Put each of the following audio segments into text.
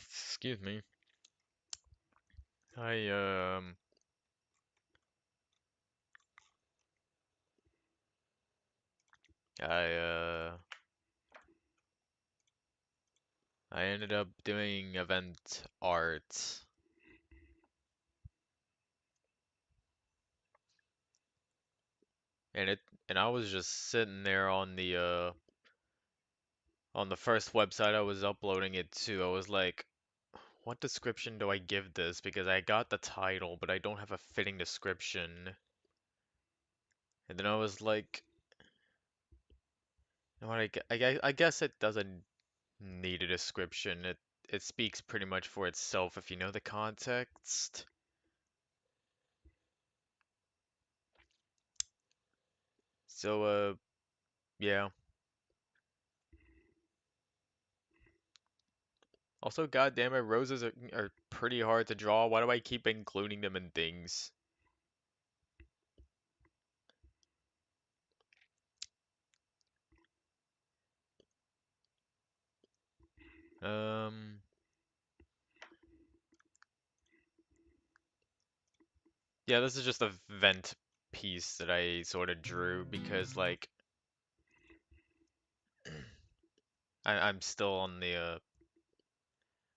Excuse me. I um I I ended up doing event art, and I was just sitting there on the first website I was uploading it to. I was like, what description do I give this? Because I got the title, but I don't have a fitting description. And then I was like, you know what, I guess it doesn't need a description. It speaks pretty much for itself if you know the context. So yeah. Also, goddamn it, roses are pretty hard to draw. Why do I keep including them in things? Um, yeah, this is just a vent piece that I sort of drew because like I'm still on the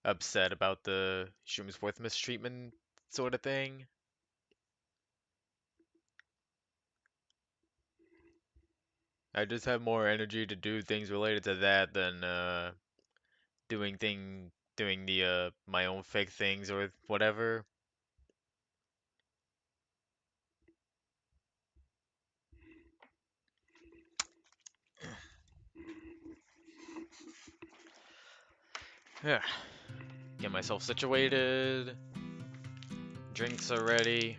upset about the Shrooms mistreatment sort of thing. I just have more energy to do things related to that than doing the my own fake things or whatever. Yeah. Get myself situated. Drinks are ready.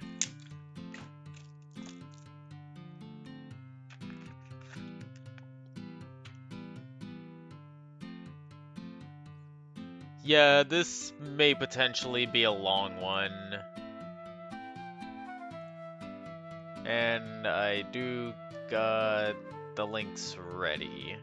Yeah, this may potentially be a long one. And I do got the links ready.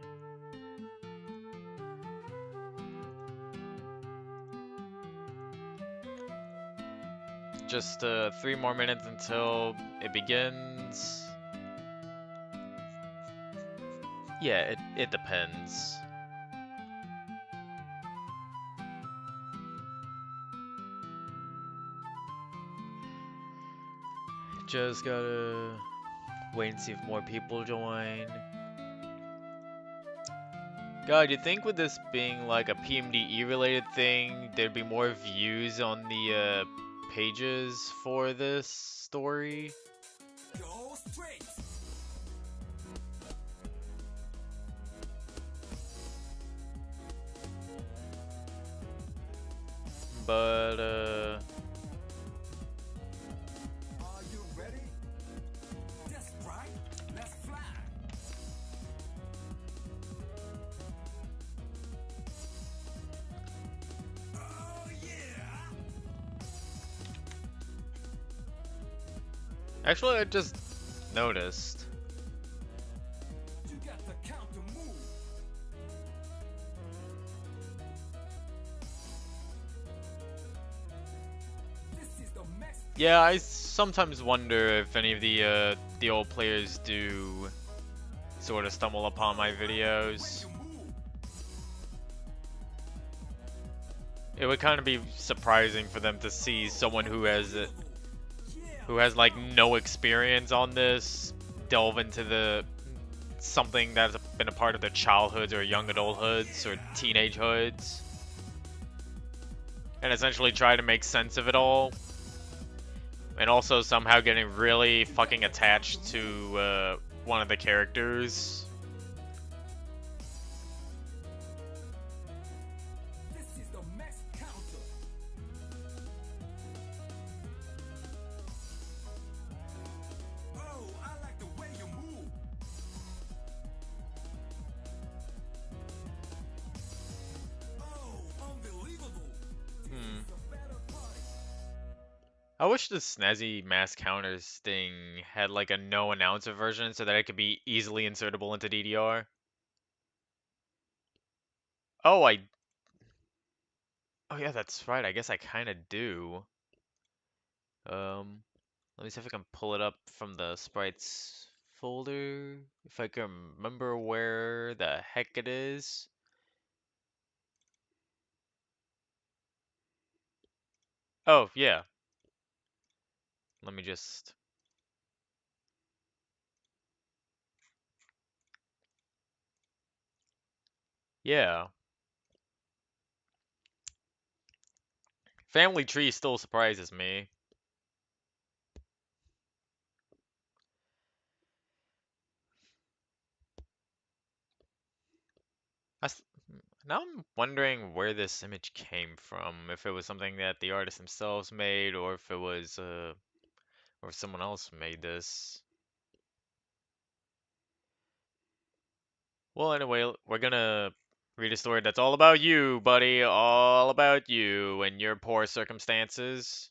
Just 3 more minutes until it begins. Yeah, it depends. Just gotta wait and see if more people join. God, you'd think with this being like a PMDE related thing, there'd be more views on the pages for this story. Go straight. But Are you ready? That's right. Let's fly. Oh yeah. actually, I just noticed. You got the counter move. This is the max. Yeah, I sometimes wonder if any of the old players do sort of stumble upon my videos. You move. It would kind of be surprising for them to see someone Yeah. who has like no experience on this delve into the something that's been a part of their childhoods or young adulthoods or teenage hoods and essentially try to make sense of it all and also somehow getting really fucking attached to one of the characters. This is the max counter. Oh, I like the way you move. Oh, unbelievable. This Hmm. is a better part. I wish the snazzy mass counters thing had like a no announcer version so that it could be easily insertable into DDR. Oh, I... Oh yeah, that's right. I guess I kind of do. Um, Let me see if I can pull it up from the sprites folder. If I can remember where the heck it is. Oh, yeah. Let me just... Yeah. Family tree still surprises me. I s- Now I'm wondering where this image came from. If it was something that the artists themselves made, or if it was, or if someone else made this. Well, anyway, we're gonna read a story that's all about you, buddy. All about you and your poor circumstances.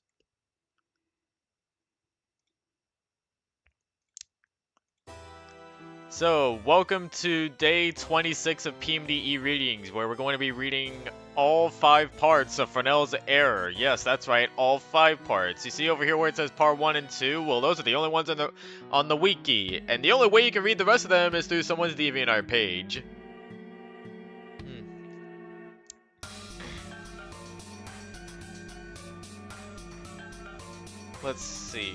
So, welcome to day 26 of PMD-E readings, where we're going to be reading all 5 parts of Fresnel's Error. Yes, that's right, all 5 parts. You see over here where it says part 1 and 2? Well, those are the only ones on the wiki, and the only way you can read the rest of them is through someone's DeviantArt page. Hmm. Let's see.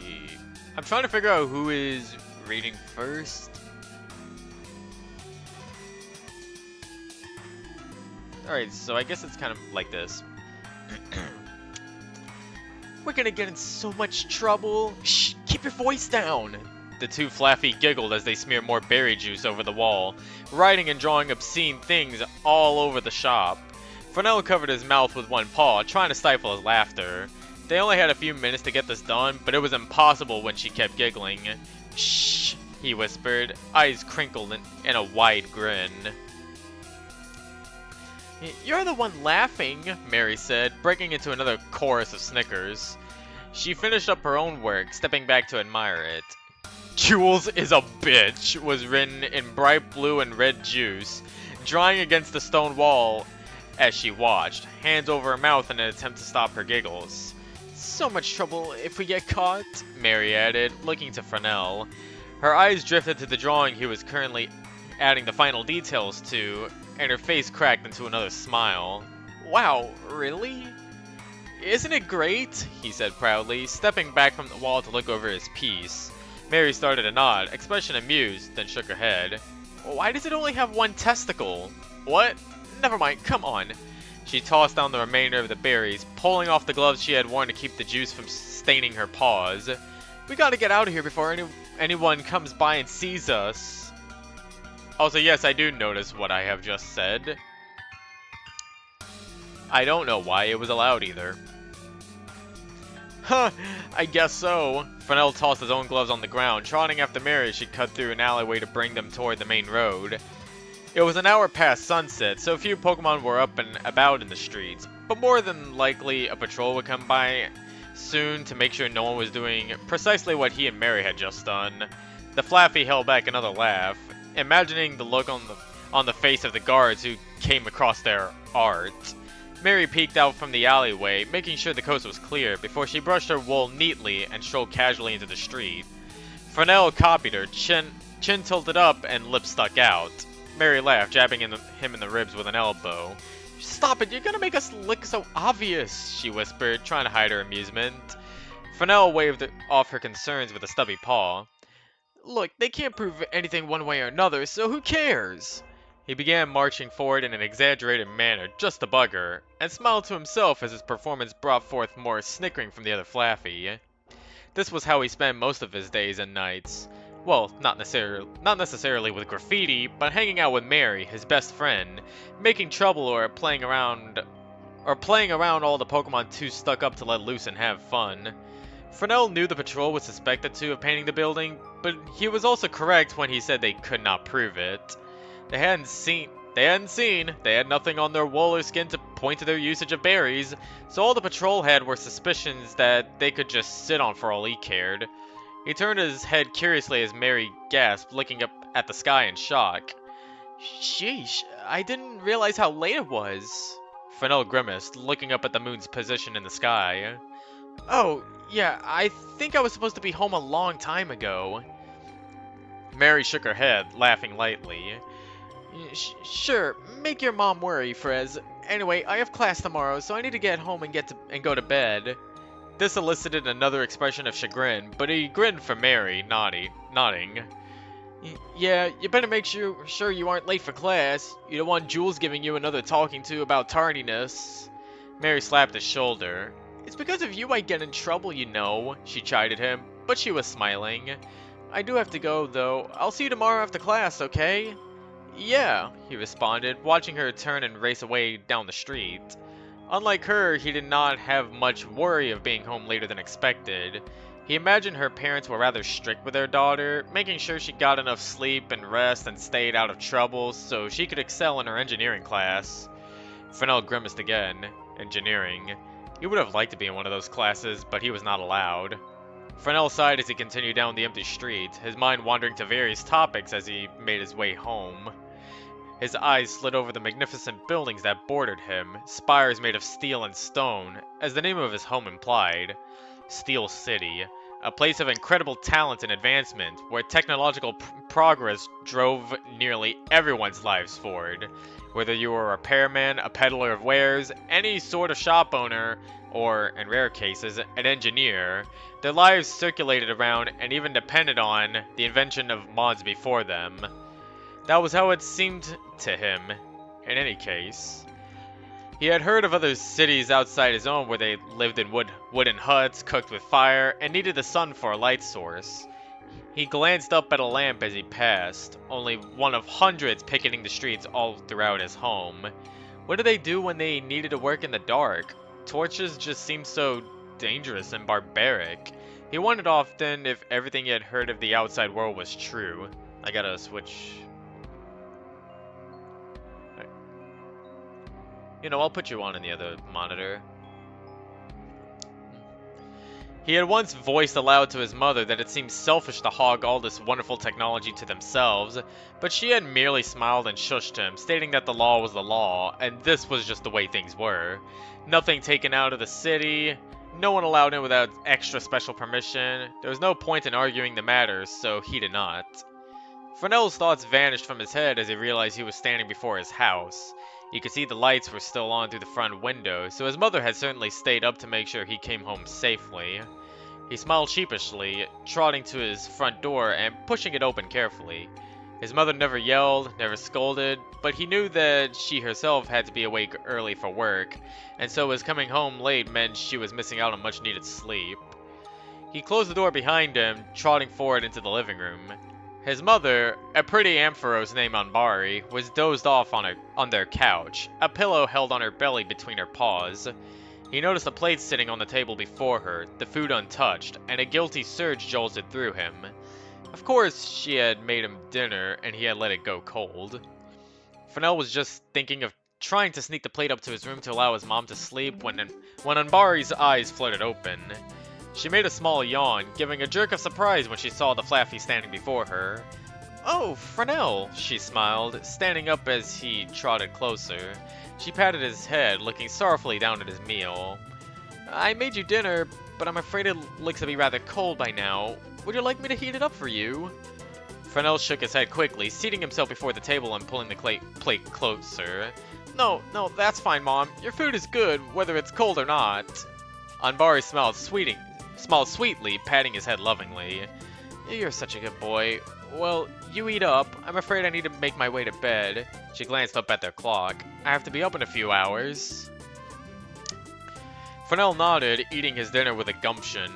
I'm trying to figure out who is reading first. Alright, so I guess it's kind of like this. We're gonna get in so much trouble. Shh, keep your voice down. The two Flaffy giggled as they smeared more berry juice over the wall, writing and drawing obscene things all over the shop. Fresnel covered his mouth with one paw, trying to stifle his laughter. They only had a few minutes to get this done, but it was impossible when she kept giggling. Shh, he whispered, eyes crinkled in a wide grin. You're the one laughing, Mary said, breaking into another chorus of snickers. She finished up her own work, stepping back to admire it. Jules is a bitch was written in bright blue and red juice, drying against the stone wall as she watched, hands over her mouth in an attempt to stop her giggles. So much trouble if we get caught, Mary added, looking to Fresnel. Her eyes drifted to the drawing he was currently adding the final details to, and her face cracked into another smile. Wow, really? Isn't it great? He said proudly, stepping back from the wall to look over his piece. Mary started to nod, expression amused, then shook her head. Why does it only have one testicle? What? Never mind, come on. She tossed down the remainder of the berries, pulling off the gloves she had worn to keep the juice from staining her paws. We gotta get out of here before anyone comes by and sees us. Also, yes, I do notice what I have just said. I don't know why it was allowed either. Huh, I guess so. Fresnel tossed his own gloves on the ground, trotting after Mary as she cut through an alleyway to bring them toward the main road. It was an hour past sunset, so few Pokemon were up and about in the streets, but more than likely a patrol would come by soon to make sure no one was doing precisely what he and Mary had just done. The Flaffy held back another laugh, imagining the look on the face of the guards who came across their art. Mary peeked out from the alleyway, making sure the coast was clear before she brushed her wool neatly and strolled casually into the street. Fresnel copied her, chin tilted up and lips stuck out. Mary laughed, jabbing him in the ribs with an elbow. Stop it, you're gonna make us look so obvious, she whispered, trying to hide her amusement. Fresnel waved off her concerns with a stubby paw. Look, they can't prove anything one way or another, so who cares? He began marching forward in an exaggerated manner, just to bug her, and smiled to himself as his performance brought forth more snickering from the other Flaffy. This was how he spent most of his days and nights. Well, not necessarily with graffiti, but hanging out with Mary, his best friend, making trouble or playing around all the Pokemon too stuck up to let loose and have fun. Fresnel knew the patrol was suspected too of painting the building, but he was also correct when he said they could not prove it. They hadn't seen, they had nothing on their wool or skin to point to their usage of berries, so all the patrol had were suspicions that they could just sit on for all he cared. He turned his head curiously as Mary gasped, looking up at the sky in shock. Sheesh, I didn't realize how late it was. Fresnel grimaced, looking up at the moon's position in the sky. Oh, yeah, I think I was supposed to be home a long time ago. Mary shook her head, laughing lightly. Sure, make your mom worry, Frez. Anyway, I have class tomorrow, so I need to get home and go to bed. This elicited another expression of chagrin, but he grinned for Mary, nodding. Yeah, you better make sure you aren't late for class. You don't want Jules giving you another talking to about tardiness. Mary slapped his shoulder. It's because of you I get in trouble, you know, she chided him, but she was smiling. I do have to go, though. I'll see you tomorrow after class, okay? Yeah, he responded, watching her turn and race away down the street. Unlike her, he did not have much worry of being home later than expected. He imagined her parents were rather strict with their daughter, making sure she got enough sleep and rest and stayed out of trouble so she could excel in her engineering class. Fresnel grimaced again. Engineering. He would have liked to be in one of those classes, but he was not allowed. Fresnel sighed as he continued down the empty street, his mind wandering to various topics as he made his way home. His eyes slid over the magnificent buildings that bordered him, spires made of steel and stone, as the name of his home implied. Steel City, a place of incredible talent and advancement, where technological progress drove nearly everyone's lives forward. Whether you were a repairman, a peddler of wares, any sort of shop owner, or, in rare cases, an engineer, their lives circulated around and even depended on the invention of mods before them. That was how it seemed to him, in any case. He had heard of other cities outside his own where they lived in wooden huts, cooked with fire, and needed the sun for a light source. He glanced up at a lamp as he passed, only one of hundreds picketing the streets all throughout his home. What did they do when they needed to work in the dark? Torches just seemed so dangerous and barbaric. He wondered often if everything he had heard of the outside world was true. I gotta switch. You know, I'll put you on in the other monitor. He had once voiced aloud to his mother that it seemed selfish to hog all this wonderful technology to themselves, but she had merely smiled and shushed him, stating that the law was the law, and this was just the way things were. Nothing taken out of the city, no one allowed in without extra special permission. There was no point in arguing the matter, so he did not. Fresnel's thoughts vanished from his head as he realized he was standing before his house. You could see the lights were still on through the front window, so his mother had certainly stayed up to make sure he came home safely. He smiled sheepishly, trotting to his front door and pushing it open carefully. His mother never yelled, never scolded, but he knew that she herself had to be awake early for work, and so his coming home late meant she was missing out on much-needed sleep. He closed the door behind him, trotting forward into the living room. His mother, a pretty Ampharos named Anbari, was dozed off on their couch, a pillow held on her belly between her paws. He noticed the plates sitting on the table before her, the food untouched, and a guilty surge jolted through him. Of course, she had made him dinner, and he had let it go cold. Fresnel was just thinking of trying to sneak the plate up to his room to allow his mom to sleep when Anbari's eyes fluttered open. She made a small yawn, giving a jerk of surprise when she saw the Flaffy standing before her. "Oh, Fresnel," she smiled, standing up as he trotted closer. She patted his head, looking sorrowfully down at his meal. "I made you dinner, but I'm afraid it looks to be rather cold by now. Would you like me to heat it up for you?" Fresnel shook his head quickly, seating himself before the table and pulling the plate closer. No, that's fine, Mom. Your food is good, whether it's cold or not." Anbari smiled sweetly, patting his head lovingly. "You're such a good boy. Well, you eat up. I'm afraid I need to make my way to bed." She glanced up at their clock. "I have to be up in a few hours." Fresnel nodded, eating his dinner with a gumption.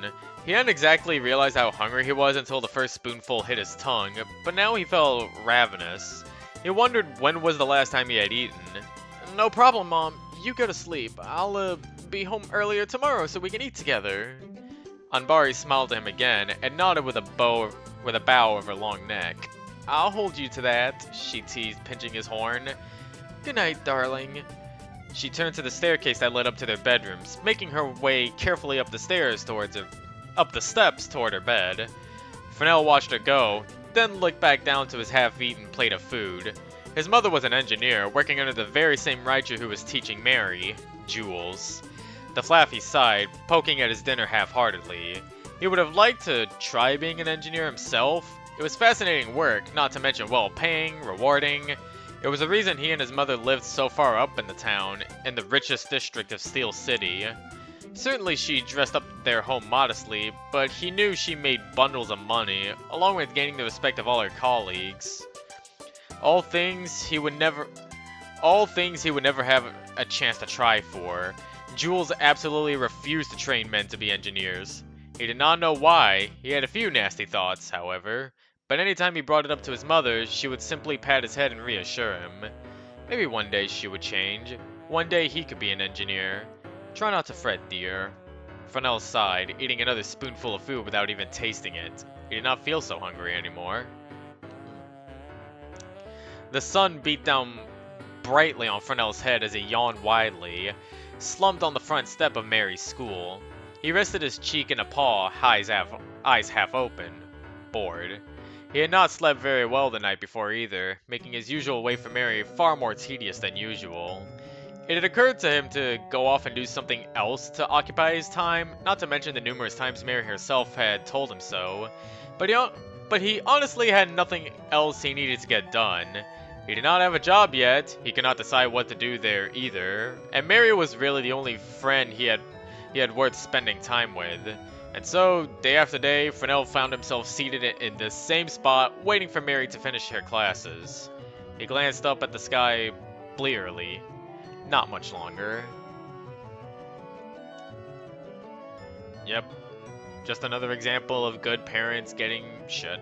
He hadn't exactly realized how hungry he was until the first spoonful hit his tongue, but now he felt ravenous. He wondered when was the last time he had eaten. "No problem, Mom. You go to sleep. I'll be home earlier tomorrow so we can eat together." Anbari smiled at him again and nodded with a bow of her long neck. "I'll hold you to that," she teased, pinching his horn. "Good night, darling." She turned to the staircase that led up to their bedrooms, making her way carefully up the steps toward her bed. Fresnel watched her go, then looked back down to his half-eaten plate of food. His mother was an engineer, working under the very same Raichu who was teaching Mary, Jules. The Flaffy sighed, poking at his dinner half-heartedly. He would have liked to try being an engineer himself. It was fascinating work, not to mention well-paying, rewarding. It was the reason he and his mother lived so far up in the town, in the richest district of Steel City. Certainly she dressed up their home modestly, but he knew she made bundles of money, along with gaining the respect of all her colleagues. All things he would never have a chance to try for. Jules absolutely refused to train men to be engineers. He did not know why. He had a few nasty thoughts, however, but anytime he brought it up to his mother, she would simply pat his head and reassure him. Maybe one day she would change. One day he could be an engineer. Try not to fret, dear. Fresnel sighed, eating another spoonful of food without even tasting it. He did not feel so hungry anymore. The sun beat down brightly on Fresnel's head as he yawned widely, slumped on the front step of Mary's school. He rested his cheek in a paw, eyes half open, bored. He had not slept very well the night before either, making his usual wait for Mary far more tedious than usual. It had occurred to him to go off and do something else to occupy his time, not to mention the numerous times Mary herself had told him so, but he honestly had nothing else he needed to get done. He did not have a job yet, he could not decide what to do there either, and Mary was really the only friend he had worth spending time with. And so, day after day, Fresnel found himself seated in the same spot, waiting for Mary to finish her classes. He glanced up at the sky blearily. Not much longer. Yep. Just another example of good parents getting shit.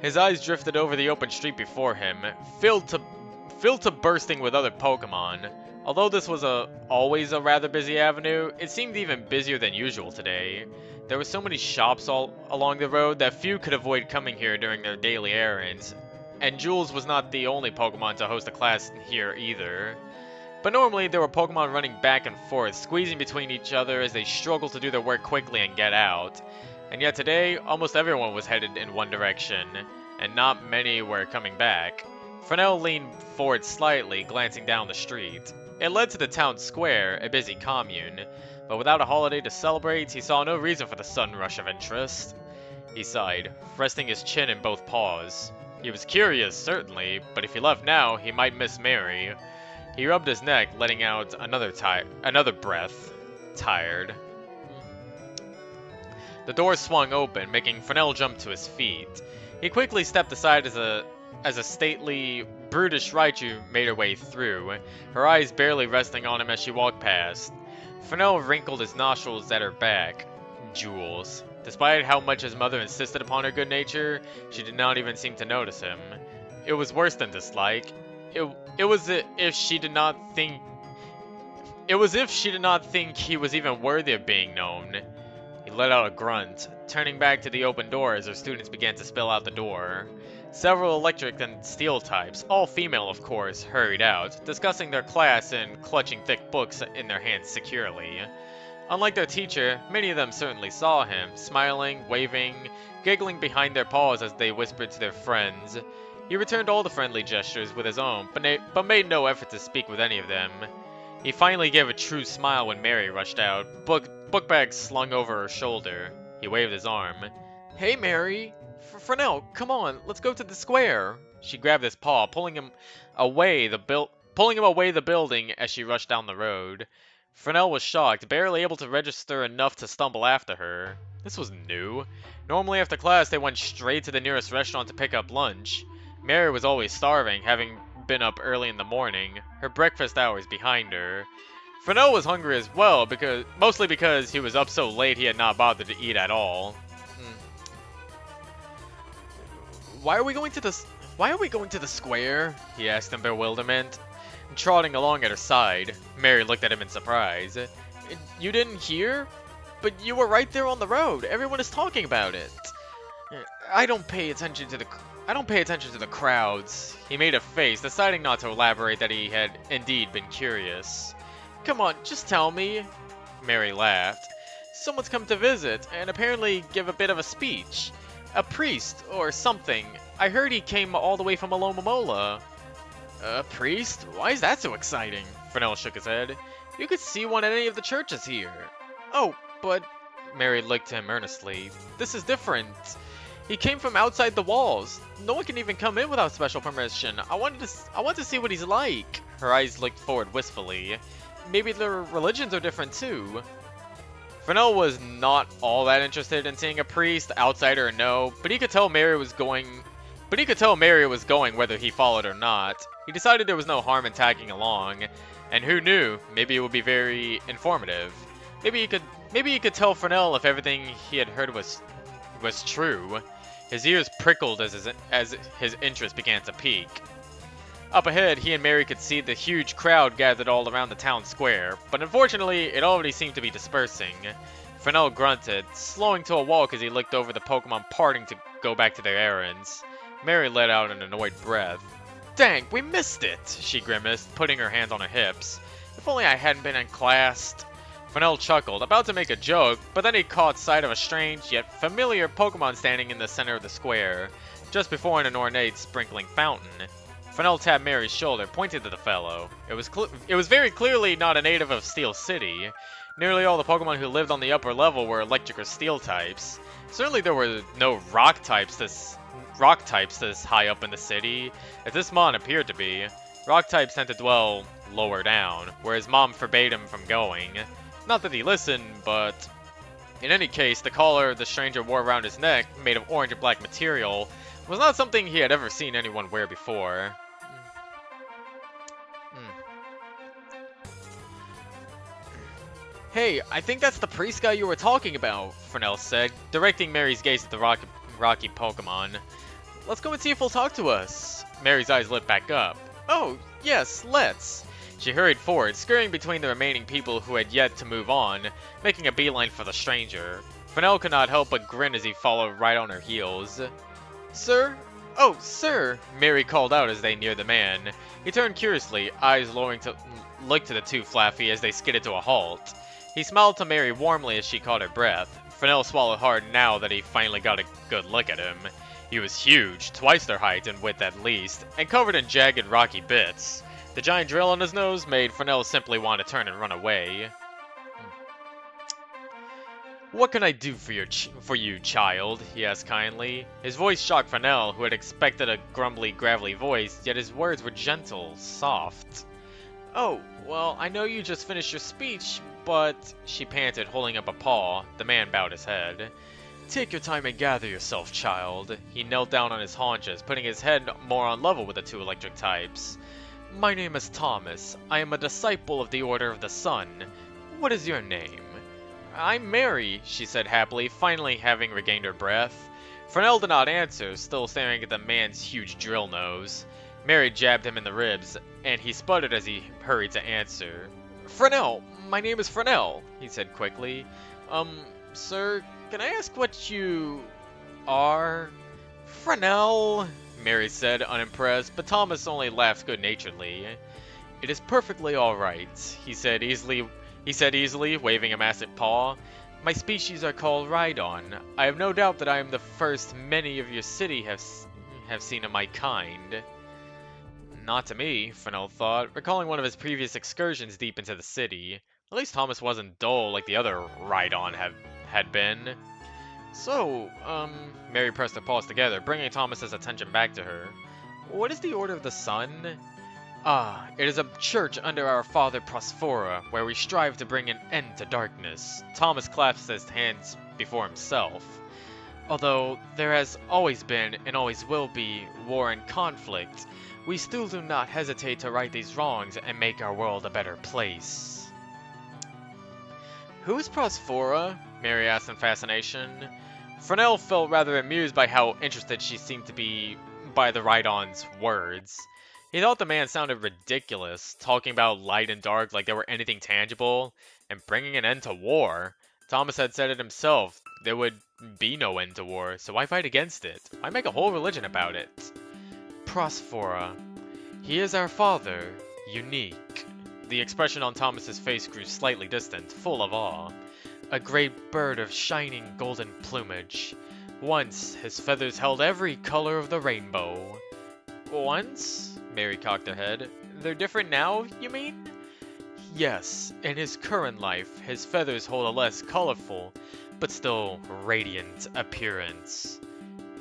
His eyes drifted over the open street before him, filled to bursting with other Pokemon. Although this was always a rather busy avenue, it seemed even busier than usual today. There were so many shops all along the road that few could avoid coming here during their daily errands. And Jules was not the only Pokemon to host a class here either. But normally there were Pokemon running back and forth, squeezing between each other as they struggled to do their work quickly and get out. And yet today, almost everyone was headed in one direction, and not many were coming back. Fresnel leaned forward slightly, glancing down the street. It led to the town square, a busy commune, but without a holiday to celebrate, he saw no reason for the sudden rush of interest. He sighed, resting his chin in both paws. He was curious, certainly, but if he left now, he might miss Mary. He rubbed his neck, letting out another breath. Tired. The door swung open, making Fresnel jump to his feet. He quickly stepped aside as a stately, brutish Raichu made her way through, her eyes barely resting on him as she walked past. Fresnel wrinkled his nostrils at her back. Jules. Despite how much his mother insisted upon her good nature, she did not even seem to notice him. It was worse than dislike. It was if she did not think he was even worthy of being known. He let out a grunt, turning back to the open door as her students began to spill out the door. Several electric and steel types, all female of course, hurried out, discussing their class and clutching thick books in their hands securely. Unlike their teacher, many of them certainly saw him, smiling, waving, giggling behind their paws as they whispered to their friends. He returned all the friendly gestures with his own, but made no effort to speak with any of them. He finally gave a true smile when Mary rushed out, book bag slung over her shoulder. He waved his arm. "Hey, Mary! Fresnel, come on, let's go to the square!" She grabbed his paw, pulling him away the building as she rushed down the road. Fresnel was shocked, barely able to register enough to stumble after her. This was new. Normally after class they went straight to the nearest restaurant to pick up lunch. Mary was always starving, having been up early in the morning, her breakfast hours behind her. Fresnel was hungry as well, mostly because he was up so late he had not bothered to eat at all. Why are we going to the square? He asked in bewilderment. Trotting along at her side, Mary looked at him in surprise. You didn't hear? But you were right there on the road. Everyone is talking about it. I don't pay attention to the crowds. He made a face, deciding not to elaborate that he had indeed been curious. Come on, just tell me. Mary laughed. Someone's come to visit, and apparently give a bit of a speech. A priest, or something. I heard he came all the way from Alomomola. A priest? Why is that so exciting? Fresnel shook his head. You could see one at any of the churches here. Oh, but... Mary looked at him earnestly. This is different. He came from outside the walls. No one can even come in without special permission. I want to see what he's like. Her eyes looked forward wistfully. Maybe their religions are different too. Fresnel was not all that interested in seeing a priest, outsider or no, but he could tell Mary was going whether he followed or not. He decided there was no harm in tagging along, and who knew, maybe it would be very informative. Maybe he could tell Fresnel if everything he had heard was true. His ears prickled as his interest began to peak. Up ahead, he and Mary could see the huge crowd gathered all around the town square, but unfortunately, it already seemed to be dispersing. Fresnel grunted, slowing to a walk as he looked over the Pokemon parting to go back to their errands. Mary let out an annoyed breath. Dang, we missed it, she grimaced, putting her hands on her hips. If only I hadn't been in class. Fresnel chuckled, about to make a joke, but then he caught sight of a strange yet familiar Pokemon standing in the center of the square, just before an ornate sprinkling fountain. Fresnel tapped Mary's shoulder, pointing to the fellow. It was very clearly not a native of Steel City. Nearly all the Pokemon who lived on the upper level were electric or steel types. Certainly there were no rock types this high up in the city, as this mon appeared to be. Rock types tend to dwell lower down, where his mom forbade him from going. Not that he listened, but... In any case, the collar the stranger wore around his neck, made of orange and black material, was not something he had ever seen anyone wear before. Hey, I think that's the priest guy you were talking about, Fresnel said, directing Mary's gaze at the rocky Pokemon. Let's go and see if he'll talk to us. Mary's eyes lit back up. Oh, yes, let's. She hurried forward, scurrying between the remaining people who had yet to move on, making a beeline for the stranger. Fresnel could not help but grin as he followed right on her heels. Sir? Oh, sir! Mary called out as they neared the man. He turned curiously, eyes lowering to look to the two Flaffy as they skidded to a halt. He smiled to Mary warmly as she caught her breath. Fresnel swallowed hard now that he finally got a good look at him. He was huge, twice their height in width at least, and covered in jagged rocky bits. The giant drill on his nose made Fresnel simply want to turn and run away. What can I do for you, child? He asked kindly. His voice shocked Fresnel, who had expected a grumbly, gravelly voice, yet his words were gentle, soft. Oh, well, I know you just finished your speech, but... She panted, holding up a paw. The man bowed his head. Take your time and gather yourself, child. He knelt down on his haunches, putting his head more on level with the two electric types. My name is Thomas. I am a disciple of the Order of the Sun. What is your name? I'm Mary, she said happily, finally having regained her breath. Fresnel did not answer, still staring at the man's huge drill nose. Mary jabbed him in the ribs, and he sputtered as he hurried to answer. Fresnel! My name is Fresnel, he said quickly. Sir, can I ask what you... are? Fresnel, Mary said, unimpressed, but Thomas only laughed good-naturedly. It is perfectly all right, he said easily, waving a massive paw. My species are called Rhydon. I have no doubt that I am the first many of your city have seen of my kind. Not to me, Fresnel thought, recalling one of his previous excursions deep into the city. At least Thomas wasn't dull like the other Rhydon had been. So, Mary pressed her paws together, bringing Thomas's attention back to her. What is the Order of the Sun? Ah, it is a church under our father Prosphora, where we strive to bring an end to darkness. Thomas clasped his hands before himself. Although there has always been, and always will be, war and conflict, we still do not hesitate to right these wrongs and make our world a better place. Who is Prosphora? Mary asked in fascination. Fresnel felt rather amused by how interested she seemed to be by the Rhydon's words. He thought the man sounded ridiculous, talking about light and dark like they were anything tangible, and bringing an end to war. Thomas had said it himself, there would be no end to war, so why fight against it? Why make a whole religion about it? Prosphora. He is our father, unique. The expression on Thomas's face grew slightly distant, full of awe. A great bird of shining golden plumage. Once, his feathers held every color of the rainbow. Once? Mary cocked her head. They're different now, you mean? Yes, in his current life, his feathers hold a less colorful, but still radiant appearance.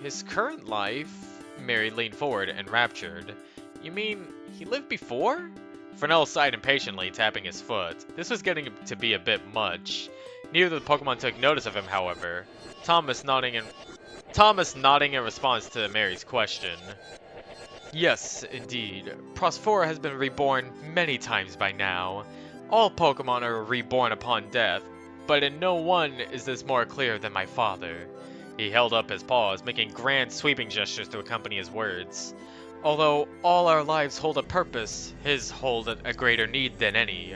His current life? Mary leaned forward, enraptured. You mean he lived before? Fresnel sighed impatiently, tapping his foot. This was getting to be a bit much. Neither of the Pokemon took notice of him, however. Thomas nodding in response to Mary's question. Yes, indeed. Prosphora has been reborn many times by now. All Pokemon are reborn upon death, but in no one is this more clear than my father. He held up his paws, making grand sweeping gestures to accompany his words. Although all our lives hold a purpose, his hold a greater need than any.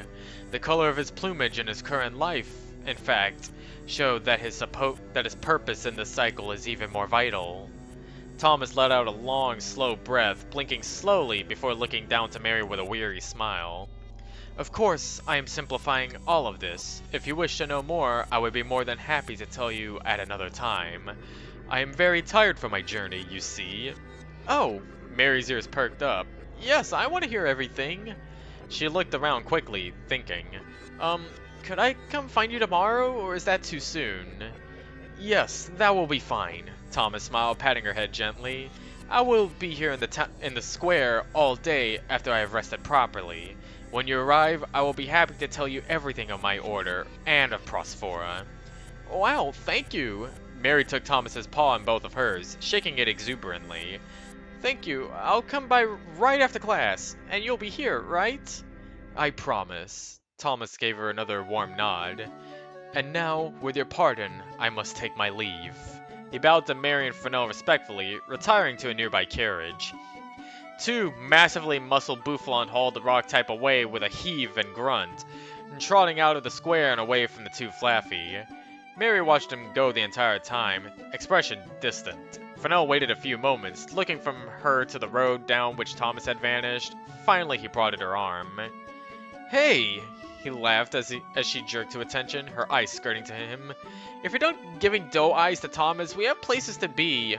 The color of his plumage in his current life, in fact, showed that his purpose in the cycle is even more vital. Thomas let out a long, slow breath, blinking slowly before looking down to Mary with a weary smile. Of course, I am simplifying all of this. If you wish to know more, I would be more than happy to tell you at another time. I am very tired from my journey, you see. Oh, Mary's ears perked up. Yes, I want to hear everything. She looked around quickly, thinking. Could I come find you tomorrow, or is that too soon? Yes, that will be fine, Thomas smiled, patting her head gently. I will be here in the square all day after I have rested properly. When you arrive, I will be happy to tell you everything of my order, and of Prosphora. Wow, thank you! Mary took Thomas's paw in both of hers, shaking it exuberantly. Thank you, I'll come by right after class, and you'll be here, right? I promise. Thomas gave her another warm nod. And now, with your pardon, I must take my leave. He bowed to Mary and Fresnel respectfully, retiring to a nearby carriage. Two massively muscled Bouffalon hauled the rock type away with a heave and grunt, and trotting out of the square and away from the two Flaffy. Mary watched him go the entire time, expression distant. Fresnel waited a few moments, looking from her to the road down which Thomas had vanished. Finally, he prodded her arm. Hey! He laughed as she jerked to attention, her eyes skirting to him. If you're not giving doe eyes to Thomas, we have places to be.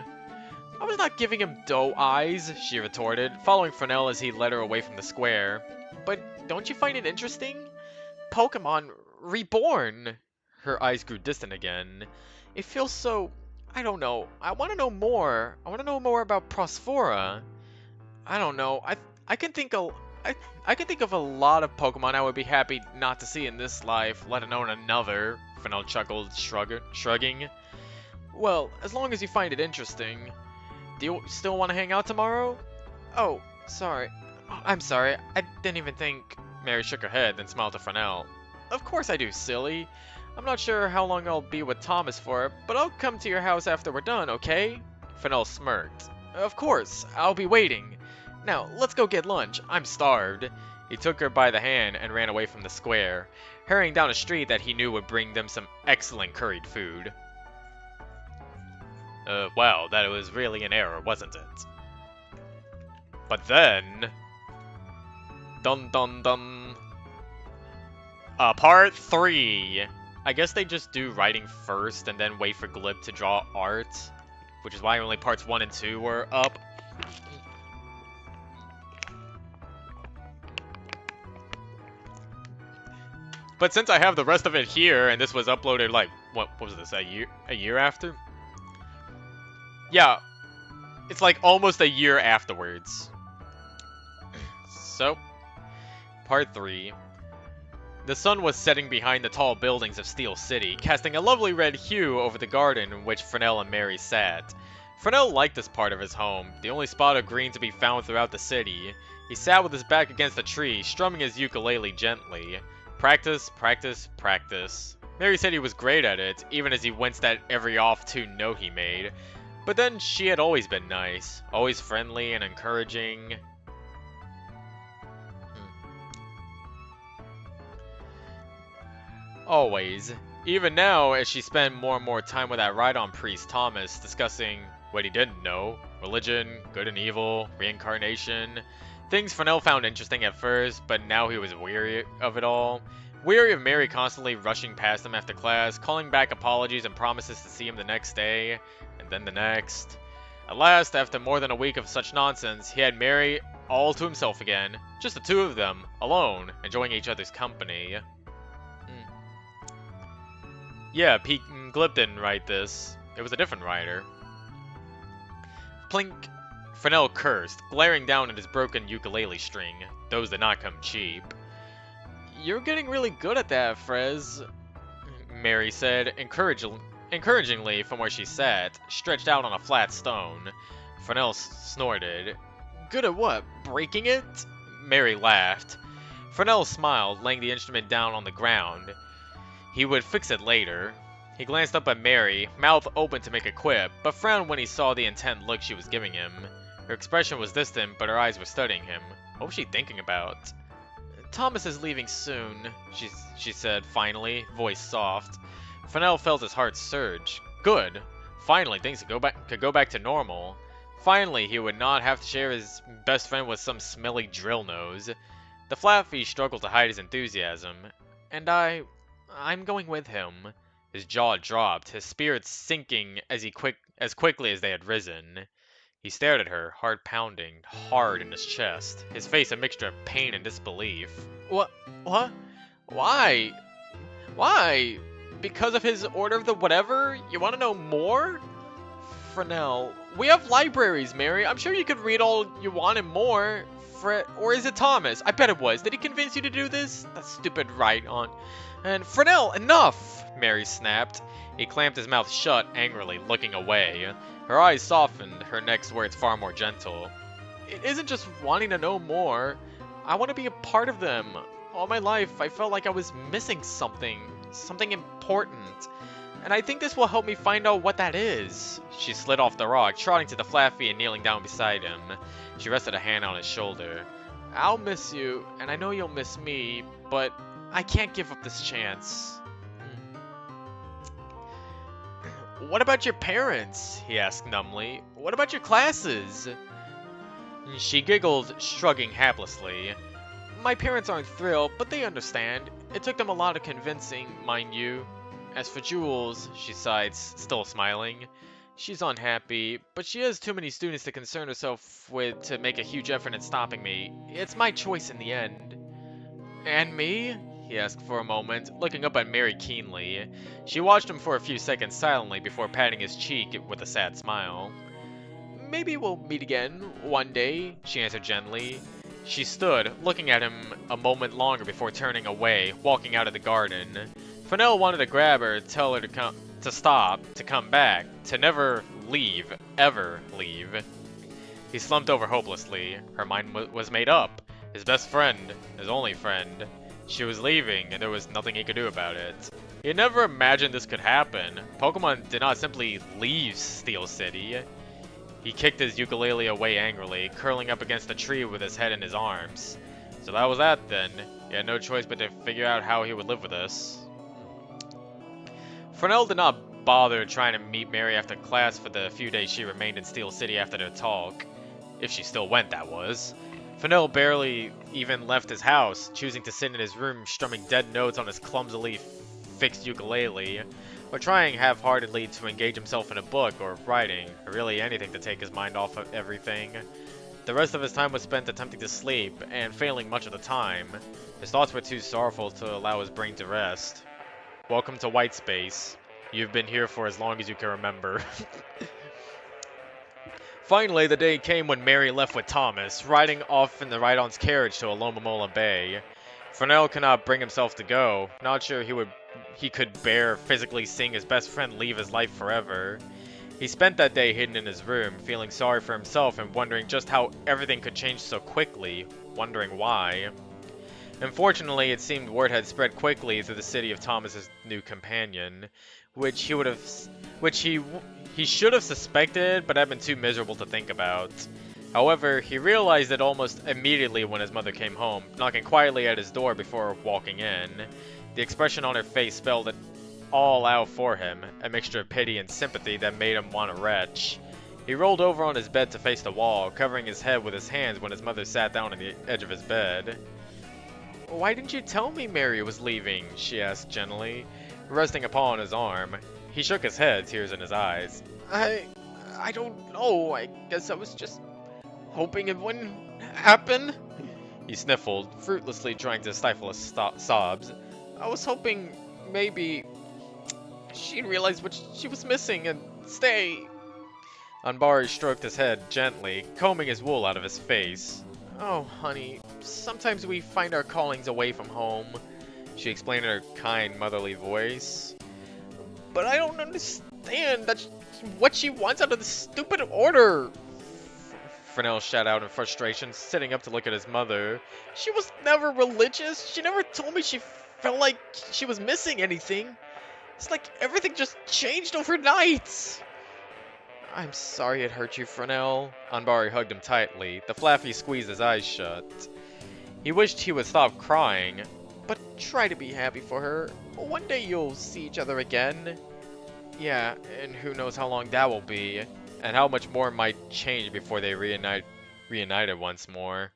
I was not giving him doe eyes, she retorted, following Fresnel as he led her away from the square. But don't you find it interesting? Pokemon reborn! Her eyes grew distant again. It feels so... I don't know. I want to know more. I want to know more about Prosphora. I don't know. I can think of... I can think of a lot of Pokemon I would be happy not to see in this life, let alone another, Fresnel chuckled, shrugging. Well, as long as you find it interesting. Do you still want to hang out tomorrow? Oh, sorry. I'm sorry. I didn't even think... Mary shook her head, then smiled to Fresnel. Of course I do, silly. I'm not sure how long I'll be with Thomas for, but I'll come to your house after we're done, okay? Fresnel smirked. Of course. I'll be waiting. Now, let's go get lunch. I'm starved. He took her by the hand and ran away from the square, hurrying down a street that he knew would bring them some excellent curried food. Well, that was really an error, wasn't it? But then... Dun dun dun... Part 3! I guess they just do writing first and then wait for Glib to draw art, which is why only parts 1 and 2 were up. But since I have the rest of it here, and this was uploaded like, what was this, a year after? Yeah, it's like almost a year afterwards. So, part 3. The sun was setting behind the tall buildings of Steel City, casting a lovely red hue over the garden in which Fresnel and Mary sat. Fresnel liked this part of his home, the only spot of green to be found throughout the city. He sat with his back against a tree, strumming his ukulele gently. Practice, practice, practice. Mary said he was great at it, even as he winced at every off-tune note he made. But then she had always been nice, always friendly and encouraging. Always. Even now, as she spent more and more time with that Rhydon priest Thomas, discussing what he didn't know, religion, good and evil, reincarnation, things Fresnel found interesting at first, but now he was weary of it all. Weary of Mary constantly rushing past him after class, calling back apologies and promises to see him the next day, and then the next. At last, after more than a week of such nonsense, he had Mary all to himself again. Just the two of them, alone, enjoying each other's company. Yeah, Pete Glib didn't write this. It was a different writer. Plink. Fresnel cursed, glaring down at his broken ukulele string. Those did not come cheap. You're getting really good at that, Frez, Mary said, encouragingly from where she sat, stretched out on a flat stone. Fresnel snorted. Good at what? Breaking it? Mary laughed. Fresnel smiled, laying the instrument down on the ground. He would fix it later. He glanced up at Mary, mouth open to make a quip, but frowned when he saw the intent look she was giving him. Her expression was distant, but her eyes were studying him. What was she thinking about? Thomas is leaving soon, she said finally, voice soft. Fresnel felt his heart surge. Good. Finally, things could go back to normal. Finally, he would not have to share his best friend with some smelly drill nose. The Flaffy struggled to hide his enthusiasm. And I'm going with him. His jaw dropped, his spirits sinking as quickly as they had risen. He stared at her, heart pounding, hard in his chest, his face a mixture of pain and disbelief. What? Why? Why? Because of his order of the whatever? You want to know more? Fresnel, we have libraries, Mary. I'm sure you could read all you want and more. Or is it Thomas? I bet it was. Did he convince you to do this? That stupid right on. And Fresnel, enough! Mary snapped. He clamped his mouth shut angrily, looking away. Her eyes softened, her next words far more gentle. It isn't just wanting to know more. I want to be a part of them. All my life, I felt like I was missing something important. And I think this will help me find out what that is. She slid off the rock, trotting to the Flaffy and kneeling down beside him. She rested a hand on his shoulder. I'll miss you, and I know you'll miss me, but I can't give up this chance. What about your parents? He asked numbly. What about your classes? She giggled, shrugging haplessly. My parents aren't thrilled, but they understand. It took them a lot of convincing, mind you. As for Jules, she sighed, still smiling. She's unhappy, but she has too many students to concern herself with to make a huge effort in stopping me. It's my choice in the end. And me? He asked for a moment, looking up at Mary keenly. She watched him for a few seconds silently before patting his cheek with a sad smile. Maybe we'll meet again, one day, she answered gently. She stood, looking at him a moment longer before turning away, walking out of the garden. Fresnel wanted to grab her, tell her to stop, to come back, to never leave, ever leave. He slumped over hopelessly. Her mind was made up. His best friend, his only friend. She was leaving, and there was nothing he could do about it. He had never imagined this could happen. Pokemon did not simply leave Steel City. He kicked his ukulele away angrily, curling up against a tree with his head in his arms. So that was that then. He had no choice but to figure out how he would live with this. Fresnel did not bother trying to meet Mary after class for the few days she remained in Steel City after their talk. If she still went, that was. Fresnel barely even left his house, choosing to sit in his room strumming dead notes on his clumsily fixed ukulele, or trying half-heartedly to engage himself in a book or writing, or really anything to take his mind off of everything. The rest of his time was spent attempting to sleep, and failing much of the time. His thoughts were too sorrowful to allow his brain to rest. Welcome to White Space. You've been here for as long as you can remember. Finally, the day came when Mary left with Thomas, riding off in the Rhydon's carriage to Alomomola Bay. Fresnel could not bring himself to go, not sure he could bear physically seeing his best friend leave his life forever. He spent that day hidden in his room, feeling sorry for himself and wondering just how everything could change so quickly, wondering why. Unfortunately, it seemed word had spread quickly through the city of Thomas's new companion, which he should have suspected, but had been too miserable to think about. However, he realized it almost immediately when his mother came home, knocking quietly at his door before walking in. The expression on her face spelled it all out for him, a mixture of pity and sympathy that made him want to retch. He rolled over on his bed to face the wall, covering his head with his hands when his mother sat down on the edge of his bed. Why didn't you tell me Mary was leaving? She asked gently, resting upon his arm. He shook his head, tears in his eyes. I don't know. I guess I was just hoping it wouldn't happen. He sniffled, fruitlessly trying to stifle his sobs. I was hoping maybe she'd realize what she was missing and stay. Anbari stroked his head gently, combing his wool out of his face. Oh, honey, sometimes we find our callings away from home, she explained in her kind, motherly voice. But I don't understand what she wants out of this stupid order. Fresnel shot out in frustration, sitting up to look at his mother. She was never religious. She never told me she felt like she was missing anything. It's like everything just changed overnight. I'm sorry it hurt you, Fresnel. Anbari hugged him tightly. The Flaffy squeezed his eyes shut. He wished he would stop crying, but try to be happy for her. One day you'll see each other again. Yeah, and who knows how long that will be, and how much more might change before they reunited once more.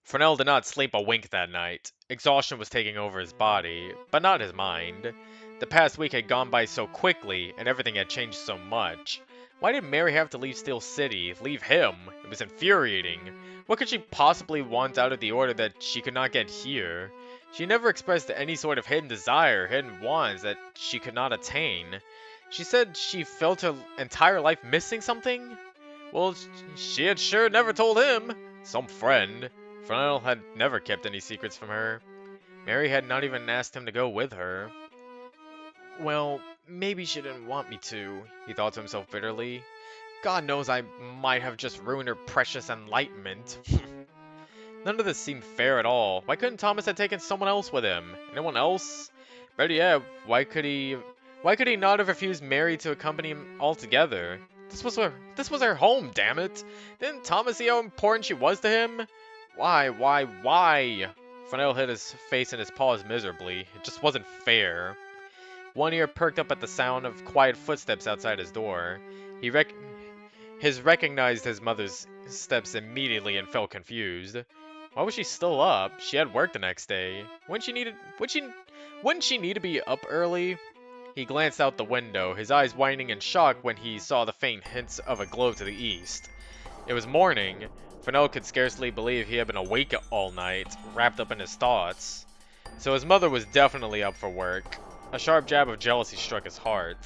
Fresnel did not sleep a wink that night. Exhaustion was taking over his body, but not his mind. The past week had gone by so quickly, and everything had changed so much. Why did Mary have to leave Steel City? Leave him? It was infuriating. What could she possibly want out of the Order that she could not get here? She never expressed any sort of hidden desire, hidden wants that she could not attain. She said she felt her entire life missing something? Well, she had sure never told him. Some friend. Fresnel had never kept any secrets from her. Mary had not even asked him to go with her. Well, maybe she didn't want me to, he thought to himself bitterly. God knows I might have just ruined her precious enlightenment. None of this seemed fair at all. Why couldn't Thomas have taken someone else with him? Anyone else? Better yet, why could he not have refused Mary to accompany him altogether? This was her home, damn it! Didn't Thomas see how important she was to him? Why? Fresnel hid his face in his paws miserably. It just wasn't fair. One ear perked up at the sound of quiet footsteps outside his door. He recognized his mother's steps immediately and felt confused. Why was she still up? She had work the next day. Wouldn't she need to be up early? He glanced out the window, his eyes widening in shock when he saw the faint hints of a glow to the east. It was morning. Fresnel could scarcely believe he had been awake all night, wrapped up in his thoughts. So his mother was definitely up for work. A sharp jab of jealousy struck his heart.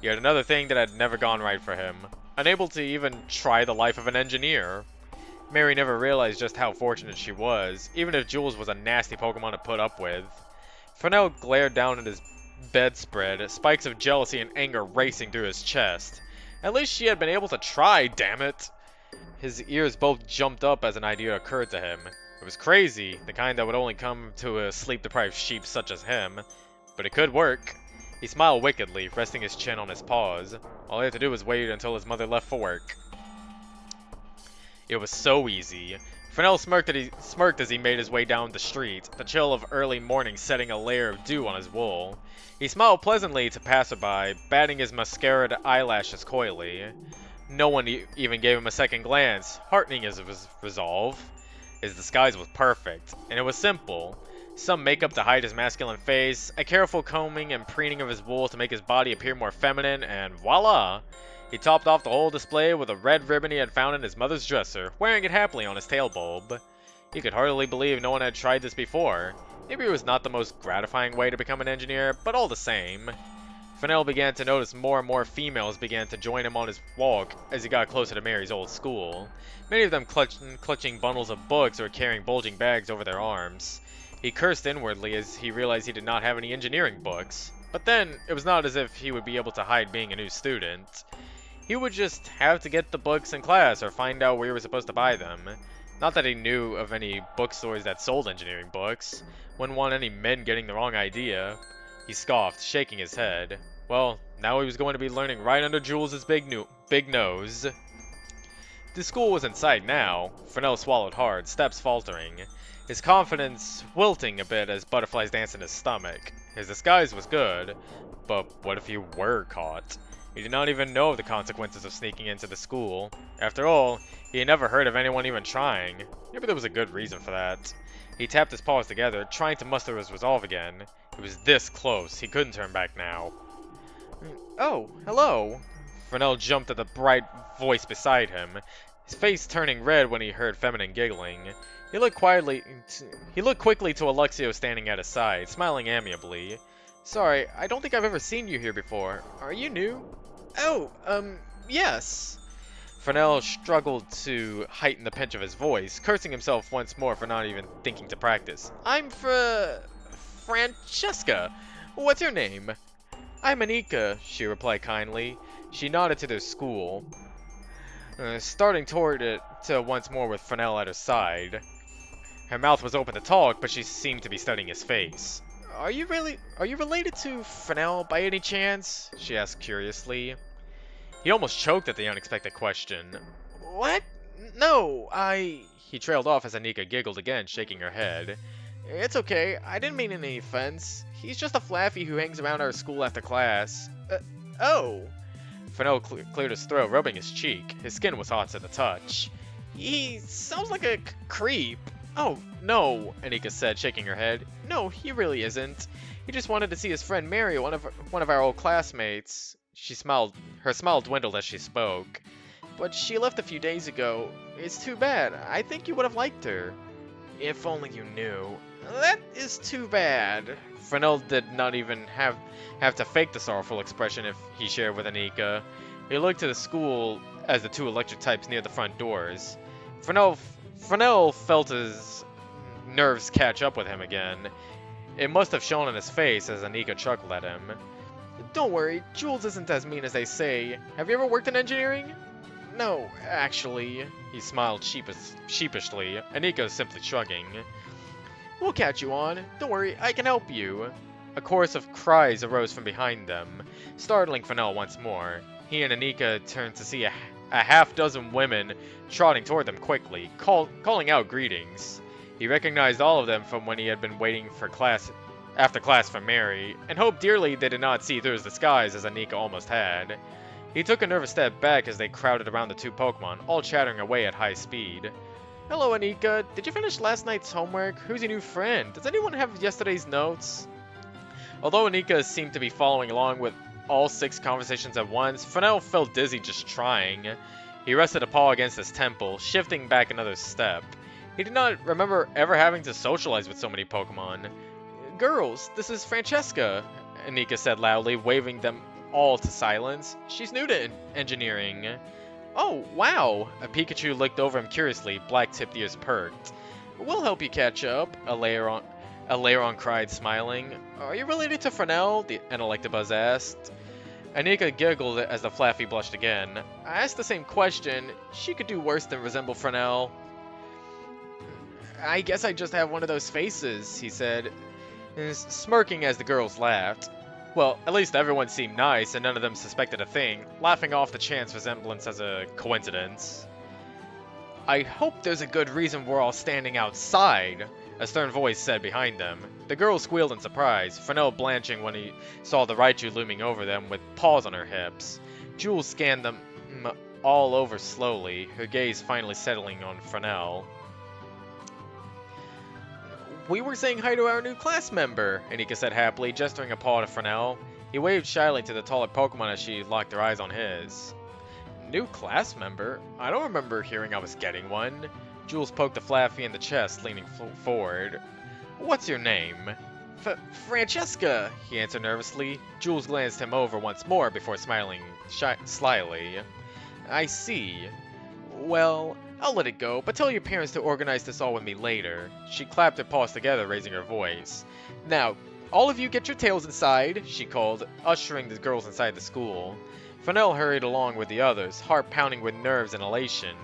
Yet another thing that had never gone right for him. Unable to even try the life of an engineer. Mary never realized just how fortunate she was, even if Jules was a nasty Pokemon to put up with. Fresnel glared down at his bedspread, spikes of jealousy and anger racing through his chest. At least she had been able to try, damn it! His ears both jumped up as an idea occurred to him. It was crazy, the kind that would only come to a sleep-deprived sheep such as him. But it could work. He smiled wickedly, resting his chin on his paws. All he had to do was wait until his mother left for work. It was so easy. Fresnel smirked as he made his way down the street, the chill of early morning setting a layer of dew on his wool. He smiled pleasantly to passerby, batting his mascaraed eyelashes coyly. No one even gave him a second glance, heartening his resolve. His disguise was perfect, and it was simple. Some makeup to hide his masculine face, a careful combing and preening of his wool to make his body appear more feminine, and voila! He topped off the whole display with a red ribbon he had found in his mother's dresser, wearing it happily on his tail bulb. He could hardly believe no one had tried this before. Maybe it was not the most gratifying way to become an engineer, but all the same. Fresnel began to notice more and more females began to join him on his walk as he got closer to Mary's old school, many of them clutching bundles of books or carrying bulging bags over their arms. He cursed inwardly as he realized he did not have any engineering books. But then, it was not as if he would be able to hide being a new student. He would just have to get the books in class or find out where he was supposed to buy them. Not that he knew of any bookstores that sold engineering books. Wouldn't want any men getting the wrong idea. He scoffed, shaking his head. Well, now he was going to be learning right under Jules' big nose. The school was in sight now. Fresnel swallowed hard, steps faltering. His confidence wilting a bit as butterflies danced in his stomach. His disguise was good, but what if he were caught? He did not even know of the consequences of sneaking into the school. After all, he had never heard of anyone even trying. Maybe there was a good reason for that. He tapped his paws together, trying to muster his resolve again. He was this close, he couldn't turn back now. Oh, hello. Fresnel jumped at the bright voice beside him, his face turning red when he heard feminine giggling. He looked quickly to Alexio standing at his side, smiling amiably. Sorry, I don't think I've ever seen you here before. Are you new? Oh, yes. Fresnel struggled to heighten the pitch of his voice, cursing himself once more for not even thinking to practice. I'm Francesca. What's your name? I'm Anika, she replied kindly. She nodded to their school, starting toward it to once more with Fresnel at her side. Her mouth was open to talk, but she seemed to be studying his face. Are you related to Fresnel by any chance? She asked curiously. He almost choked at the unexpected question. What? No, He trailed off as Anika giggled again, shaking her head. It's okay, I didn't mean any offense. He's just a flaffy who hangs around our school after class. Oh. Fresnel cleared his throat, rubbing his cheek. His skin was hot to the touch. He sounds like a creep. Oh, no, Anika said, shaking her head. No, he really isn't. He just wanted to see his friend Mary, one of our old classmates. She smiled. Her smile dwindled as she spoke. But she left a few days ago. It's too bad. I think you would have liked her. If only you knew. That is too bad. Fresnel did not even have to fake the sorrowful expression if he shared with Anika. He looked to the school as the two electric types near the front doors. Fresnel felt his nerves catch up with him again. It must have shown on his face as Anika chuckled at him. Don't worry, Jules isn't as mean as they say. Have you ever worked in engineering? No, actually. He smiled sheepishly. Anika was simply shrugging. We'll catch you on. Don't worry, I can help you. A chorus of cries arose from behind them, startling Fresnel once more. He and Anika turned to see a half dozen women trotting toward them quickly, calling out greetings. He recognized all of them from when he had been waiting for after class for Mary, and hoped dearly they did not see through his disguise as Anika almost had. He took a nervous step back as they crowded around the two Pokemon, all chattering away at high speed. Hello, Anika. Did you finish last night's homework? Who's your new friend? Does anyone have yesterday's notes? Although Anika seemed to be following along with all 6 conversations at once, Fresnel felt dizzy just trying. He rested a paw against his temple, shifting back another step. He did not remember ever having to socialize with so many Pokemon. Girls, this is Francesca, Anika said loudly, waving them all to silence. She's new to engineering. Oh, wow! A Pikachu looked over him curiously, black-tipped ears perked. We'll help you catch up, Alairon cried, smiling. Are you related to Fresnel? An Electabuzz asked. Anika giggled as the Flaffy blushed again. I asked the same question. She could do worse than resemble Fresnel. I guess I just have one of those faces, he said, smirking as the girls laughed. Well, at least everyone seemed nice, and none of them suspected a thing, laughing off the chance resemblance as a coincidence. I hope there's a good reason we're all standing outside, a stern voice said behind them. The girls squealed in surprise, Fresnel blanching when he saw the Raichu looming over them with paws on her hips. Jules scanned them all over slowly, her gaze finally settling on Fresnel. We were saying hi to our new class member, Anika said happily, gesturing a paw to Fresnel. He waved shyly to the taller Pokemon as she locked her eyes on his. New class member? I don't remember hearing I was getting one. Jules poked the Flaffy in the chest, leaning forward. What's your name? Francesca, he answered nervously. Jules glanced him over once more before smiling slyly. I see. Well, I'll let it go, but tell your parents to organize this all with me later. She clapped her paws together, raising her voice. Now, all of you get your tails inside, she called, ushering the girls inside the school. Fresnel hurried along with the others, heart pounding with nerves and elation.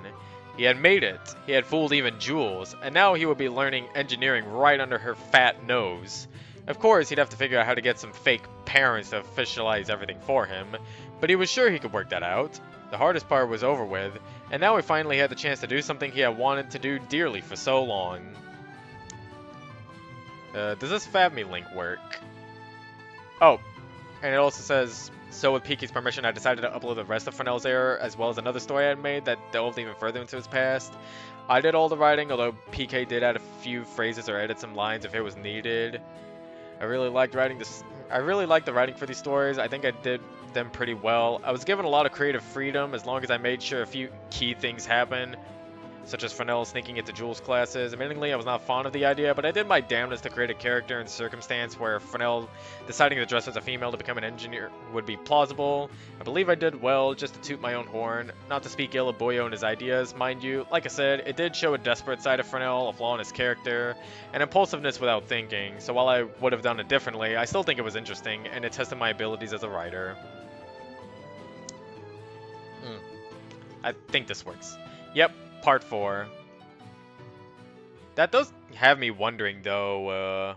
He had made it. He had fooled even Jules, and now he would be learning engineering right under her fat nose. Of course, he'd have to figure out how to get some fake parents to officialize everything for him, but he was sure he could work that out. The hardest part was over with, and now he finally had the chance to do something he had wanted to do dearly for so long. Does this FabMe link work? Oh, and it also says So with Peaky's permission, I decided to upload the rest of Fresnel's error, as well as another story I had made that delved even further into his past. I did all the writing, although PK did add a few phrases or edit some lines if it was needed. I really liked writing this. I really liked the writing for these stories. I think I did them pretty well. I was given a lot of creative freedom as long as I made sure a few key things happened, such as Fresnel sneaking into Jules' classes. Admittedly, I was not fond of the idea, but I did my damnedest to create a character and circumstance where Fresnel deciding to dress as a female to become an engineer would be plausible. I believe I did well, just to toot my own horn. Not to speak ill of Boyo and his ideas, mind you. Like I said, it did show a desperate side of Fresnel, a flaw in his character, and impulsiveness without thinking. So while I would have done it differently, I still think it was interesting, and it tested my abilities as a writer. I think this works. Yep. Part 4. That does have me wondering, though,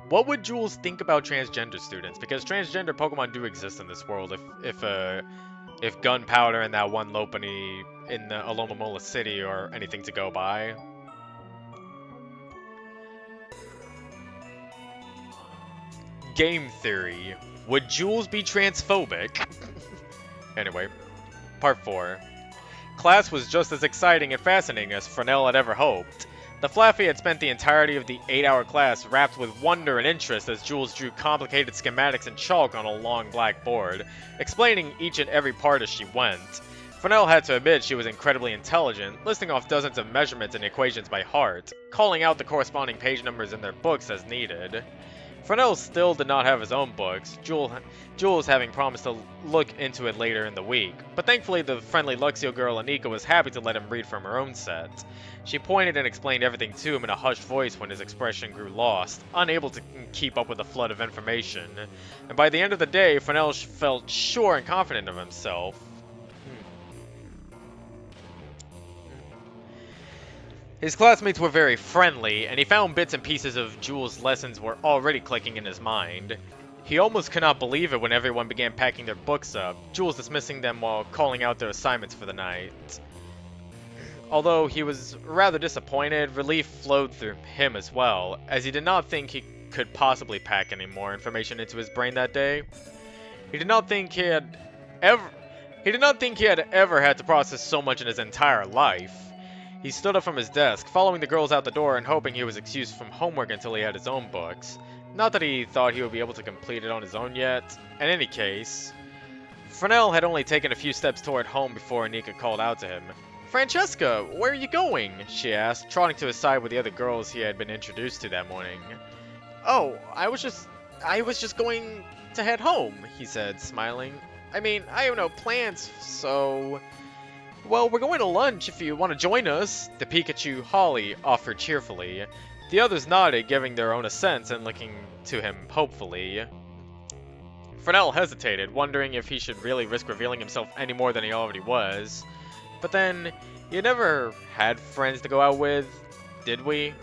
what would Jules think about transgender students? Because transgender Pokemon do exist in this world. If Gunpowder and that one Lopunny in the Alomomola City are anything to go by. Game theory. Would Jules be transphobic? Anyway, part 4. Class was just as exciting and fascinating as Fresnel had ever hoped. The Flaffy had spent the entirety of the 8-hour class wrapped with wonder and interest as Jules drew complicated schematics in chalk on a long black board, explaining each and every part as she went. Fresnel had to admit she was incredibly intelligent, listing off dozens of measurements and equations by heart, calling out the corresponding page numbers in their books as needed. Fresnel still did not have his own books, Jules having promised to look into it later in the week, but thankfully the friendly Luxio girl Anika was happy to let him read from her own set. She pointed and explained everything to him in a hushed voice when his expression grew lost, unable to keep up with the flood of information, and by the end of the day, Fresnel felt sure and confident of himself. His classmates were very friendly, and he found bits and pieces of Jules' lessons were already clicking in his mind. He almost could not believe it when everyone began packing their books up, Jules dismissing them while calling out their assignments for the night. Although he was rather disappointed, relief flowed through him as well, as he did not think he could possibly pack any more information into his brain that day. He did not think he had ever had to process so much in his entire life. He stood up from his desk, following the girls out the door and hoping he was excused from homework until he had his own books. Not that he thought he would be able to complete it on his own yet. In any case, Fresnel had only taken a few steps toward home before Anika called out to him. "Francesca, where are you going?" she asked, trotting to his side with the other girls he had been introduced to that morning. "Oh, I was just going to head home," he said, smiling. "I mean, I have no plans, so... Well, we're going to lunch if you want to join us," the Pikachu Holly offered cheerfully. The others nodded, giving their own assents and looking to him hopefully. Fresnel hesitated, wondering if he should really risk revealing himself any more than he already was. But then, he never had friends to go out with, did we?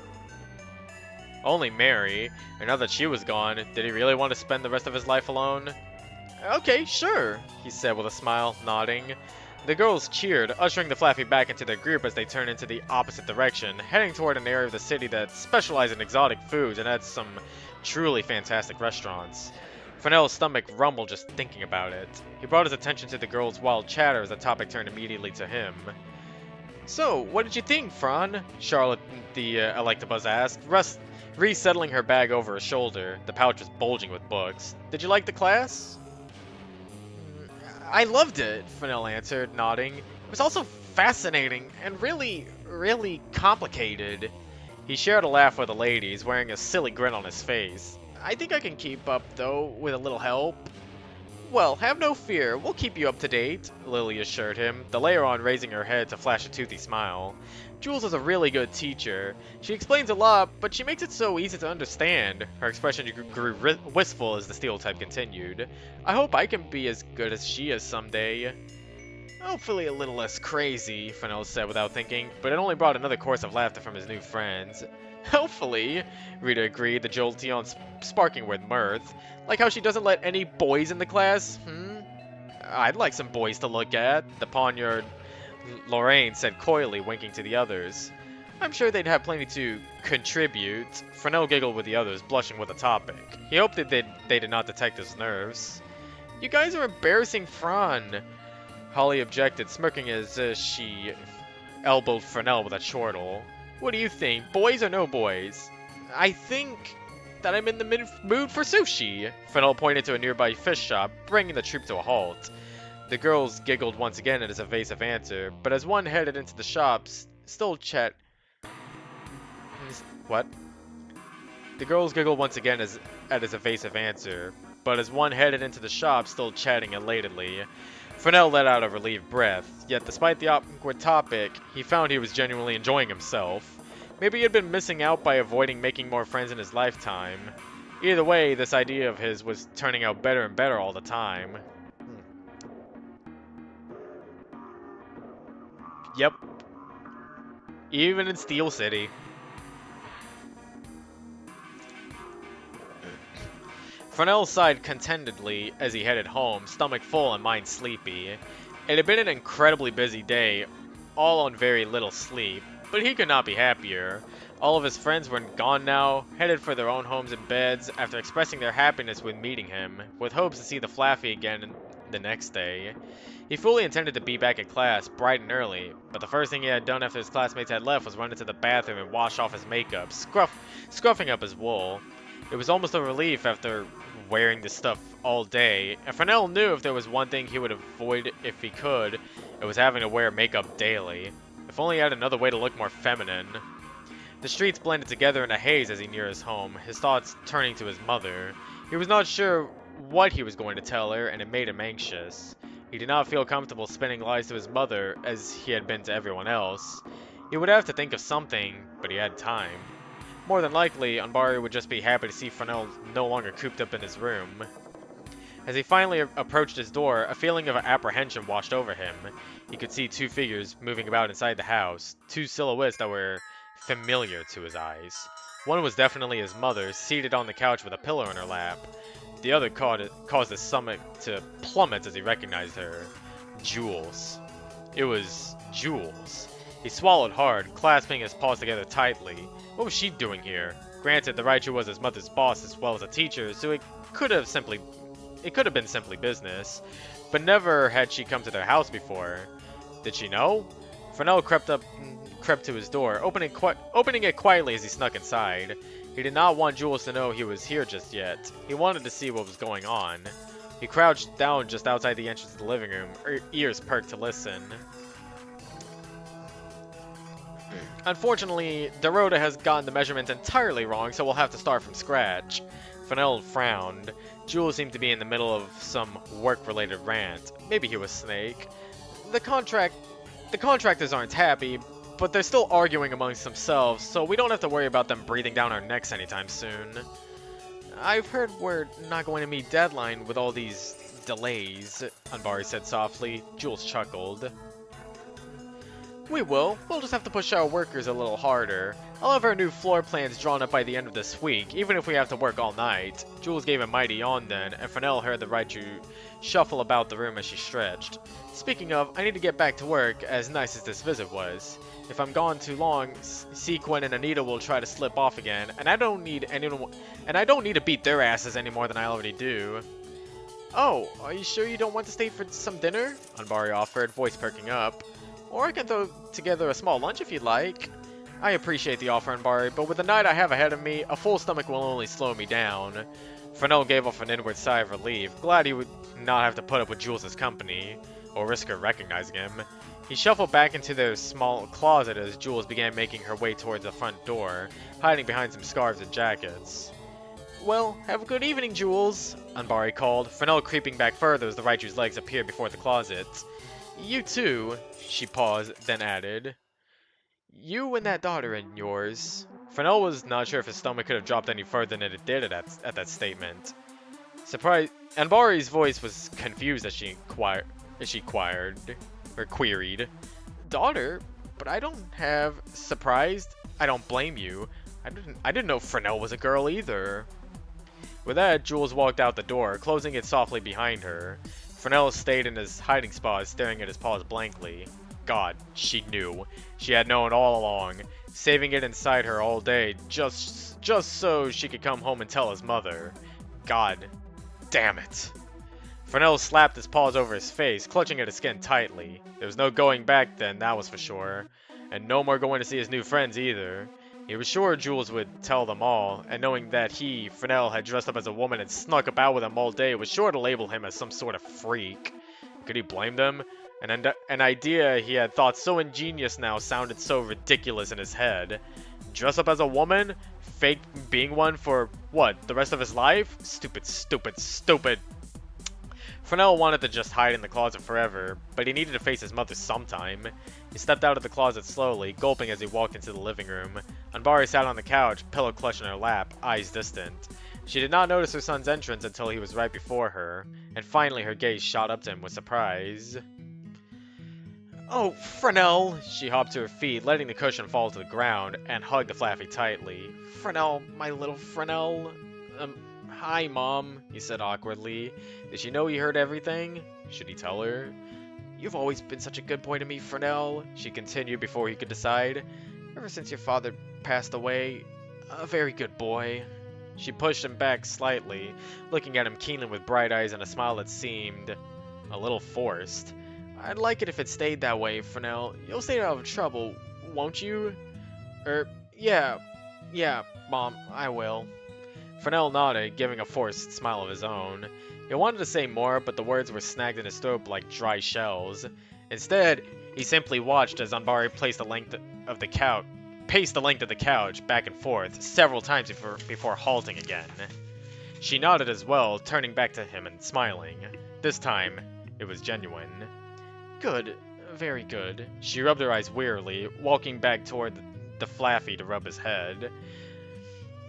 Only Mary, and now that she was gone, did he really want to spend the rest of his life alone? "Okay, sure," he said with a smile, nodding. The girls cheered, ushering the Flaffy back into their group as they turned into the opposite direction, heading toward an area of the city that specialized in exotic foods and had some truly fantastic restaurants. Fresnel's stomach rumbled just thinking about it. He brought his attention to the girls' wild chatter as the topic turned immediately to him. "So, what did you think, Fran?" Charlotte the Electabuzz asked, resettling her bag over her shoulder. The pouch was bulging with books. "Did you like the class?" "I loved it," Fresnel answered, nodding. "It was also fascinating and really, really complicated." He shared a laugh with the ladies, wearing a silly grin on his face. "I think I can keep up, though, with a little help." "Well, have no fear. We'll keep you up to date," Lily assured him, the Layeron raising her head to flash a toothy smile. "Jules is a really good teacher. She explains a lot, but she makes it so easy to understand." Her expression grew wistful as the steel type continued. "I hope I can be as good as she is someday." "Hopefully a little less crazy," Fresnel said without thinking, but it only brought another chorus of laughter from his new friends. "Hopefully," Rita agreed, the Jolteon sparking with mirth. "Like how she doesn't let any boys in the class? I'd like some boys to look at," the Poniard Lorraine said coyly, winking to the others. I'm sure they'd have plenty to contribute. Fresnel giggled with the others, blushing with the topic. He hoped that they did not detect his nerves. You guys are embarrassing Fran, Holly objected, smirking as she elbowed Fresnel with a chortle. What do you think, boys or no boys? I think that I'm in the mood for sushi. Fresnel pointed to a nearby fish shop, bringing the troop to a halt. The girls giggled once again at his evasive answer, but as one headed into the shops, still chat. What? The girls giggled once again at his evasive answer, but as one headed into the shop, still chatting elatedly, Fresnel let out a relieved breath, yet despite the awkward topic, he found he was genuinely enjoying himself. Maybe he had been missing out by avoiding making more friends in his lifetime. Either way, this idea of his was turning out better and better all the time. Yep. Even in Steel City. Fresnel sighed contentedly as he headed home, stomach full and mind sleepy. It had been an incredibly busy day, all on very little sleep, but he could not be happier. All of his friends were gone now, headed for their own homes and beds after expressing their happiness with meeting him, with hopes to see the Flaffy again the next day. He fully intended to be back at class bright and early, but the first thing he had done after his classmates had left was run into the bathroom and wash off his makeup, scruffing up his wool. It was almost a relief after wearing this stuff all day, and Fresnel knew if there was one thing he would avoid if he could, it was having to wear makeup daily. If only he had another way to look more feminine. The streets blended together in a haze as he neared his home, his thoughts turning to his mother. He was not sure what he was going to tell her, and it made him anxious. He did not feel comfortable spinning lies to his mother as he had been to everyone else. He would have to think of something, but he had time. More than likely, Anbari would just be happy to see Fresnel no longer cooped up in his room. As he finally approached his door, a feeling of apprehension washed over him. He could see two figures moving about inside the house, two silhouettes that were familiar to his eyes. One was definitely his mother, seated on the couch with a pillow in her lap. The other caused his stomach to plummet as he recognized her. Jules. It was Jules. He swallowed hard, clasping his paws together tightly. What was she doing here? Granted, the Raichu was his mother's boss as well as a teacher, so it could have been simply business. But never had she come to their house before. Did she know? Fresnel crept to his door, opening it quietly as he snuck inside. He did not want Jules to know he was here just yet. He wanted to see what was going on. He crouched down just outside the entrance of the living room, ears perked to listen. Unfortunately, Dorota has gotten the measurements entirely wrong, so we'll have to start from scratch. Fresnel frowned. Jules seemed to be in the middle of some work-related rant. Maybe he was Snake. The contractors aren't happy, but they're still arguing amongst themselves, so we don't have to worry about them breathing down our necks anytime soon. I've heard we're not going to meet deadline with all these delays, Anbari said softly. Jules chuckled. We will. We'll just have to push our workers a little harder. I'll have our new floor plans drawn up by the end of this week, even if we have to work all night. Jules gave a mighty yawn then, and Fresnel heard the Raichu shuffle about the room as she stretched. Speaking of, I need to get back to work, as nice as this visit was. If I'm gone too long, Sequin and Anita will try to slip off again, and I don't need to beat their asses any more than I already do. Oh, are you sure you don't want to stay for some dinner? Anbari offered, voice perking up. Or I can throw together a small lunch if you'd like. I appreciate the offer, Anbari, but with the night I have ahead of me, a full stomach will only slow me down. Fresnel gave off an inward sigh of relief, glad he would not have to put up with Jules' company, or risk her recognizing him. He shuffled back into their small closet as Jules began making her way towards the front door, hiding behind some scarves and jackets. Well, have a good evening, Jules, Anbari called, Fresnel creeping back further as the Raichu's legs appeared before the closet. You too, she paused, then added. You and that daughter of yours. Fresnel was not sure if his stomach could have dropped any further than it did at that statement. Surprised, Anbari's voice was confused as she queried. Daughter? But I don't have... Surprised? I don't blame you. I didn't know Fresnel was a girl either. With that, Jules walked out the door, closing it softly behind her. Fresnel stayed in his hiding spot, staring at his paws blankly. God, she knew. She had known all along, saving it inside her all day just so she could come home and tell his mother. God damn it. Fresnel slapped his paws over his face, clutching at his skin tightly. There was no going back then, that was for sure. And no more going to see his new friends either. He was sure Jules would tell them all, and knowing that he, Fresnel, had dressed up as a woman and snuck about with him all day was sure to label him as some sort of freak. Could he blame them? An idea he had thought so ingenious now sounded so ridiculous in his head. Dress up as a woman? Fake being one for, what, the rest of his life? Stupid, stupid, stupid. Fresnel wanted to just hide in the closet forever, but he needed to face his mother sometime. He stepped out of the closet slowly, gulping as he walked into the living room. Anbari sat on the couch, pillow clutched in her lap, eyes distant. She did not notice her son's entrance until he was right before her, and finally her gaze shot up to him with surprise. "Oh, Fresnel!" She hopped to her feet, letting the cushion fall to the ground, and hugged the Flaffy tightly. "Fresnel, my little Fresnel." Hi, Mom," he said awkwardly. Did she know he heard everything? Should he tell her? "You've always been such a good boy to me, Fresnel," she continued before he could decide. "Ever since your father passed away, a very good boy." She pushed him back slightly, looking at him keenly with bright eyes and a smile that seemed a little forced. "I'd like it if it stayed that way, Fresnel. You'll stay out of trouble, won't you?" Yeah, Mom, I will." Fresnel nodded, giving a forced smile of his own. He wanted to say more, but the words were snagged in his throat like dry shells. Instead, he simply watched as Anbari paced the length of the couch back and forth several times before halting again. She nodded as well, turning back to him and smiling. This time, it was genuine. "Good, very good." She rubbed her eyes wearily, walking back toward the Flaffy to rub his head.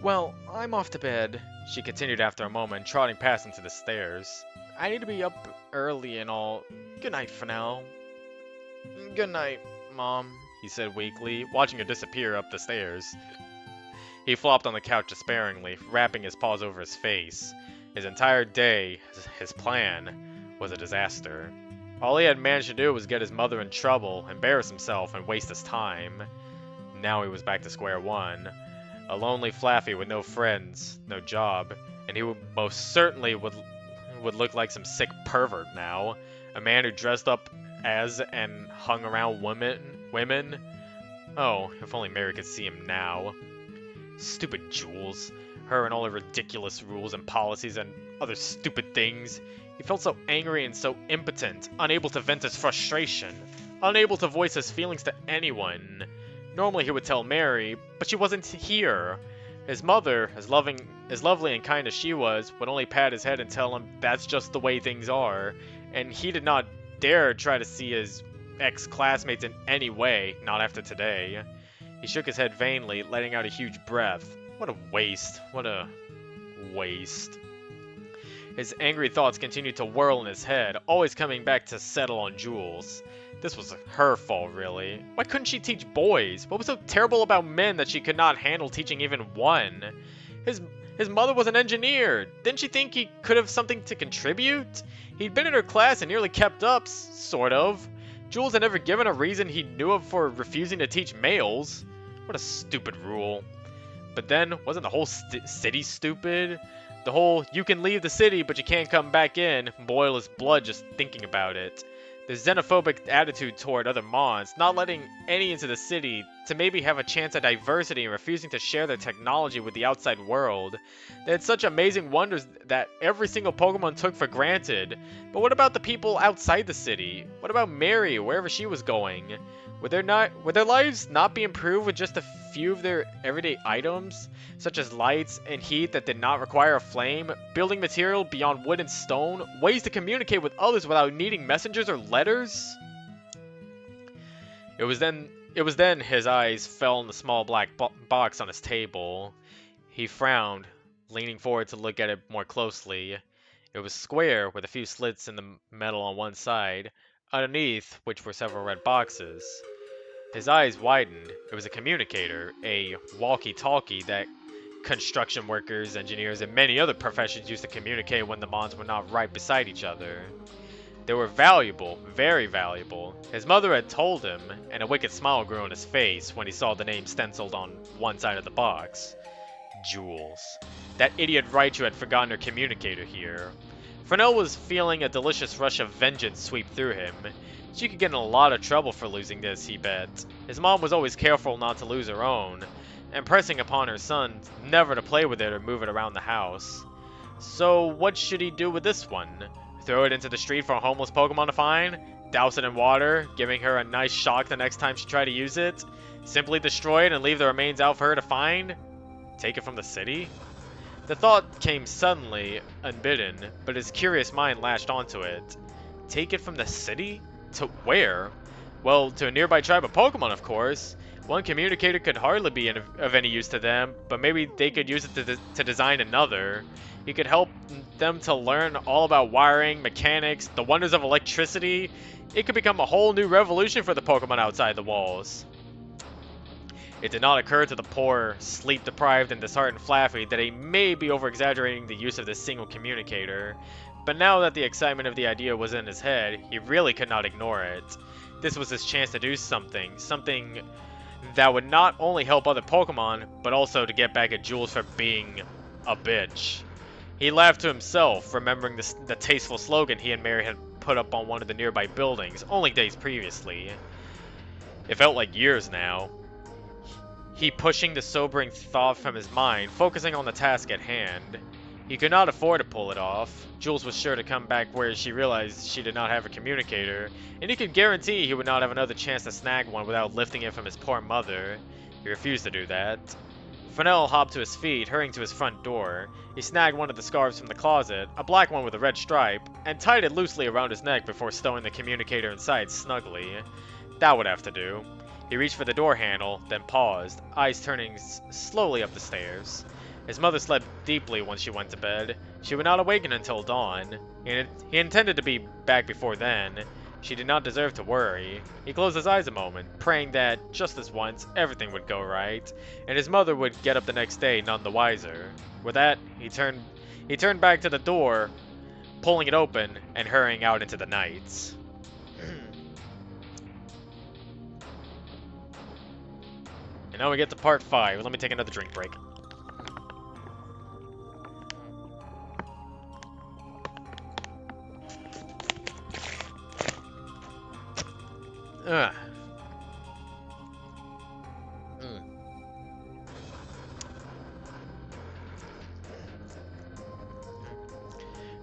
"Well, I'm off to bed," she continued after a moment, trotting past him to the stairs. "I need to be up early and all. Good night, Fresnel." "Good night, Mom," he said weakly, watching her disappear up the stairs. He flopped on the couch despairingly, wrapping his paws over his face. His entire day, his plan, was a disaster. All he had managed to do was get his mother in trouble, embarrass himself, and waste his time. Now he was back to square one. A lonely Flaffy with no friends, no job, and he most certainly would look like some sick pervert now. A man who dressed up as and hung around women. Oh, if only Mary could see him now. Stupid Jules. Her and all her ridiculous rules and policies and other stupid things. He felt so angry and so impotent, unable to vent his frustration, unable to voice his feelings to anyone. Normally he would tell Mary, but she wasn't here. His mother, as lovely and kind as she was, would only pat his head and tell him that's just the way things are, and he did not dare try to see his ex-classmates in any way, not after today. He shook his head vainly, letting out a huge breath. What a waste. What a waste. His angry thoughts continued to whirl in his head, always coming back to settle on Jules. This was her fault, really. Why couldn't she teach boys? What was so terrible about men that she could not handle teaching even one? His mother was an engineer. Didn't she think he could have something to contribute? He'd been in her class and nearly kept up, sort of. Jules had never given a reason he knew of for refusing to teach males. What a stupid rule. But then, wasn't the whole city stupid? The whole, you can leave the city but you can't come back in, boil his blood just thinking about it. The xenophobic attitude toward other Mons, not letting any into the city to maybe have a chance at diversity and refusing to share their technology with the outside world. They had such amazing wonders that every single Pokemon took for granted. But what about the people outside the city? What about Mary, wherever she was going? Would their lives not be improved with just a few of their everyday items, such as lights and heat that did not require a flame, building material beyond wood and stone, ways to communicate with others without needing messengers or letters? It was then his eyes fell on the small black box on his table. He frowned, leaning forward to look at it more closely. It was square, with a few slits in the metal on one side, underneath which were several red boxes. His eyes widened. It was a communicator, a walkie-talkie that construction workers, engineers, and many other professions used to communicate when the Mons were not right beside each other. They were valuable, very valuable. His mother had told him, and a wicked smile grew on his face when he saw the name stenciled on one side of the box. Jules. That idiot Raichu had forgotten her communicator here. Fresnel was feeling a delicious rush of vengeance sweep through him. She could get in a lot of trouble for losing this, he bet. His mom was always careful not to lose her own, impressing upon her son never to play with it or move it around the house. So what should he do with this one? Throw it into the street for a homeless Pokemon to find? Douse it in water, giving her a nice shock the next time she tried to use it? Simply destroy it and leave the remains out for her to find? Take it from the city? The thought came suddenly, unbidden, but his curious mind latched onto it. Take it from the city? To where? Well, to a nearby tribe of Pokemon, of course. One communicator could hardly be of any use to them, but maybe they could use it to design another. He could help them to learn all about wiring, mechanics, the wonders of electricity. It could become a whole new revolution for the Pokemon outside the walls. It did not occur to the poor, sleep-deprived, and disheartened Flaffy that he may be over-exaggerating the use of this single communicator. But now that the excitement of the idea was in his head, he really could not ignore it. This was his chance to do something that would not only help other Pokemon, but also to get back at Jules for being a bitch. He laughed to himself, remembering the tasteful slogan he and Mary had put up on one of the nearby buildings, only days previously. It felt like years now. He pushing the sobering thought from his mind, focusing on the task at hand. He could not afford to pull it off. Jules was sure to come back where she realized she did not have a communicator, and he could guarantee he would not have another chance to snag one without lifting it from his poor mother. He refused to do that. Fresnel hopped to his feet, hurrying to his front door. He snagged one of the scarves from the closet, a black one with a red stripe, and tied it loosely around his neck before stowing the communicator inside snugly. That would have to do. He reached for the door handle, then paused, eyes turning slowly up the stairs. His mother slept deeply when she went to bed. She would not awaken until dawn. He intended to be back before then. She did not deserve to worry. He closed his eyes a moment, praying that, just this once, everything would go right, and his mother would get up the next day none the wiser. With that, he turned back to the door, pulling it open, and hurrying out into the night. And now we get to part 5. Let me take another drink break. Ugh.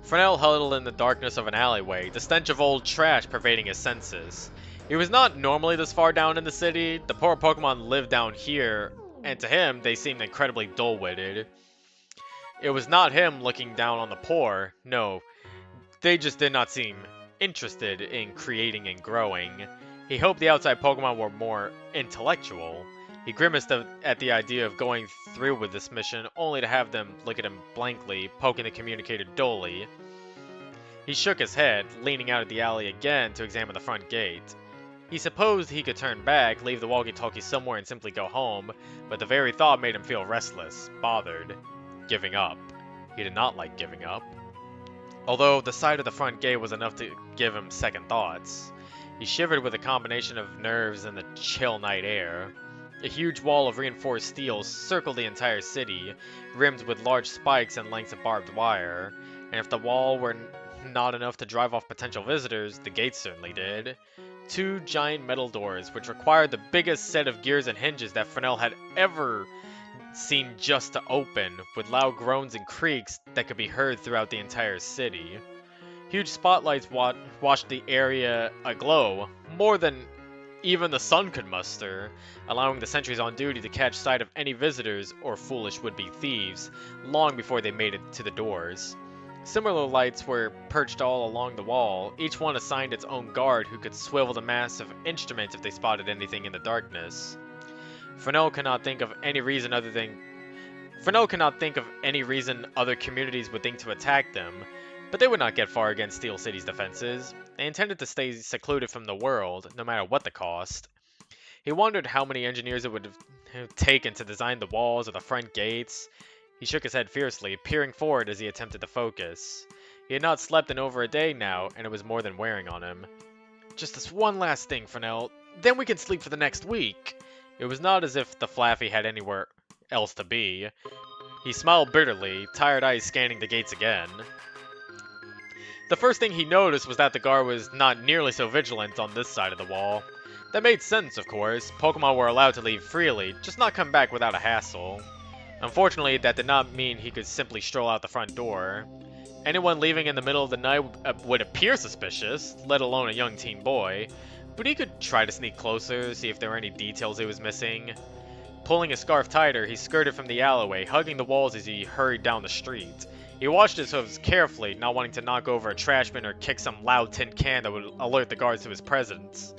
Fresnel huddled in the darkness of an alleyway, the stench of old trash pervading his senses. He was not normally this far down in the city. The poor Pokemon lived down here, and to him, they seemed incredibly dull-witted. It was not him looking down on the poor. No, they just did not seem interested in creating and growing. He hoped the outside Pokemon were more intellectual. He grimaced at the idea of going through with this mission, only to have them look at him blankly, poking the communicator dully. He shook his head, leaning out of the alley again to examine the front gate. He supposed he could turn back, leave the walkie-talkie somewhere and simply go home, but the very thought made him feel restless, bothered, giving up. He did not like giving up. Although the sight of the front gate was enough to give him second thoughts. He shivered with a combination of nerves and the chill night air. A huge wall of reinforced steel circled the entire city, rimmed with large spikes and lengths of barbed wire, and if the wall were not enough to drive off potential visitors, the gates certainly did. 2 giant metal doors, which required the biggest set of gears and hinges that Fresnel had ever seen just to open, with loud groans and creaks that could be heard throughout the entire city. Huge spotlights washed the area aglow, more than even the sun could muster, allowing the sentries on duty to catch sight of any visitors or foolish would-be thieves long before they made it to the doors. Similar lights were perched all along the wall, each one assigned its own guard who could swivel the massive instrument if they spotted anything in the darkness. Fresnel cannot think of any reason other communities would think to attack them, but they would not get far against Steel City's defenses. They intended to stay secluded from the world, no matter what the cost. He wondered how many engineers it would have taken to design the walls or the front gates. He shook his head fiercely, peering forward as he attempted to focus. He had not slept in over a day now, and it was more than wearing on him. Just this one last thing, Fresnel. Then we can sleep for the next week. It was not as if the Flaffy had anywhere else to be. He smiled bitterly, tired eyes scanning the gates again. The first thing he noticed was that the guard was not nearly so vigilant on this side of the wall. That made sense, of course. Pokemon were allowed to leave freely, just not come back without a hassle. Unfortunately, that did not mean he could simply stroll out the front door. Anyone leaving in the middle of the night would appear suspicious, let alone a young teen boy, but he could try to sneak closer, see if there were any details he was missing. Pulling his scarf tighter, he skirted from the alleyway, hugging the walls as he hurried down the street. He watched his hooves carefully, not wanting to knock over a trash bin or kick some loud tin can that would alert the guards to his presence.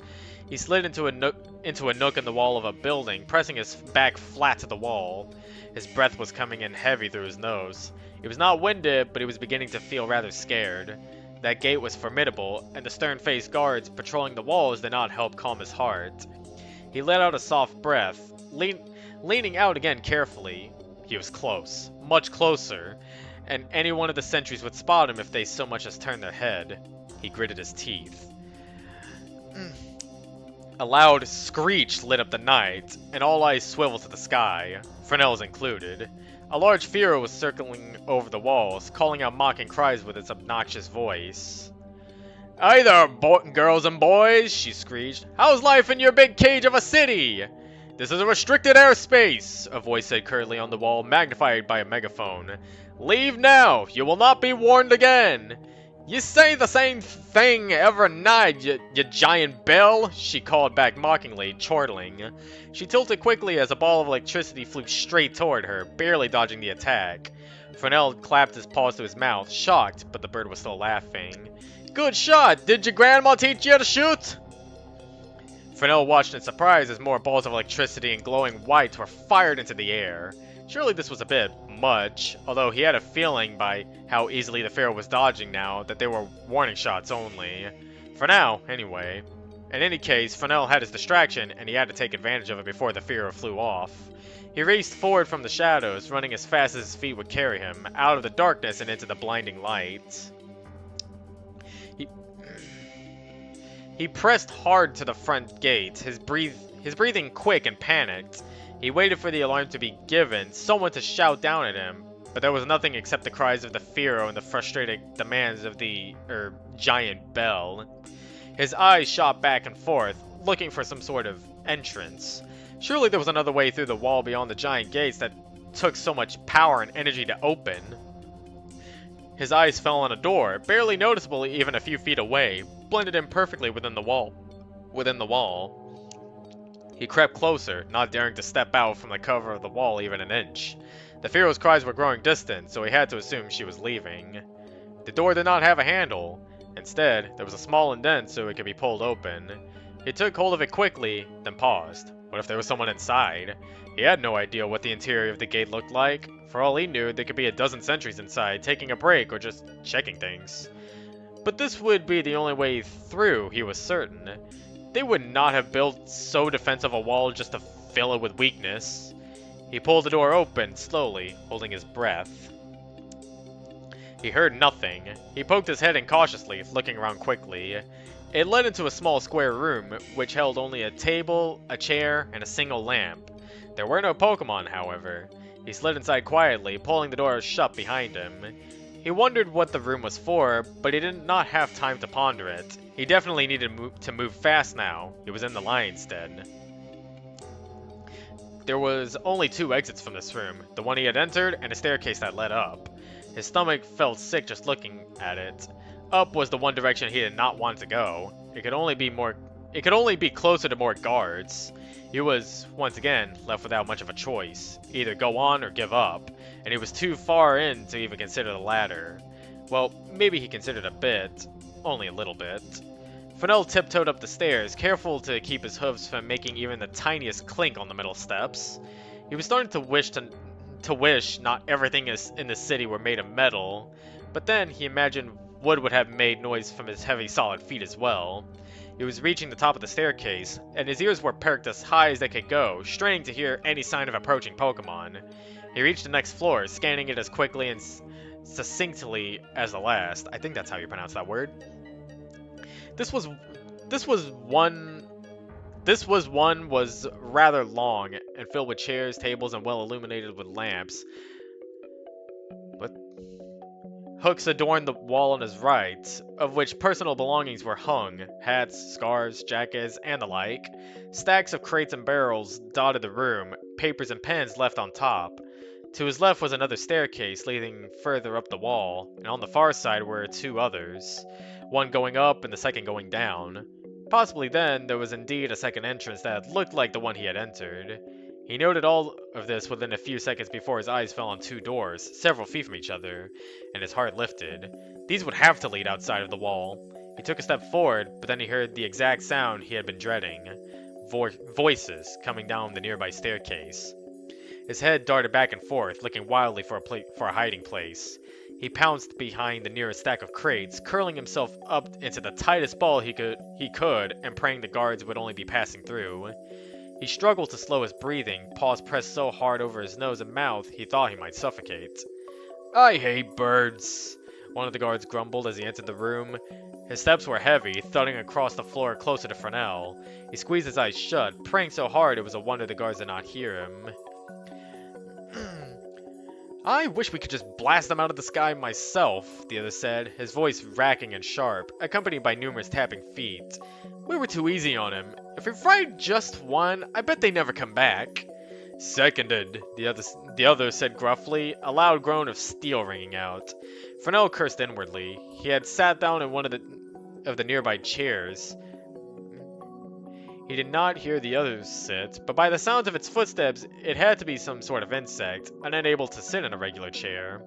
He slid into a nook in the wall of a building, pressing his back flat to the wall. His breath was coming in heavy through his nose. He was not winded, but he was beginning to feel rather scared. That gate was formidable, and the stern-faced guards patrolling the walls did not help calm his heart. He let out a soft breath, leaning out again carefully. He was close, much closer, and any one of the sentries would spot him if they so much as turned their head. He gritted his teeth. A loud screech lit up the night, and all eyes swiveled to the sky, Fresnel's included. A large Fearow was circling over the walls, calling out mocking cries with its obnoxious voice. "Hey there, girls and boys," she screeched. "How's life in your big cage of a city? This is a restricted airspace," a voice said curtly on the wall, magnified by a megaphone. "Leave now! You will not be warned again!" "You say the same thing every night, you giant bell," she called back mockingly, chortling. She tilted quickly as a ball of electricity flew straight toward her, barely dodging the attack. Fresnel clapped his paws to his mouth, shocked, but the bird was still laughing. "Good shot! Did your grandma teach you to shoot?" Fresnel watched in surprise as more balls of electricity and glowing whites were fired into the air. Surely this was a bit much, although he had a feeling by how easily the Fearow was dodging now that they were warning shots only. For now, anyway. In any case, Fresnel had his distraction, and he had to take advantage of it before the Fearow flew off. He raced forward from the shadows, running as fast as his feet would carry him, out of the darkness and into the blinding light. He pressed hard to the front gate, his breathing quick and panicked. He waited for the alarm to be given, someone to shout down at him, but there was nothing except the cries of the Fearow and the frustrated demands of the, giant bell. His eyes shot back and forth, looking for some sort of entrance. Surely there was another way through the wall beyond the giant gates that took so much power and energy to open. His eyes fell on a door, barely noticeable even a few feet away, blended in perfectly within the wall. He crept closer, not daring to step out from the cover of the wall even an inch. The Fearow's cries were growing distant, so he had to assume she was leaving. The door did not have a handle. Instead, there was a small indent so it could be pulled open. He took hold of it quickly, then paused. What if there was someone inside? He had no idea what the interior of the gate looked like. For all he knew, there could be a dozen sentries inside, taking a break or just checking things. But this would be the only way through, he was certain. They would not have built so defensive a wall just to fill it with weakness. He pulled the door open, slowly, holding his breath. He heard nothing. He poked his head in cautiously, looking around quickly. It led into a small square room, which held only a table, a chair, and a single lamp. There were no Pokemon, however. He slid inside quietly, pulling the door shut behind him. He wondered what the room was for, but he did not have time to ponder it. He definitely needed to move fast now. He was in the lion's den. There was only 2 exits from this room, the one he had entered and a staircase that led up. His stomach felt sick just looking at it. Up was the one direction he did not want to go. It could only be closer to more guards. He was, once again, left without much of a choice. Either go on or give up, and he was too far in to even consider the latter. Well, maybe he considered a bit. Only a little bit. Fresnel tiptoed up the stairs, careful to keep his hooves from making even the tiniest clink on the metal steps. He was starting to wish not everything in the city were made of metal, but then he imagined wood would have made noise from his heavy solid feet as well. He was reaching the top of the staircase, and his ears were perked as high as they could go, straining to hear any sign of approaching Pokemon. He reached the next floor, scanning it as quickly and succinctly as the last. I think that's how you pronounce that word. This was this was one this was rather long and filled with chairs, tables, and well illuminated with lamps. But hooks adorned the wall on his right, of which personal belongings were hung, hats, scarves, jackets, and the like. Stacks of crates and barrels dotted the room, papers and pens left on top. To his left was another staircase leading further up the wall, and on the far side were two others, one going up and the second going down. Possibly then there was indeed a second entrance that looked like the one he had entered. He noted all of this within a few seconds before his eyes fell on two doors, several feet from each other, and his heart lifted. These would have to lead outside of the wall. He took a step forward, but then he heard the exact sound he had been dreading. Voices coming down the nearby staircase. His head darted back and forth, looking wildly for a hiding place. He pounced behind the nearest stack of crates, curling himself up into the tightest ball he could, and praying the guards would only be passing through. He struggled to slow his breathing, paws pressed so hard over his nose and mouth he thought he might suffocate. "I hate birds," one of the guards grumbled as he entered the room. His steps were heavy, thudding across the floor closer to Fresnel. He squeezed his eyes shut, praying so hard it was a wonder the guards did not hear him. "I wish we could just blast them out of the sky myself," the other said, his voice racking and sharp, accompanied by numerous tapping feet. "We were too easy on him. If we fried just one, I bet they never come back." "Seconded," the other said gruffly, a loud groan of steel ringing out. Fresnel cursed inwardly. He had sat down in one of the nearby chairs. He did not hear the others sit, but by the sounds of its footsteps, it had to be some sort of insect, unable to sit in a regular chair.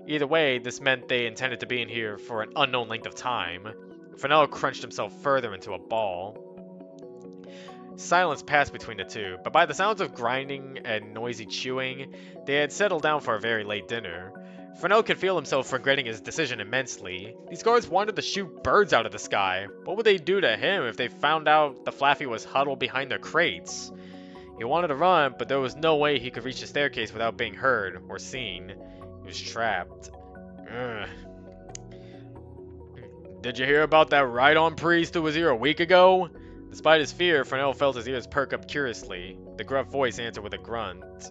Either way, this meant they intended to be in here for an unknown length of time. Fresnel crunched himself further into a ball. Silence passed between the two, but by the sounds of grinding and noisy chewing, they had settled down for a very late dinner. Fresnel could feel himself regretting his decision immensely. These guards wanted to shoot birds out of the sky. What would they do to him if they found out the Flaffy was huddled behind their crates? He wanted to run, but there was no way he could reach the staircase without being heard or seen. He was trapped. Ugh. "Did you hear about that Rhydon priest who was here a week ago?" Despite his fear, Fresnel felt his ears perk up curiously. The gruff voice answered with a grunt.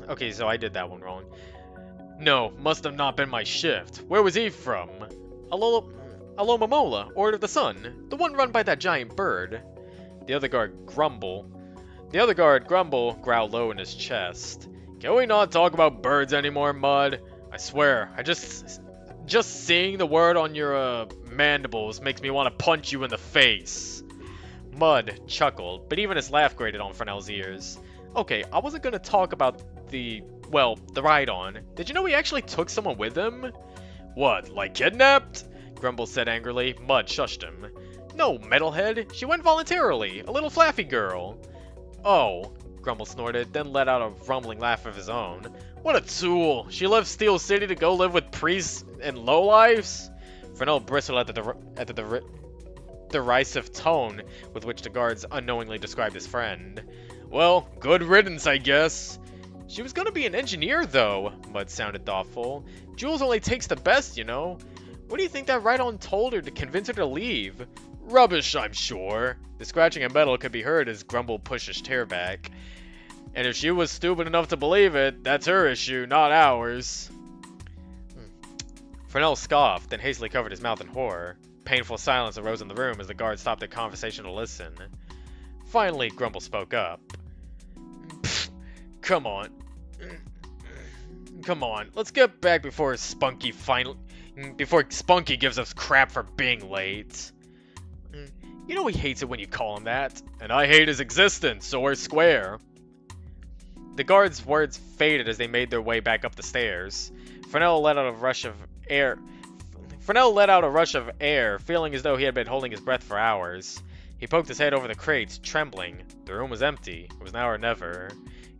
Okay, so I did that one wrong. "No, must have not been my shift. Where was he from?" "Alomomola, Order of the Sun, the one run by that giant bird." The other guard grumbled growled low in his chest. "Can we not talk about birds anymore, Mud? I swear, just seeing the word on your mandibles makes me want to punch you in the face." Mud chuckled, but even his laugh grated on Fresnel's ears. "Okay, I wasn't gonna talk about the ride-on. Did you know he actually took someone with him?" "What, like kidnapped?" Grumble said angrily. Mud shushed him. "No, metalhead. She went voluntarily. A little flaffy girl." "Oh," Grumble snorted, then let out a rumbling laugh of his own. "What a tool! She left Steel City to go live with priests and lowlifes?" Fresnel bristled at the derisive tone with which the guards unknowingly described his friend. "Well, good riddance, I guess." "She was gonna be an engineer, though," Mud sounded thoughtful. "Jules only takes the best, you know. What do you think that Rhydon told her to convince her to leave?" "Rubbish, I'm sure." The scratching of metal could be heard as Grumble pushed his chair back. "And if she was stupid enough to believe it, that's her issue, not ours." Fresnel scoffed, then hastily covered his mouth in horror. Painful silence arose in the room as the guards stopped their conversation to listen. Finally, Grumble spoke up. Come on. Come on, let's get back before Spunky gives us crap for being late." "You know he hates it when you call him that." "And I hate his existence, so we're square." The guards' words faded as they made their way back up the stairs. Fresnel let out a rush of air, feeling as though he had been holding his breath for hours. He poked his head over the crates, trembling. The room was empty. It was now or never.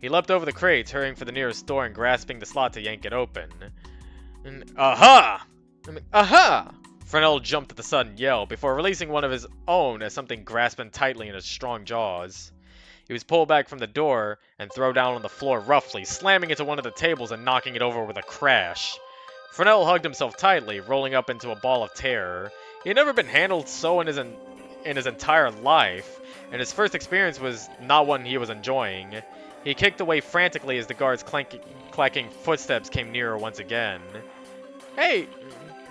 He leapt over the crates, hurrying for the nearest door and grasping the slot to yank it open. Aha! Aha! Fresnel jumped at the sudden yell, before releasing one of his own as something grasped him tightly in his strong jaws. He was pulled back from the door and thrown down on the floor roughly, slamming into one of the tables and knocking it over with a crash. Fresnel hugged himself tightly, rolling up into a ball of terror. He had never been handled so in his entire life, and his first experience was not one he was enjoying. He kicked away frantically as the guard's clacking footsteps came nearer once again. Hey!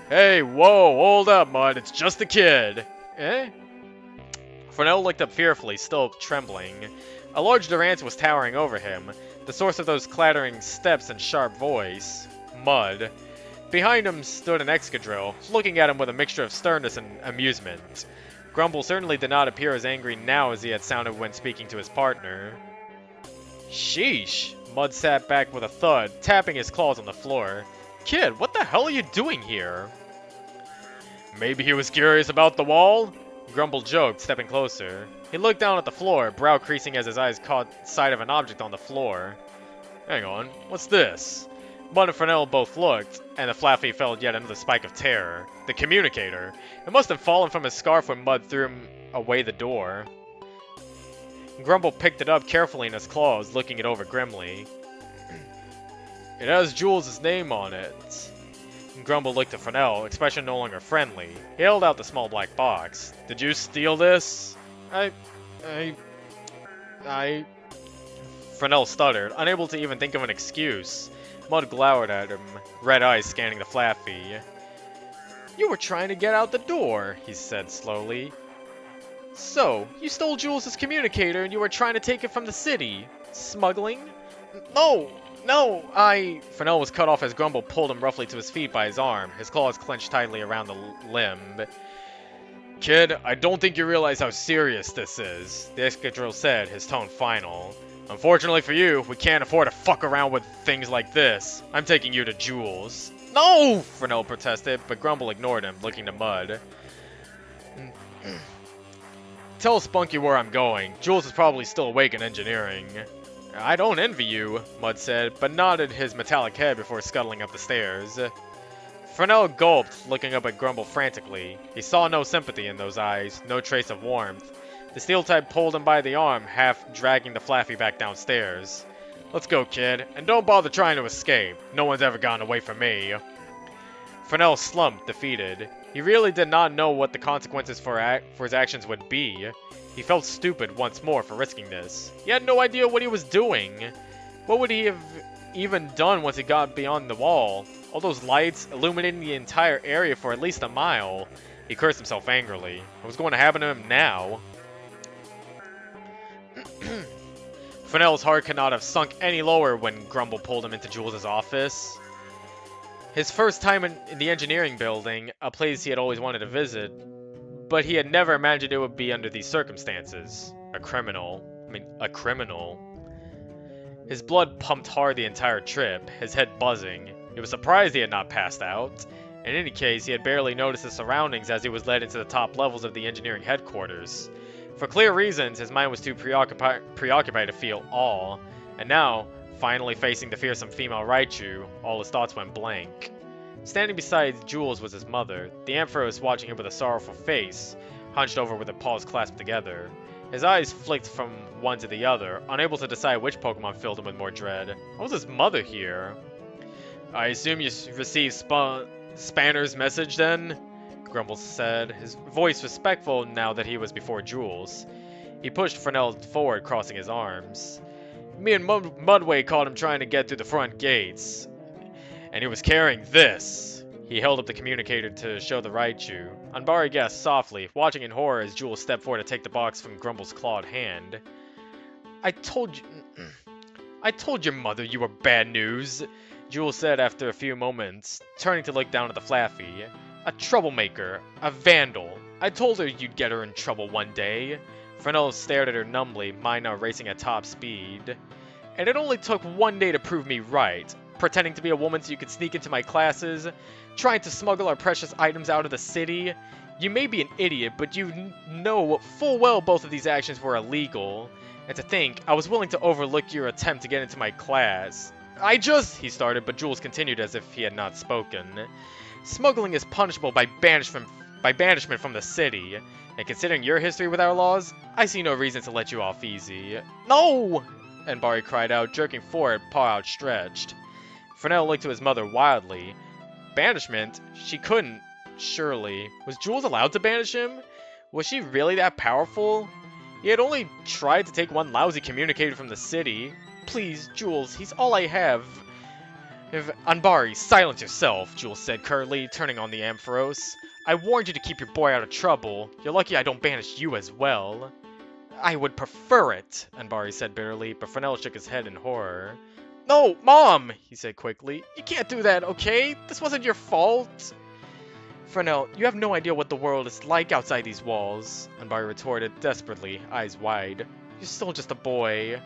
Hey, whoa, hold up, Mud, it's just a kid! Eh? Fresnel looked up fearfully, still trembling. A large Durant was towering over him, the source of those clattering steps and sharp voice. Mud. Behind him stood an Excadrill, looking at him with a mixture of sternness and amusement. Grumble certainly did not appear as angry now as he had sounded when speaking to his partner. Sheesh! Mud sat back with a thud, tapping his claws on the floor. Kid, what the hell are you doing here? Maybe he was curious about the wall? Grumble joked, stepping closer. He looked down at the floor, brow creasing as his eyes caught sight of an object on the floor. Hang on, what's this? Mud and Fresnel both looked, and the Flaffy felt yet another spike of terror. The communicator. It must have fallen from his scarf when Mud threw him away the door. Grumble picked it up carefully in his claws, looking it over grimly. It has Jules' name on it. Grumble looked at Fresnel, expression no longer friendly. He held out the small black box. Did you steal this? Fresnel stuttered, unable to even think of an excuse. Mud glowered at him, red eyes scanning the Flaffy. You were trying to get out the door, he said slowly. So, you stole Jules' communicator and you were trying to take it from the city. Smuggling? No! Fresnel was cut off as Grumble pulled him roughly to his feet by his arm, his claws clenched tightly around the limb. Kid, I don't think you realize how serious this is, the Excadrill said, his tone final. Unfortunately for you, we can't afford to fuck around with things like this. I'm taking you to Jules. No! Fresnel protested, but Grumble ignored him, looking to Mud. Tell Spunky where I'm going. Jules is probably still awake in engineering. I don't envy you, Mud said, but nodded his metallic head before scuttling up the stairs. Fresnel gulped, looking up at Grumble frantically. He saw no sympathy in those eyes, no trace of warmth. The steel type pulled him by the arm, half dragging the Flaffy back downstairs. Let's go, kid, and don't bother trying to escape. No one's ever gotten away from me. Fresnel slumped, defeated. He really did not know what the consequences for his actions would be. He felt stupid once more for risking this. He had no idea what he was doing. What would he have even done once he got beyond the wall? All those lights illuminating the entire area for at least a mile. He cursed himself angrily. What was going to happen to him now? Fresnel's heart could not have sunk any lower when Grumble pulled him into Jules' office. His first time in the engineering building, a place he had always wanted to visit, but he had never imagined it would be under these circumstances. A criminal. His blood pumped hard the entire trip, his head buzzing. He was surprised he had not passed out. In any case, he had barely noticed his surroundings as he was led into the top levels of the engineering headquarters. For clear reasons, his mind was too preoccupied to feel awe, and now, finally facing the fearsome female Raichu, all his thoughts went blank. Standing beside Jules was his mother. The Ampharos watching him with a sorrowful face, hunched over with their paws clasped together. His eyes flicked from one to the other, unable to decide which Pokemon filled him with more dread. How was his mother here? I assume you received Spanner's message then? Grumble said, his voice respectful now that he was before Jules. He pushed Fresnel forward, crossing his arms. Me and Mudway caught him trying to get through the front gates. And he was carrying this. He held up the communicator to show the Raichu. Anbari gasped softly, watching in horror as Jules stepped forward to take the box from Grumble's clawed hand. I told your mother you were bad news, Jules said after a few moments, turning to look down at the Flaffy. A troublemaker, a vandal. I told her you'd get her in trouble one day. Fresnel stared at her numbly, mind now racing at top speed. And it only took one day to prove me right. Pretending to be a woman so you could sneak into my classes. Trying to smuggle our precious items out of the city. You may be an idiot, but you know full well both of these actions were illegal. And to think, I was willing to overlook your attempt to get into my class. He started, but Jules continued as if he had not spoken. Smuggling is punishable by banishment by banishment from the city. And considering your history with our laws, I see no reason to let you off easy. No! Anbari cried out, jerking forward, paw outstretched. Fresnel looked to his mother wildly. Banishment? She couldn't, surely. Was Jules allowed to banish him? Was she really that powerful? He had only tried to take one lousy communicator from the city. Please, Jules, he's all I have. Anbari, silence yourself, Jules said curtly, turning on the Ampharos. I warned you to keep your boy out of trouble. You're lucky I don't banish you as well. I would prefer it, Anbari said bitterly, but Fresnel shook his head in horror. No, Mom, he said quickly. You can't do that, okay? This wasn't your fault. Fresnel, you have no idea what the world is like outside these walls, Anbari retorted desperately, eyes wide. You're still just a boy.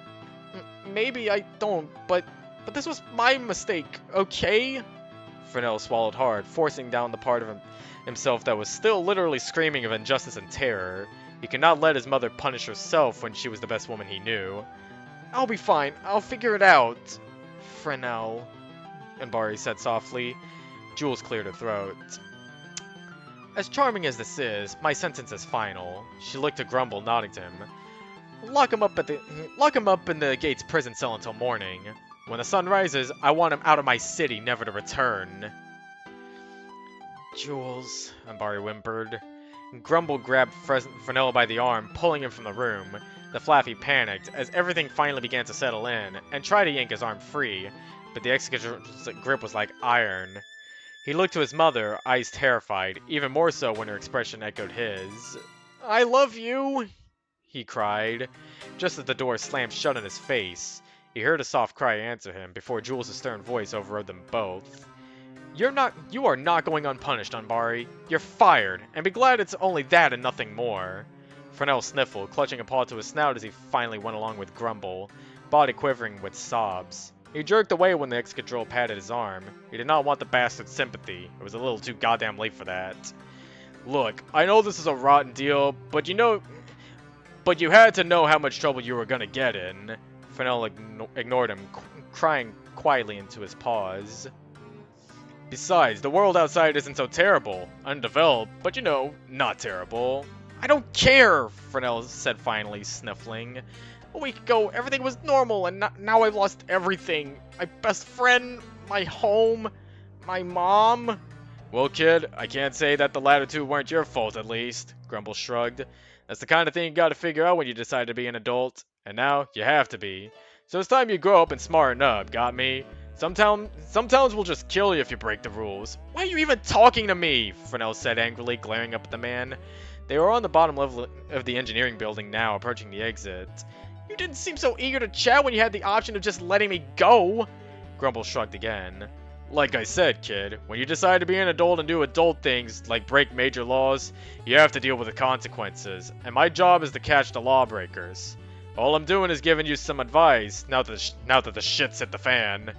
Maybe I don't, but this was my mistake, okay? Fresnel swallowed hard, forcing down the part of himself that was still literally screaming of injustice and terror. He could not let his mother punish herself when she was the best woman he knew. I'll be fine. I'll figure it out. Fresnel, Anbari said softly. Jules cleared her throat. As charming as this is, my sentence is final. She looked to Grumble, nodding to him. Lock him up in the gate's prison cell until morning. When the sun rises, I want him out of my city, never to return. Jules, Anbari whimpered. Grumble grabbed Fresnel by the arm, pulling him from the room. The Flaffy panicked, as everything finally began to settle in, and tried to yank his arm free, but the executor's grip was like iron. He looked to his mother, eyes terrified, even more so when her expression echoed his. I love you, he cried, just as the door slammed shut in his face. He heard a soft cry answer him, before Jules' stern voice overrode them both. You are not going unpunished, Anbari. You're fired, and be glad it's only that and nothing more. Fresnel sniffled, clutching a paw to his snout as he finally went along with Grumble, body quivering with sobs. He jerked away when the ex-control patted his arm. He did not want the bastard's sympathy. It was a little too goddamn late for that. Look, I know this is a rotten deal, but you had to know how much trouble you were gonna get in. Fresnel ignored him, crying quietly into his paws. Besides, the world outside isn't so terrible. Undeveloped, but not terrible. I don't care, Fresnel said finally, sniffling. A week ago, everything was normal, and now I've lost everything. My best friend, my home, my mom. Well, kid, I can't say that the latter two weren't your fault, at least, Grumble shrugged. That's the kind of thing you gotta figure out when you decide to be an adult. And now, you have to be. So it's time you grow up and smarten up, got me? Some towns will just kill you if you break the rules. Why are you even talking to me? Fresnel said angrily, glaring up at the man. They were on the bottom level of the engineering building now, approaching the exit. You didn't seem so eager to chat when you had the option of just letting me go. Grumble shrugged again. Like I said, kid, when you decide to be an adult and do adult things, like break major laws, you have to deal with the consequences, and my job is to catch the lawbreakers. All I'm doing is giving you some advice, now that the shit's hit the fan.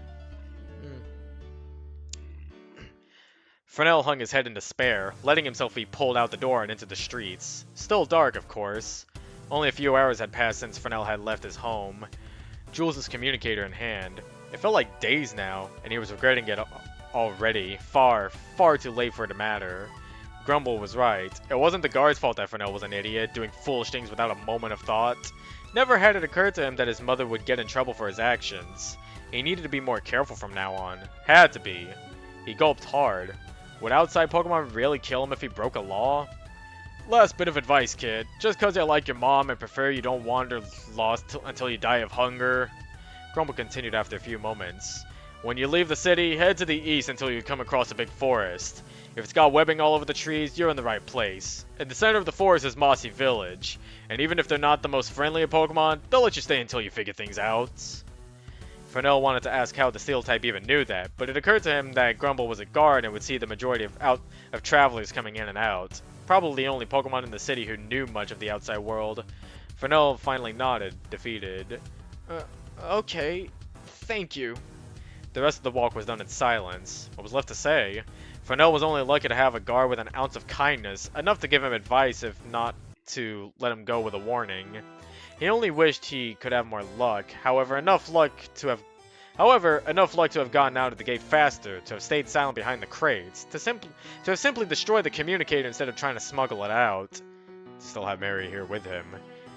Fresnel hung his head in despair, letting himself be pulled out the door and into the streets. Still dark, of course. Only a few hours had passed since Fresnel had left his home. Jules' communicator in hand. It felt like days now, and he was regretting it already. Far, far too late for it to matter. Grumble was right. It wasn't the guard's fault that Fresnel was an idiot, doing foolish things without a moment of thought. Never had it occurred to him that his mother would get in trouble for his actions. He needed to be more careful from now on. Had to be. He gulped hard. Would outside Pokemon really kill him if he broke a law? Last bit of advice, kid. Just cause I like your mom and prefer you don't wander lost until you die of hunger. Grumble continued after a few moments. When you leave the city, head to the east until you come across a big forest. If it's got webbing all over the trees, you're in the right place. In the center of the forest is Mossy Village, and even if they're not the most friendly of Pokemon, they'll let you stay until you figure things out. Fresnel wanted to ask how the Steel type even knew that, but it occurred to him that Grumble was a guard and would see the majority of travelers coming in and out. Probably the only Pokemon in the city who knew much of the outside world. Fresnel finally nodded, defeated. Okay, thank you. The rest of the walk was done in silence. What was left to say? Fresnel was only lucky to have a guard with an ounce of kindness, enough to give him advice if not to let him go with a warning. He only wished he could have more luck, however enough luck to have However, enough luck to have gotten out of the gate faster, to have stayed silent behind the crates, to have simply destroyed the communicator instead of trying to smuggle it out, to still have Mary here with him.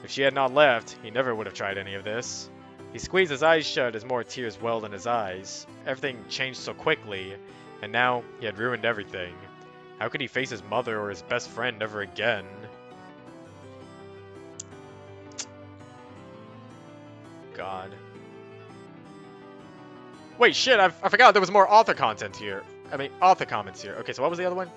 If she had not left, he never would have tried any of this. He squeezed his eyes shut as more tears welled in his eyes. Everything changed so quickly, and now he had ruined everything. How could he face his mother or his best friend ever again? God. Wait, shit, I forgot there was more author content here. I mean, author comments here. Okay, so what was the other one?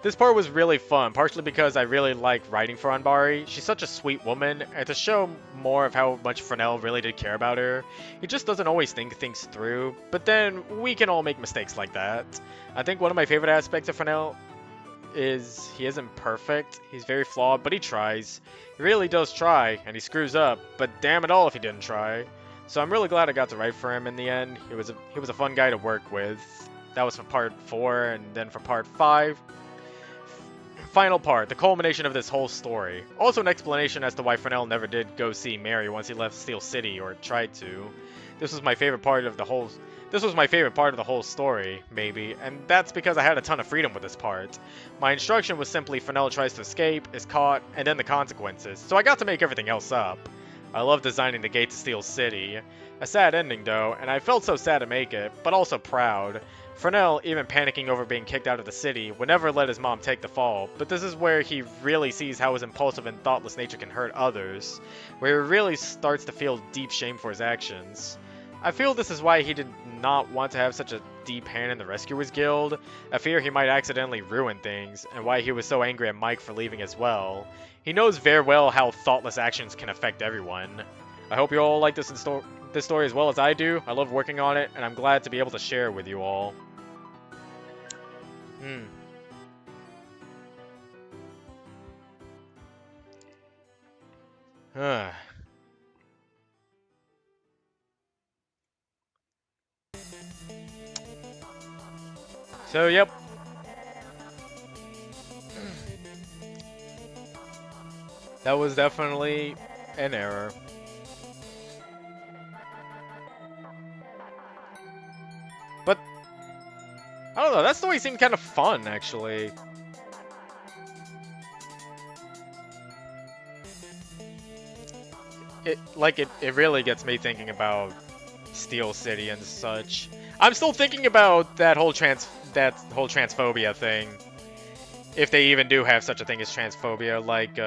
This part was really fun, partially because I really like writing for Anbari. She's such a sweet woman, and to show more of how much Fresnel really did care about her. He just doesn't always think things through, but then we can all make mistakes like that. I think one of my favorite aspects of Fresnel is he isn't perfect. He's very flawed, but he tries. He really does try, and he screws up, but damn it all if he didn't try. So I'm really glad I got to write for him in the end. He was a fun guy to work with. That was for part 4, and then for part 5. Final part, the culmination of this whole story. Also an explanation as to why Fresnel never did go see Mary once he left Steel City, or tried to. This was my favorite part of the whole story, maybe, and that's because I had a ton of freedom with this part. My instruction was simply Fresnel tries to escape, is caught, and then the consequences, so I got to make everything else up. I love designing the gate to Steel City. A sad ending though, and I felt so sad to make it, but also proud. Fresnel, even panicking over being kicked out of the city, would never let his mom take the fall, but this is where he really sees how his impulsive and thoughtless nature can hurt others, where he really starts to feel deep shame for his actions. I feel this is why he did not want to have such a deep hand in the Rescuers Guild, a fear he might accidentally ruin things, and why he was so angry at Mike for leaving as well. He knows very well how thoughtless actions can affect everyone. I hope you all like this story as well as I do. I love working on it, and I'm glad to be able to share it with you all. So, yep. That was definitely an error. But, I don't know, that story seemed kind of fun, actually. It really gets me thinking about Steel City and such. I'm still thinking about that whole transphobia thing. If they even do have such a thing as transphobia, like,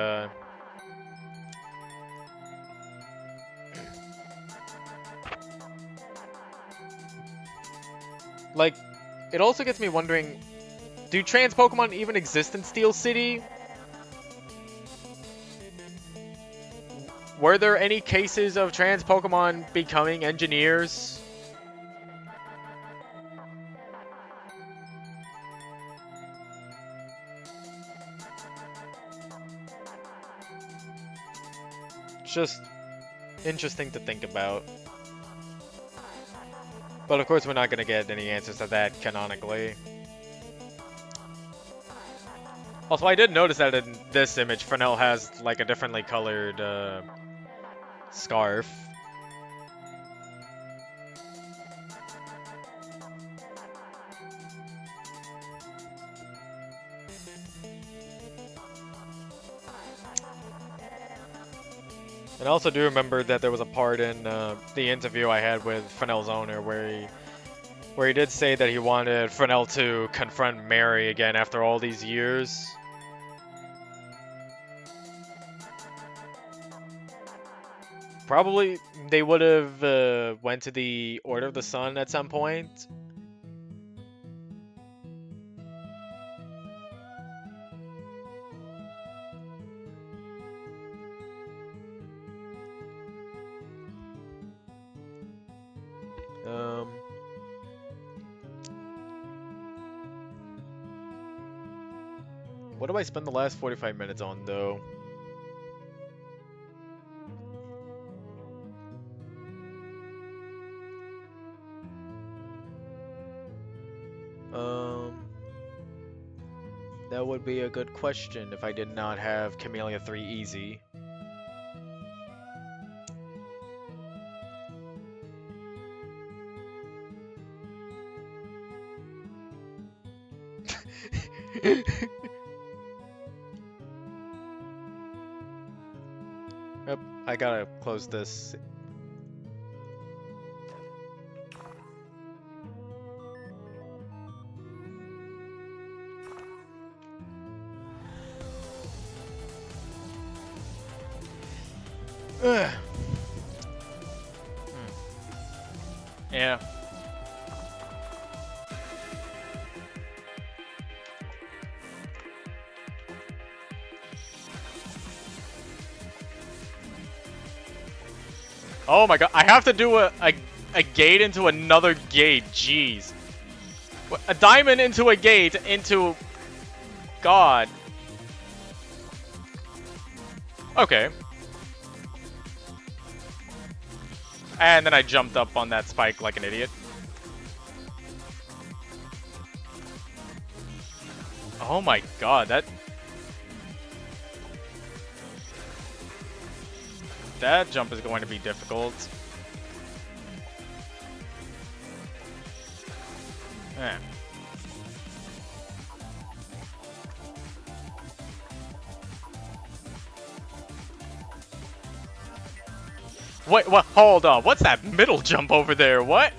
it also gets me wondering, do trans Pokemon even exist in Steel City? Were there any cases of trans Pokemon becoming engineers? Just interesting to think about. But of course we're not going to get any answers to that canonically. Also, I did notice that in this image, Fresnel has like a differently colored scarf. And I also do remember that there was a part in the interview I had with Fresnel's owner where he did say that he wanted Fresnel to confront Mary again after all these years. Probably they would have went to the Order of the Sun at some point. What do I spend the last 45 minutes on, though? That would be a good question if I did not have Camellia 3 easy. I gotta close this. Ugh. Yeah. Oh my god, I have to do a gate into another gate, jeez. A diamond into a gate into... God. Okay. And then I jumped up on that spike like an idiot. Oh my god, that jump is going to be difficult. Eh. Wait, what? Hold on. What's that middle jump over there? What?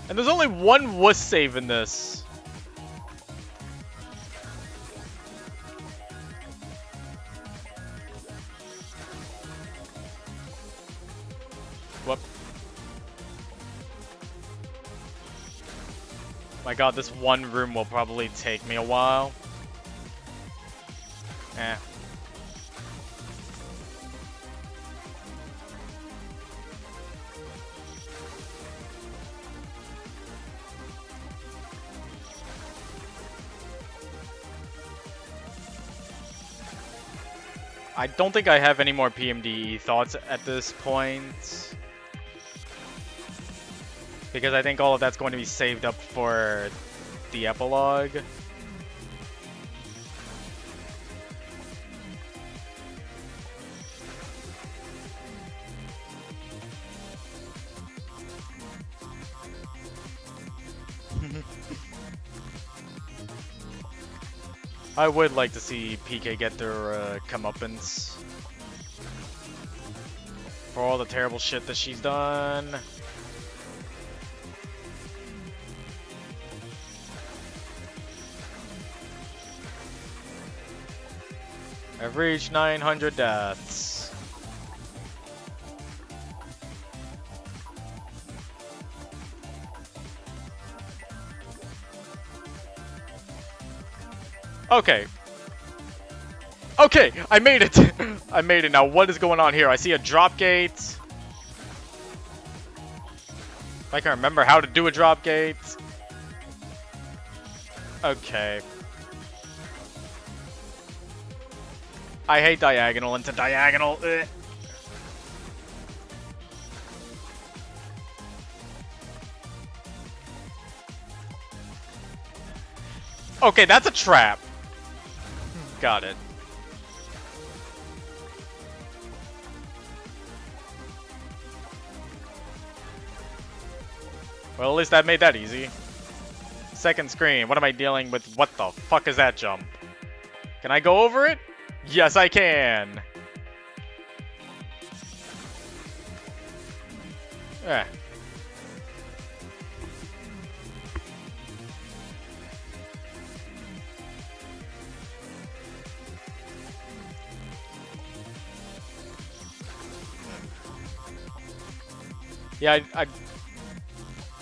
And there's only one wuss save in this. Whoop. My god, this one room will probably take me a while. Eh. I don't think I have any more PMD thoughts at this point. Because I think all of that's going to be saved up for the epilogue. I would like to see PK get their comeuppance for all the terrible shit that she's done. I've reached 900 deaths. Okay. Okay, I made it! I made it. Now, what is going on here? I see a drop gate. If I can remember how to do a drop gate. Okay. I hate diagonal into diagonal. Ugh. Okay, that's a trap. Got it. Well, at least that made that easy. Second screen. What am I dealing with? What the fuck is that jump? Can I go over it? Yes, I can. Eh. Yeah,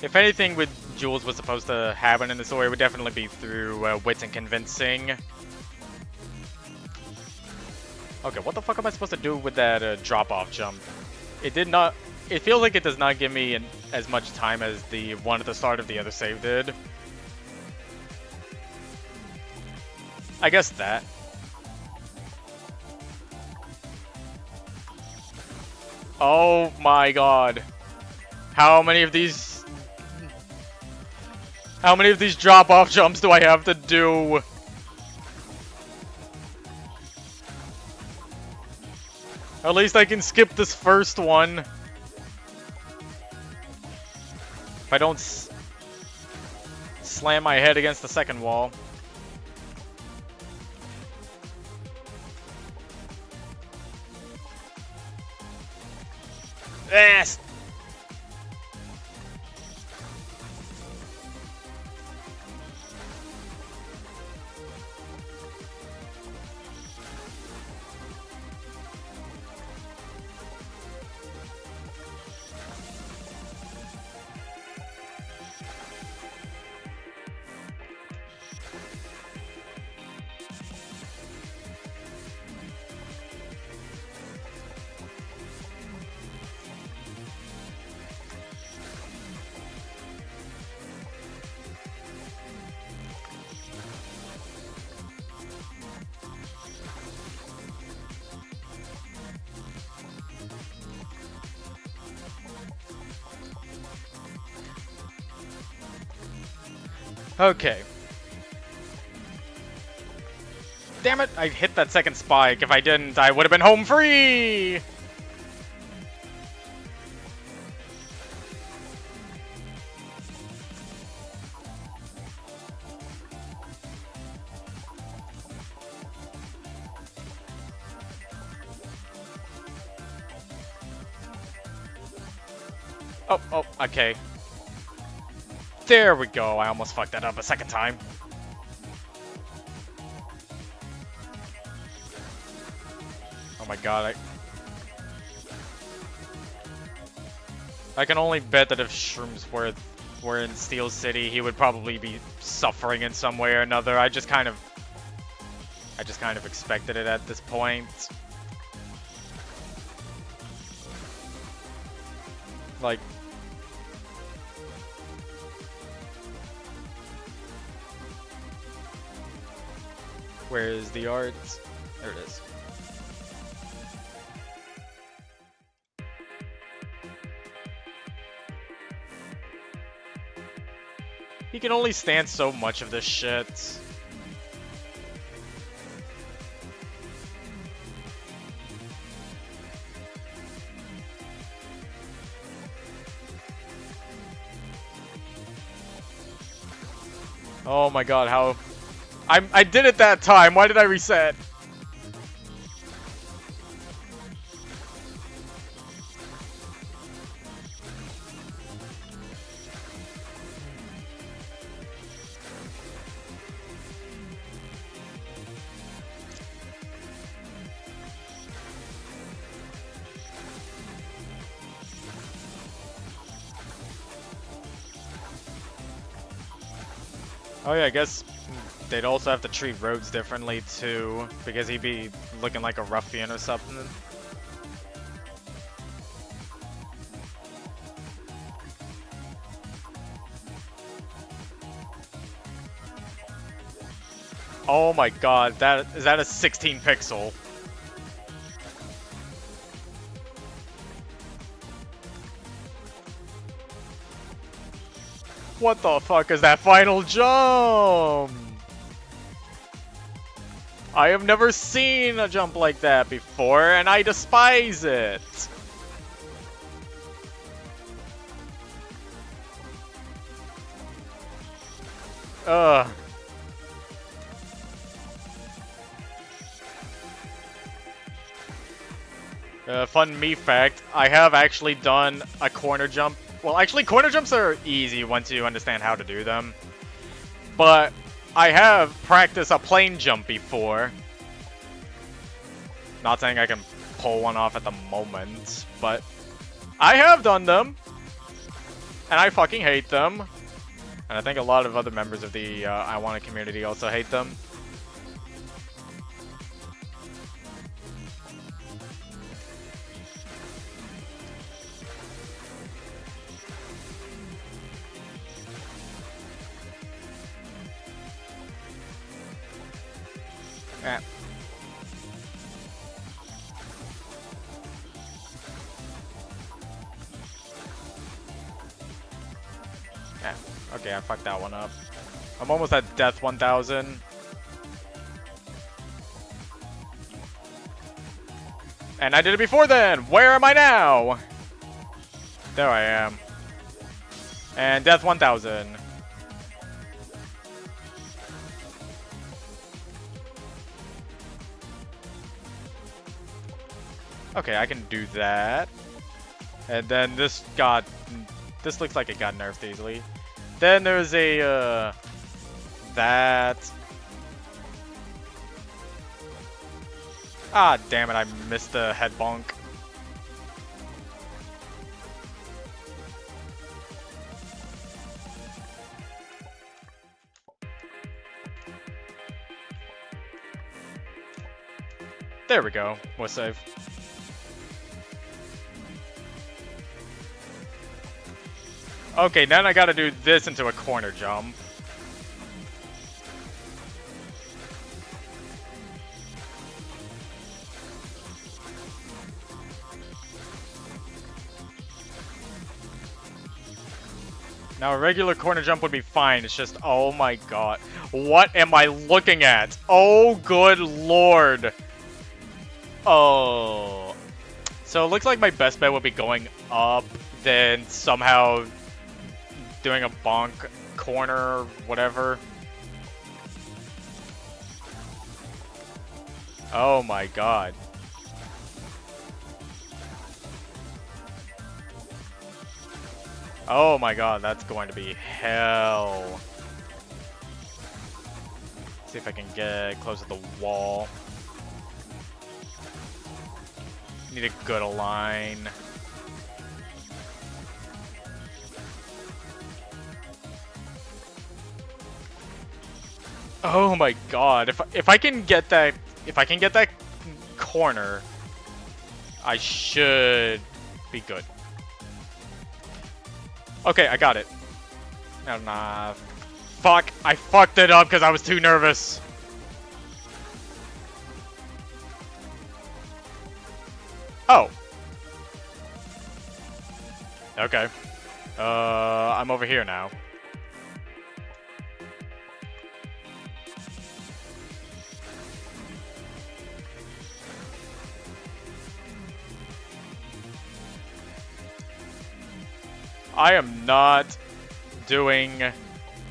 if anything with Jules was supposed to happen in the story, it would definitely be through wit and convincing. Okay, what the fuck am I supposed to do with that drop-off jump? It did not... It feels like it does not give me as much time as the one at the start of the other save did. I guess that. Oh my god. How many of these drop-off jumps do I have to do? At least I can skip this first one. If I don't slam my head against the second wall. Yes! Okay. Damn it! I hit that second spike. If I didn't, I would have been home free! Oh, okay. There we go. I almost fucked that up a second time. Oh my god, I can only bet that if Shroomsworth were in Steel City, he would probably be suffering in some way or another. I just kind of expected it at this point. Like, where is the art? There it is. He can only stand so much of this shit. Oh my god, how... I did it that time, why did I reset? Oh yeah, I guess they'd also have to treat roads differently too, because he'd be looking like a ruffian or something. Oh my god, is that a 16 pixel? What the fuck is that final jump? I have never seen a jump like that before, and I despise it. Ugh. Fun me fact, I have actually done a corner jump. Well, actually, corner jumps are easy once you understand how to do them. But I have practiced a plane jump before. Not saying I can pull one off at the moment, but I have done them. And I fucking hate them. And I think a lot of other members of the I Want It community also hate them. Eh. Yeah, okay, I fucked that one up. I'm almost at death 1000. And I did it before then! Where am I now? There I am. And death 1000. Okay, I can do that. And then this looks like it got nerfed easily. Then there's a, that. Ah, damn it, I missed the head bonk. There we go, we're safe. Okay, then I gotta do this into a corner jump. Now, a regular corner jump would be fine. It's just, oh my god. What am I looking at? Oh, good lord. Oh. So it looks like my best bet would be going up, then somehow doing a bonk corner, whatever. Oh my god. Oh my god, that's going to be hell. See if I can get close to the wall. Need a good align. Oh my god, if I can get that corner, I should be good. Okay, I got it. Nah. Fuck, I fucked it up because I was too nervous. Oh. Okay. I'm over here now. I am not doing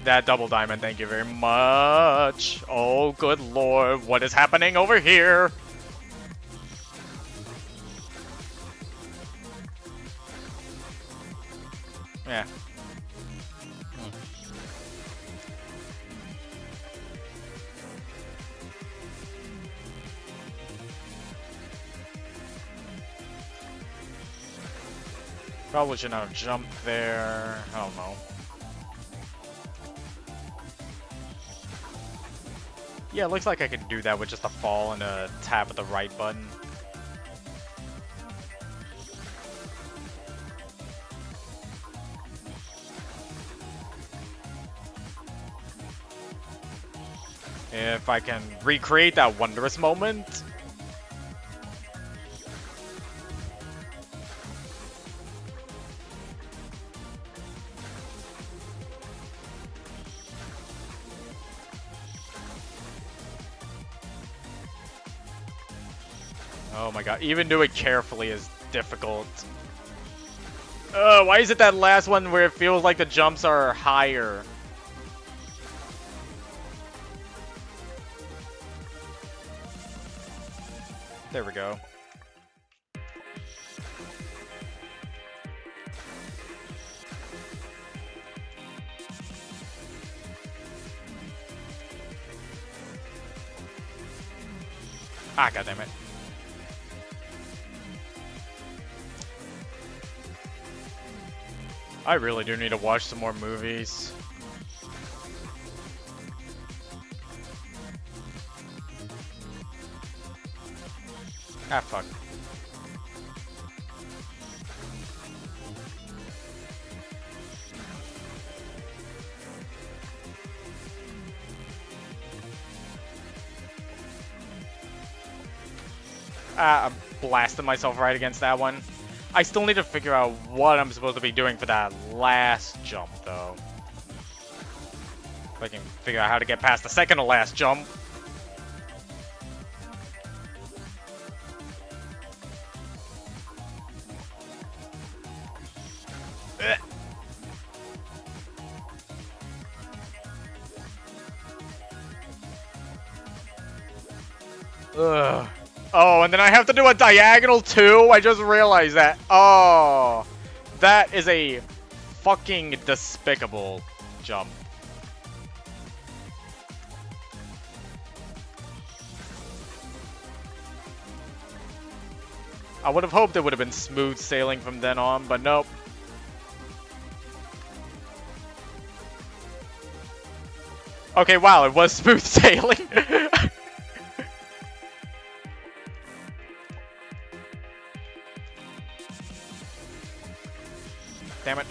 that double diamond, thank you very much. Oh, good lord, what is happening over here? Yeah. Probably should not have jumped there. I don't know. Yeah, it looks like I could do that with just a fall and a tap at the right button. If I can recreate that wondrous moment. Oh my god, even do it carefully is difficult. Why is it that last one where it feels like the jumps are higher? There we go. Ah, goddammit. I really do need to watch some more movies. Ah, fuck. Ah, I'm blasting myself right against that one. I still need to figure out what I'm supposed to be doing for that last jump, though. If I can figure out how to get past the second to last jump. Ugh. Oh, and then I have to do a diagonal too? I just realized that. Oh. That is a fucking despicable jump. I would have hoped it would have been smooth sailing from then on, but nope. Okay, wow, it was smooth sailing. Damn it.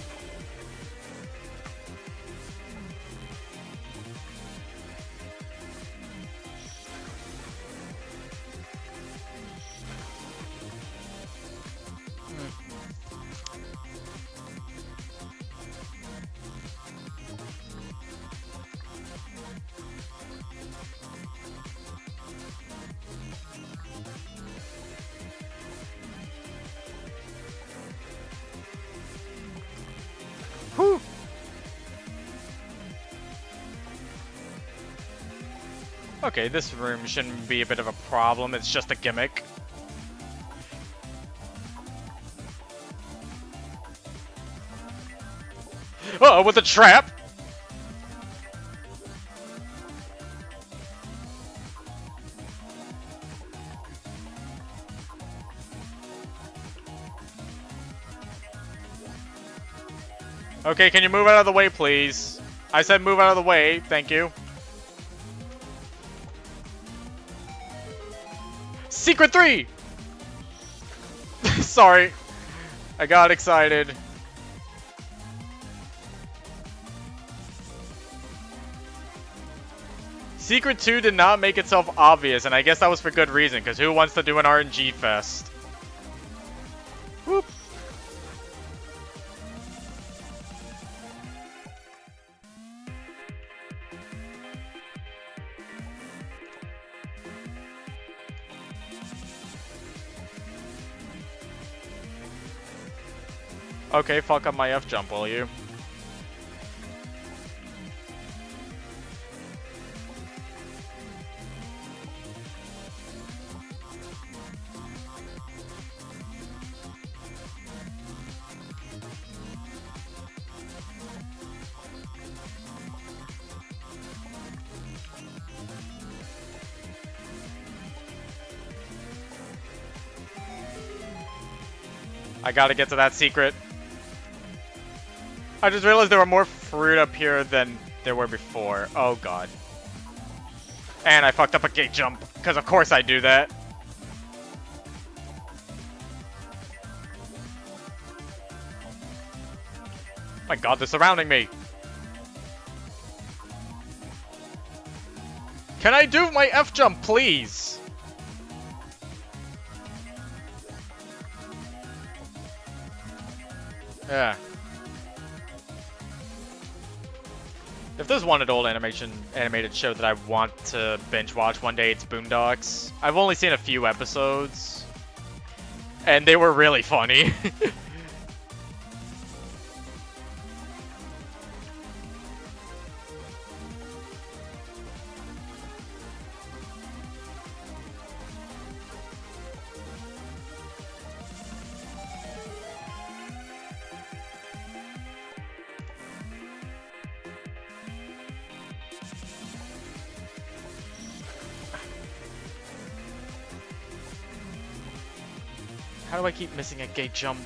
Whew. Okay, this room shouldn't be a bit of a problem, it's just a gimmick. Uh-oh, with a trap! Okay, can you move out of the way, please? I said move out of the way, thank you. Secret 3! Sorry. I got excited. Secret 2 did not make itself obvious, and I guess that was for good reason, because who wants to do an RNG fest? Whoop. Okay, fuck up my F jump, will you? I gotta get to that secret. I just realized there were more fruit up here than there were before. Oh god. And I fucked up a gate jump, because of course I do that. My god, they're surrounding me. Can I do my F jump, please? Yeah. If there's one old animated show that I want to binge watch one day, it's Boondocks. I've only seen a few episodes, and they were really funny. How do I keep missing a gate jump?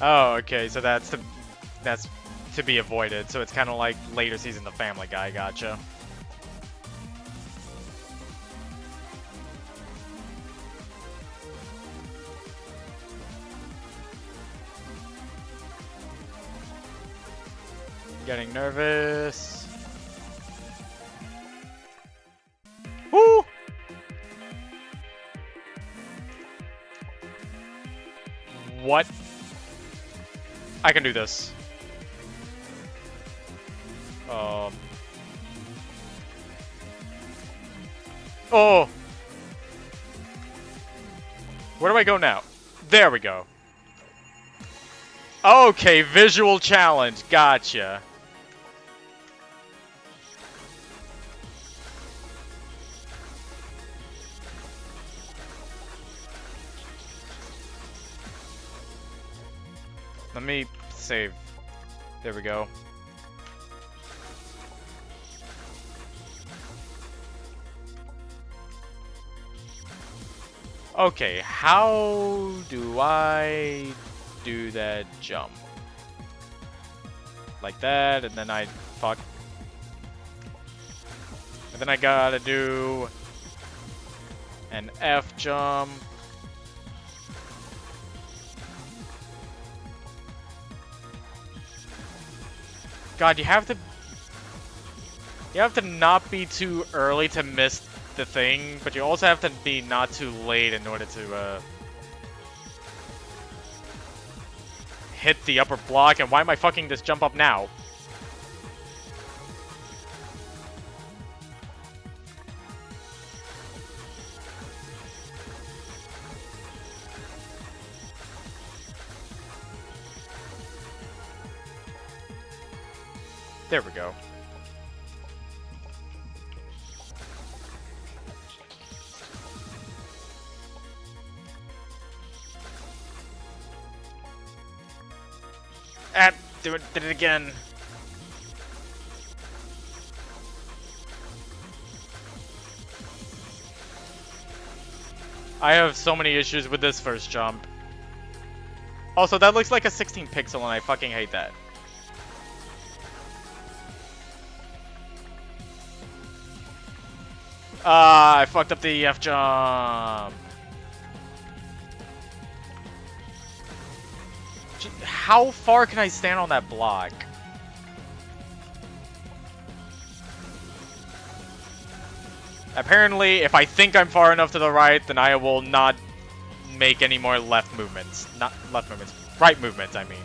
Oh, okay, so that's to be avoided. So it's kind of like later season The Family Guy. Gotcha. Getting nervous. Woo! What? I can do this. Oh! Where do I go now? There we go. Okay, visual challenge. Gotcha. Let me save. There we go. Okay, how do I do that jump? Like that, and then I fuck. And then I gotta do an F jump. God, you have to not be too early to miss the thing, but you also have to be not too late in order to hit the upper block. And why am I fucking this jump up now? There we go. Ah, did it again. I have so many issues with this first jump. Also, that looks like a 16 pixel and I fucking hate that. Ah, I fucked up the F jump. How far can I stand on that block? Apparently, if I think I'm far enough to the right, then I will not make any more left movements. Not left movements. Right movements, I mean.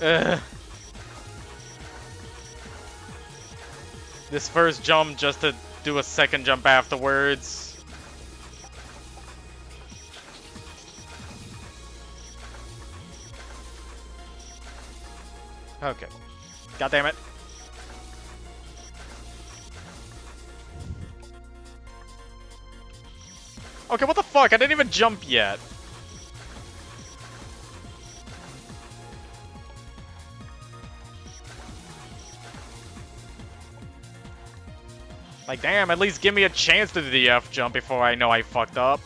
Ugh. This first jump just to do a second jump afterwards. Okay. God damn it. Okay, what the fuck? I didn't even jump yet. Like, damn, at least give me a chance to do the F jump before I know I fucked up.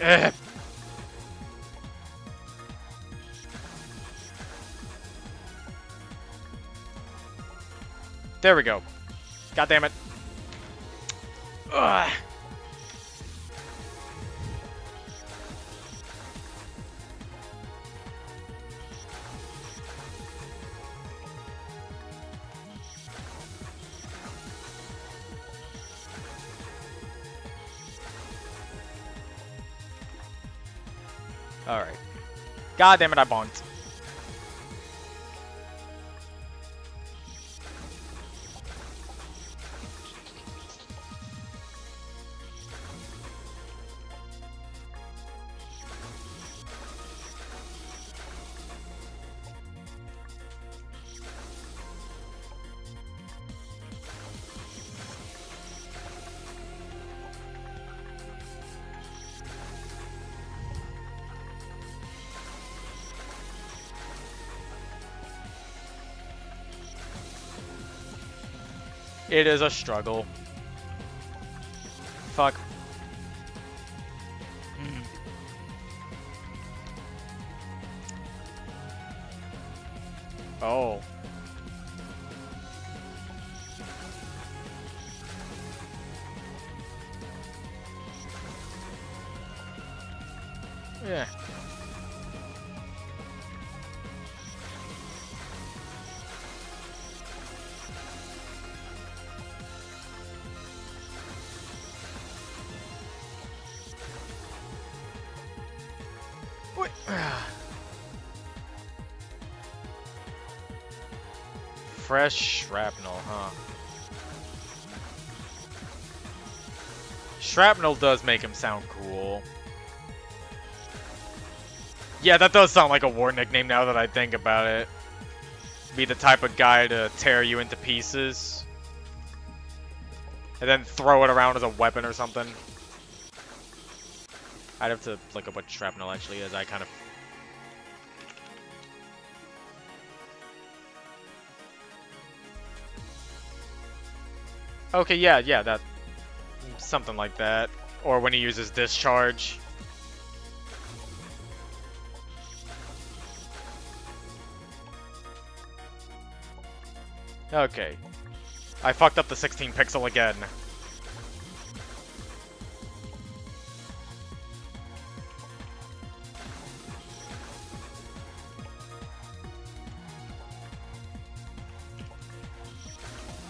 Ugh. There we go. God damn it. Ugh. Alright. God damn it, I bonked. It is a struggle. Fuck. Oh. Yeah. Wait. Fresh shrapnel, huh? Shrapnel does make him sound cool. Yeah, that does sound like a war nickname now that I think about it. Be the type of guy to tear you into pieces. And then throw it around as a weapon or something. I'd have to look up what shrapnel actually is. I kind of... Okay, yeah, that... Something like that. Or when he uses discharge. Okay. I fucked up the 16 pixel again.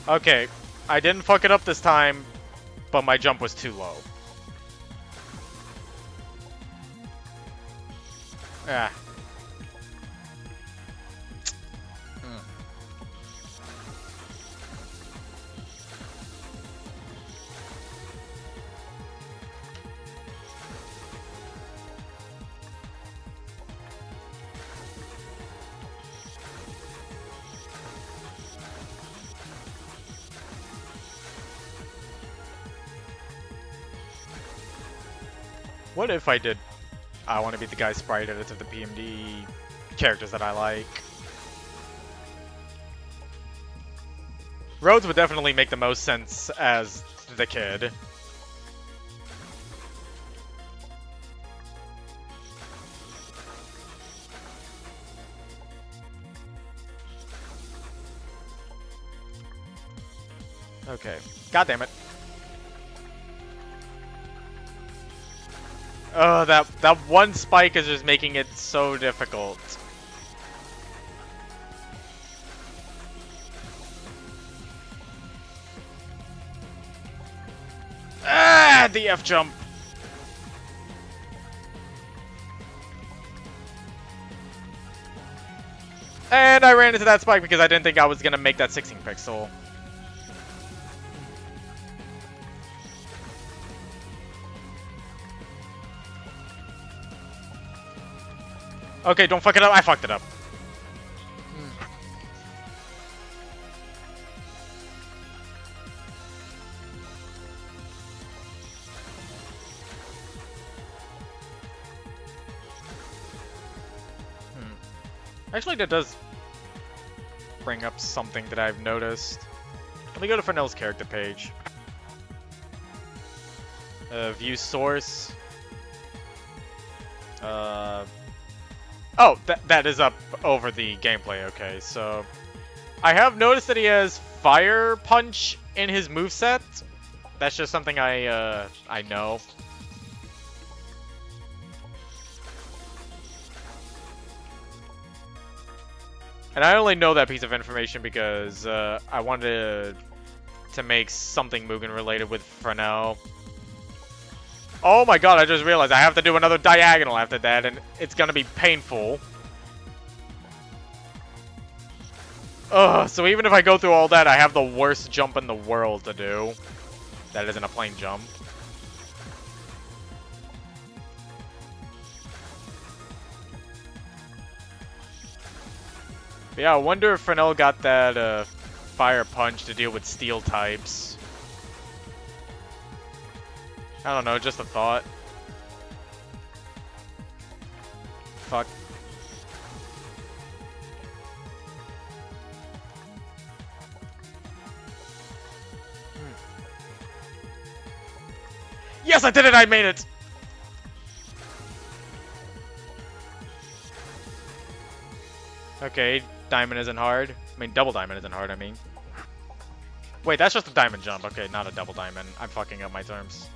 Okay, I didn't fuck it up this time, but my jump was too low. Ah. What if I did... I want to be the guy sprite edit of the PMD characters that I like. Rhodes would definitely make the most sense as the kid. Okay. God damn it. Oh, that one spike is just making it so difficult. Ah, the F jump. And I ran into that spike because I didn't think I was gonna make that 16 pixel. Okay, don't fuck it up. I fucked it up. Actually, that does bring up something that I've noticed. Let me go to Fresnel's character page. View source. Oh, that is up over the gameplay, okay, so... I have noticed that he has Fire Punch in his moveset. That's just something I know. And I only know that piece of information because I wanted to make something Mugen related with Fresnel. Oh my god, I just realized I have to do another diagonal after that, and it's gonna be painful. Ugh, so even if I go through all that, I have the worst jump in the world to do. That isn't a plain jump. But yeah, I wonder if Fresnel got that Fire Punch to deal with steel types. I don't know, just a thought. Fuck. Yes, I did it! I made it! Okay, diamond isn't hard. I mean, double diamond isn't hard, I mean. Wait, that's just a diamond jump. Okay, not a double diamond. I'm fucking up my terms.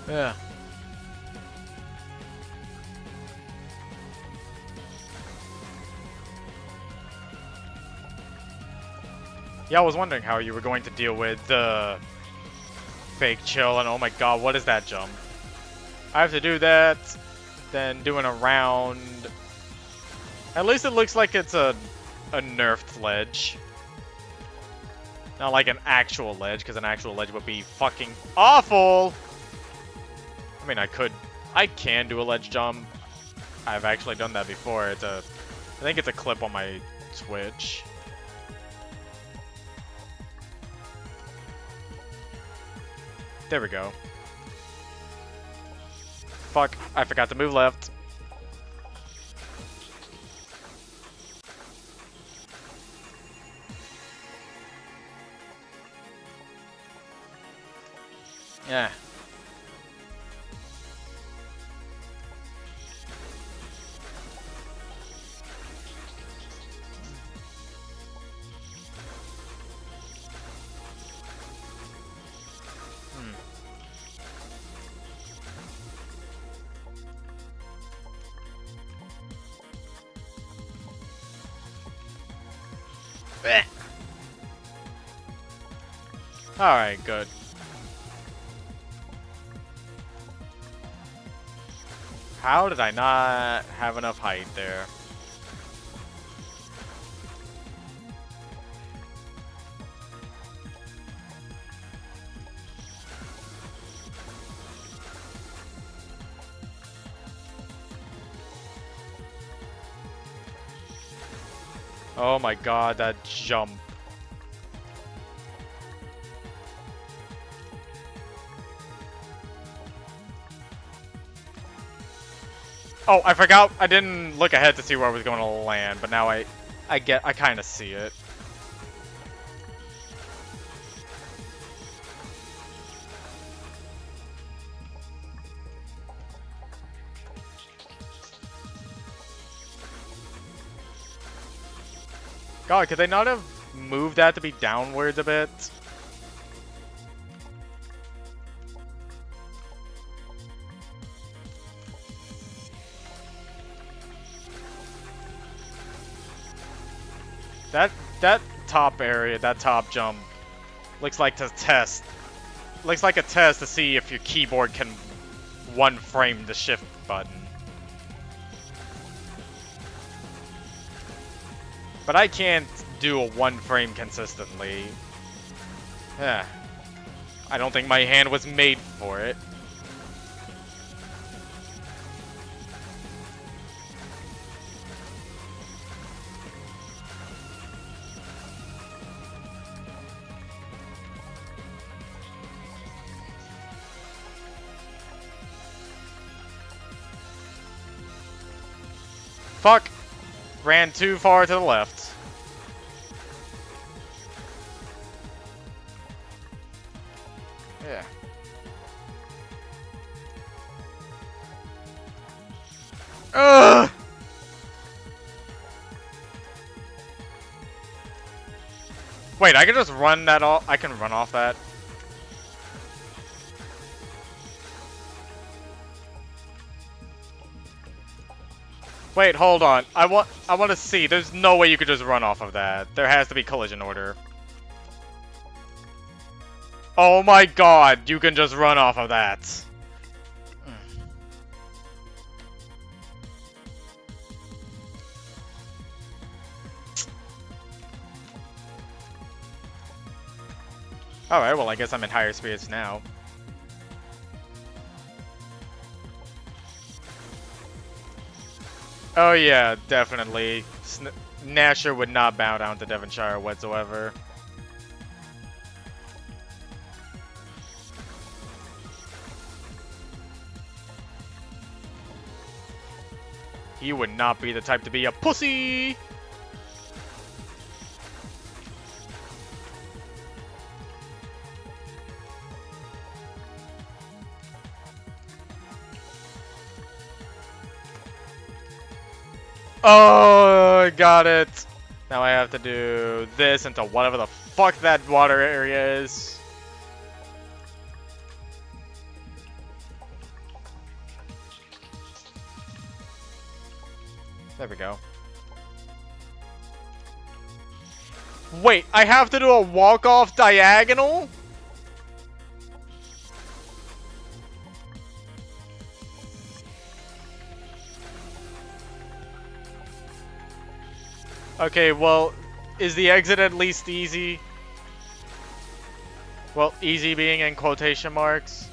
Yeah. Yeah, I was wondering how you were going to deal with the fake chill, and oh my god, what is that jump? I have to do that, then doing a round. At least it looks like it's a nerfed ledge. Not like an actual ledge, because an actual ledge would be fucking awful! I mean, I can do a ledge jump. I've actually done that before. I think it's a clip on my Twitch. There we go. Fuck, I forgot to move left. Yeah. Alright, good. How did I not have enough height there? Oh my god, that jump. Oh, I forgot. I didn't look ahead to see where I was going to land, but now I kind of see it. God, could they not have moved that to be downwards a bit? That top area, that top jump, looks like to test. Looks like a test to see if your keyboard can one frame the shift button. But I can't do a one frame consistently. Yeah. I don't think my hand was made for it. Fuck! Ran too far to the left. Yeah. Ugh! Wait, I can just run that off? I can run off that? Wait, hold on. I want to see. There's no way you could just run off of that. There has to be collision order. Oh my god, you can just run off of that. Alright, well I guess I'm in higher spirits now. Oh yeah, definitely. Nasher would not bow down to Devonshire whatsoever. He would not be the type to be a pussy! Oh, got it. Now I have to do this into whatever the fuck that water area is. There we go. Wait, I have to do a walk-off diagonal? Okay, well, is the exit at least easy? Well, easy being in quotation marks.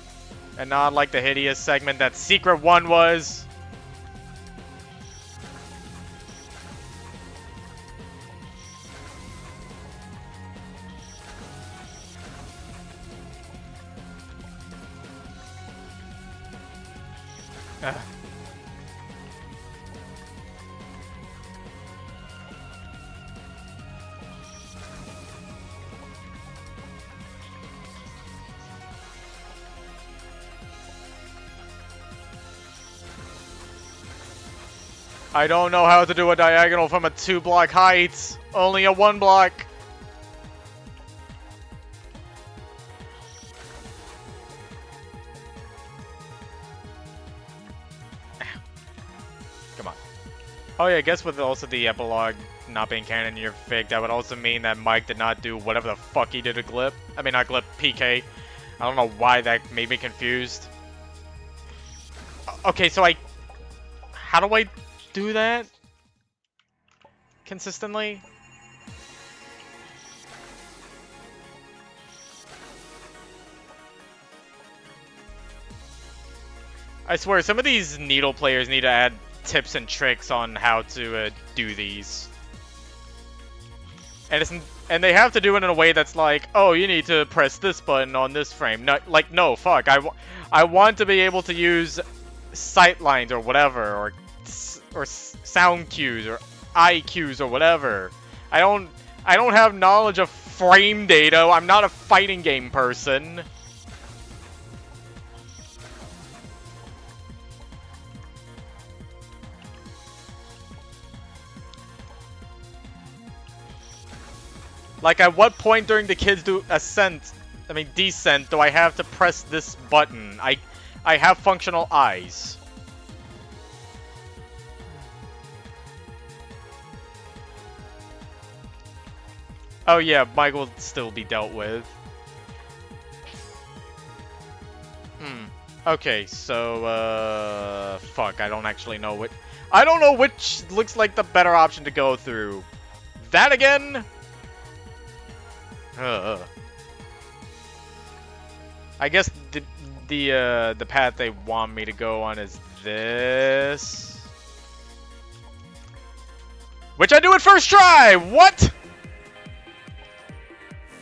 And not like the hideous segment that Secret 1 was. Ugh. I don't know how to do a diagonal from a 2-block height. Only a 1-block. Come on. Oh yeah, I guess with also the epilogue not being canon in your fig, that would also mean that Mike did not do whatever the fuck he did to Glip. I mean, not Glip, PK. I don't know why that made me confused. Okay, so how do I do that? Consistently? I swear, some of these Needle players need to add tips and tricks on how to do these. And they have to do it in a way that's like, oh, you need to press this button on this frame. No, like, no, fuck. I want to be able to use sight lines or whatever, or sound cues or eye cues or whatever. I don't have knowledge of frame data. I'm not a fighting game person. Like, at what point during the kids do descent, do I have to press this button? I have functional eyes. Oh yeah, Mike will still be dealt with. Okay, so, fuck, I don't actually know what... I don't know which looks like the better option to go through. That again? I guess the path they want me to go on is this. Which I do it first try! What?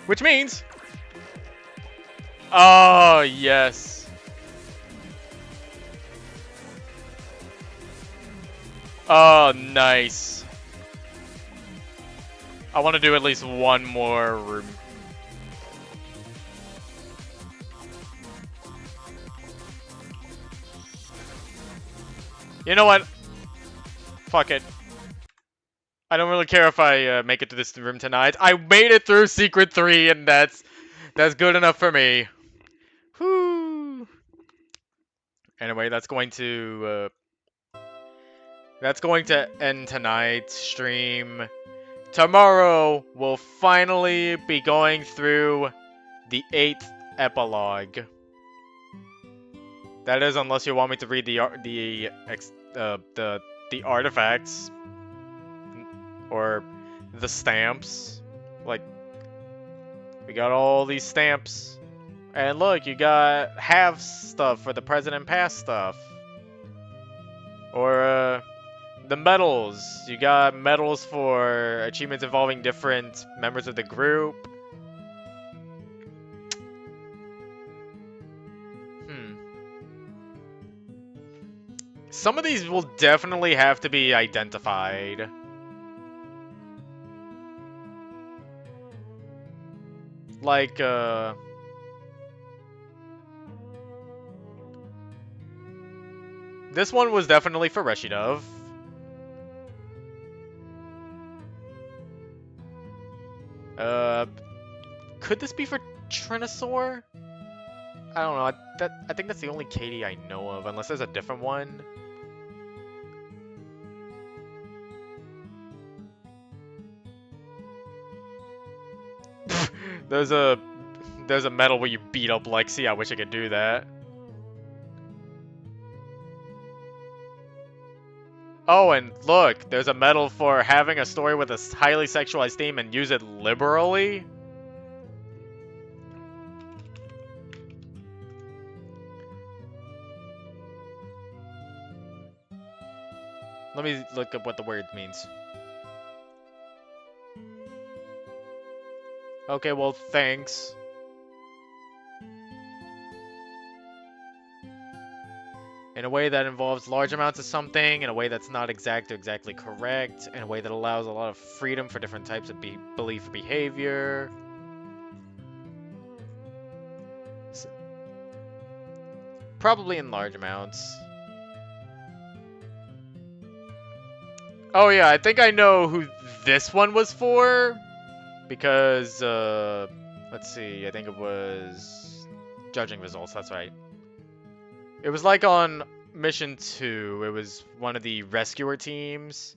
Which means... Oh, yes. Oh, nice. I want to do at least one more room. You know what? Fuck it. I don't really care if I make it to this room tonight. I made it through Secret 3, and that's good enough for me. Whew. Anyway, that's going to end tonight's stream. Tomorrow, we'll finally be going through the 8th epilogue. That is, unless you want me to read the artifacts or the stamps. Like, We got all these stamps. And look, you got have stuff for the present and past stuff. Or, the medals. You got medals for achievements involving different members of the group. Hmm. Some of these will definitely have to be identified. Like, this one was definitely for Reshidov. Uh, could this be for Trinosaur? I don't know. I think that's the only Katie I know of, unless there's a different one. There's a medal where you beat up Lexi. I wish I could do that. Oh, and look, there's a medal for having a story with a highly sexualized theme and use it liberally. Let me look up what the word means. Okay, well, thanks. In a way that involves large amounts of something, in a way that's not exact or exactly correct, in a way that allows a lot of freedom for different types of belief or behavior. Probably in large amounts. Oh yeah, I think I know who this one was for. Because, let's see, I think it was judging results, that's right. It was like on Mission 2, it was one of the rescuer teams.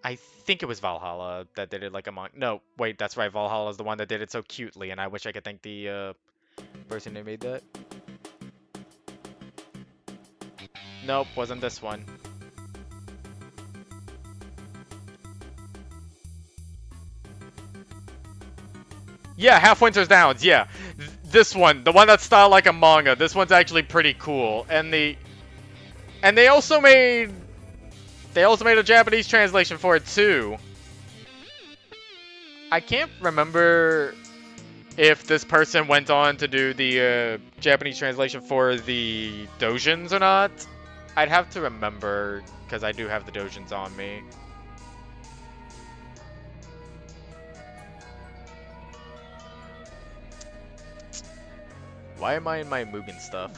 I think it was Valhalla that did it like a month. No, wait, that's right, Valhalla's the one that did it so cutely, and I wish I could thank the, person who made that. Nope, wasn't this one. Yeah, Half Winter's Downs, yeah. This one, the one that's styled like a manga. This one's actually pretty cool. And they also made a Japanese translation for it too. I can't remember if this person went on to do the Japanese translation for the doujins or not. I'd have to remember because I do have the doujins on me. Why am I in my Mugen stuff?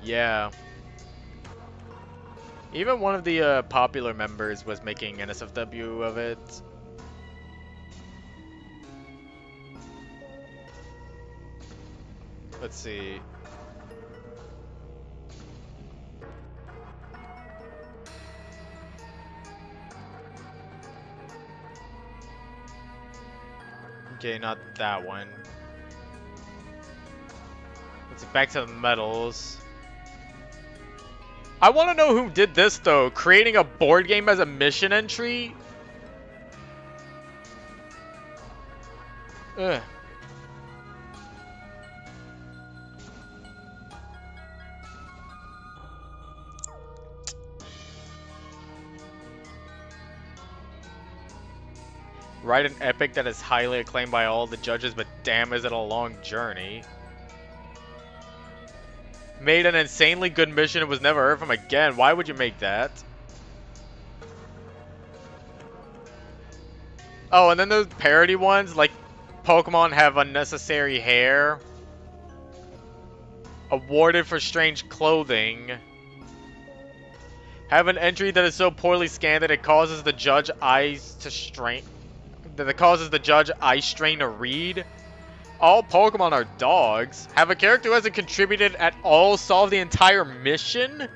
Yeah. Even one of the popular members was making NSFW of it. Let's see. Okay, not that one. Let's see, back to the medals. I want to know who did this, though. Creating a board game as a mission entry? Ugh. Write an epic that is highly acclaimed by all the judges, but damn is it a long journey. Made an insanely good mission and was never heard from again. Why would you make that? Oh, and then those parody ones, like Pokemon have unnecessary hair. Awarded for strange clothing. Have an entry that is so poorly scanned that it causes the judge eyes to strain. That causes the judge eye strain to read. All Pokemon are dogs. Have a character who hasn't contributed at all solve the entire mission?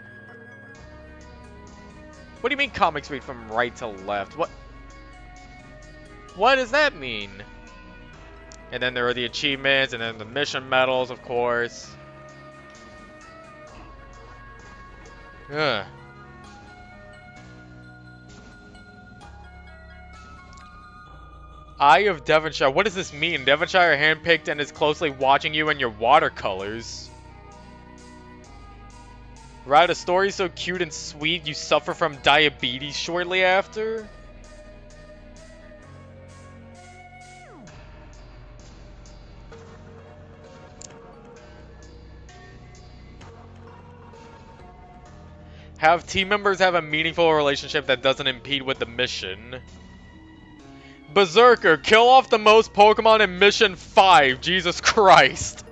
What do you mean comics read from right to left? What does that mean? And then there are the achievements, and then the mission medals, of course. Ugh. Eye of Devonshire. What does this mean? Devonshire handpicked and is closely watching you and your watercolors. Write a story so cute and sweet you suffer from diabetes shortly after? Have team members have a meaningful relationship that doesn't impede with the mission. Berserker, kill off the most Pokemon in Mission 5. Jesus Christ.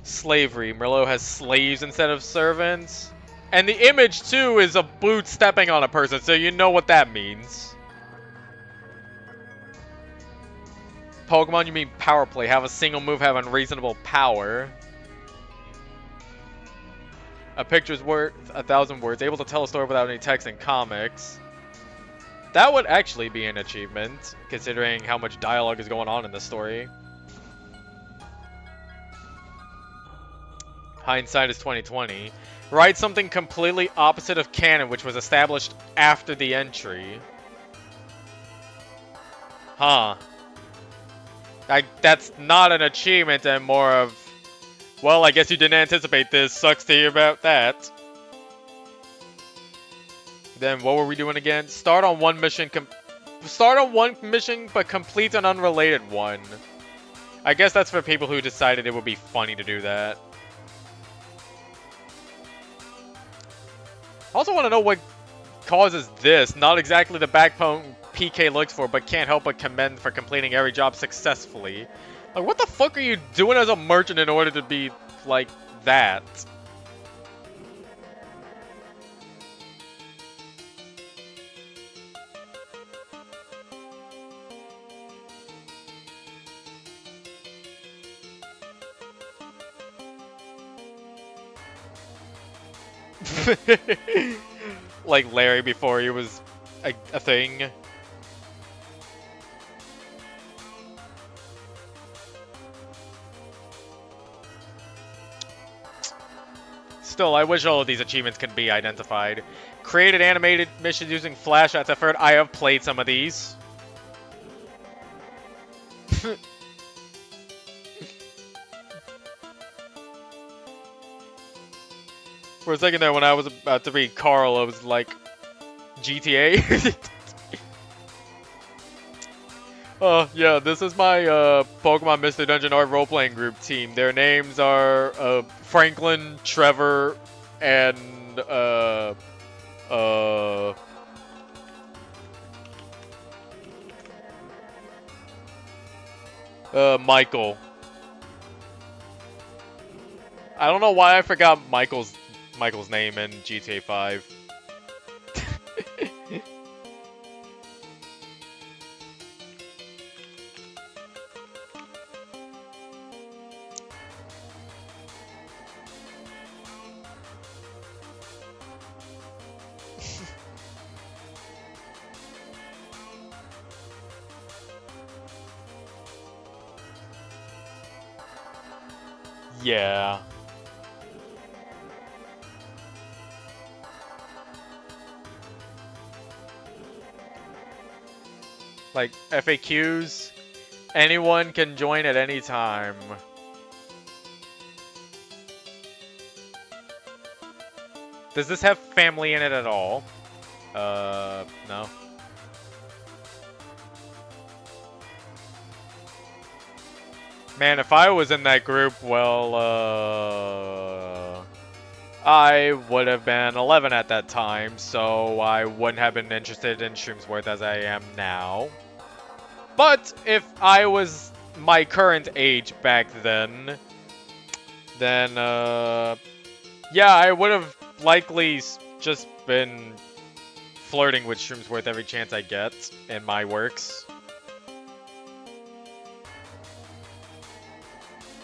Slavery. Merlot has slaves instead of servants. And the image, too, is a boot stepping on a person, so you know what that means. Pokemon, you mean power play. Have a single move, have unreasonable power. A picture's worth 1,000 words. Able to tell a story without any text in comics. That would actually be an achievement, considering how much dialogue is going on in this story. Hindsight is 2020. Write something completely opposite of canon, which was established after the entry. Huh. That's not an achievement and more of, well, I guess you didn't anticipate this. Sucks to hear about that. Then what were we doing again? Start on one mission, but complete an unrelated one. I guess that's for people who decided it would be funny to do that. I also want to know what causes this. Not exactly the backbone PK looks for, but can't help but commend for completing every job successfully. Like, what the fuck are you doing as a merchant in order to be like that? Like Larry before he was a thing. Still, I wish all of these achievements could be identified. Created animated missions using flashlights. I've heard I have played some of these. For a second there, when I was about to read Carl, I was like, GTA? Yeah, this is my Pokemon Mystery Dungeon Art role-playing group team. Their names are Franklin, Trevor, and Michael. I don't know why I forgot Michael's name in GTA 5. Yeah. Like, FAQs, anyone can join at any time. Does this have family in it at all? No. Man, if I was in that group, well, I would have been 11 at that time, so I wouldn't have been interested in Shroomsworth as I am now. But if I was my current age back then, yeah, I would have likely just been flirting with Shroomsworth every chance I get in my works.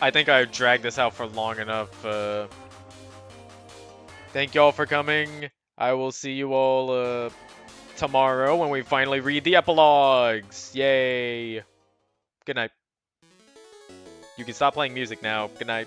I think I've dragged this out for long enough. Thank y'all for coming. I will see you all tomorrow when we finally read the epilogues. Yay. Good night. You can stop playing music now. Good night.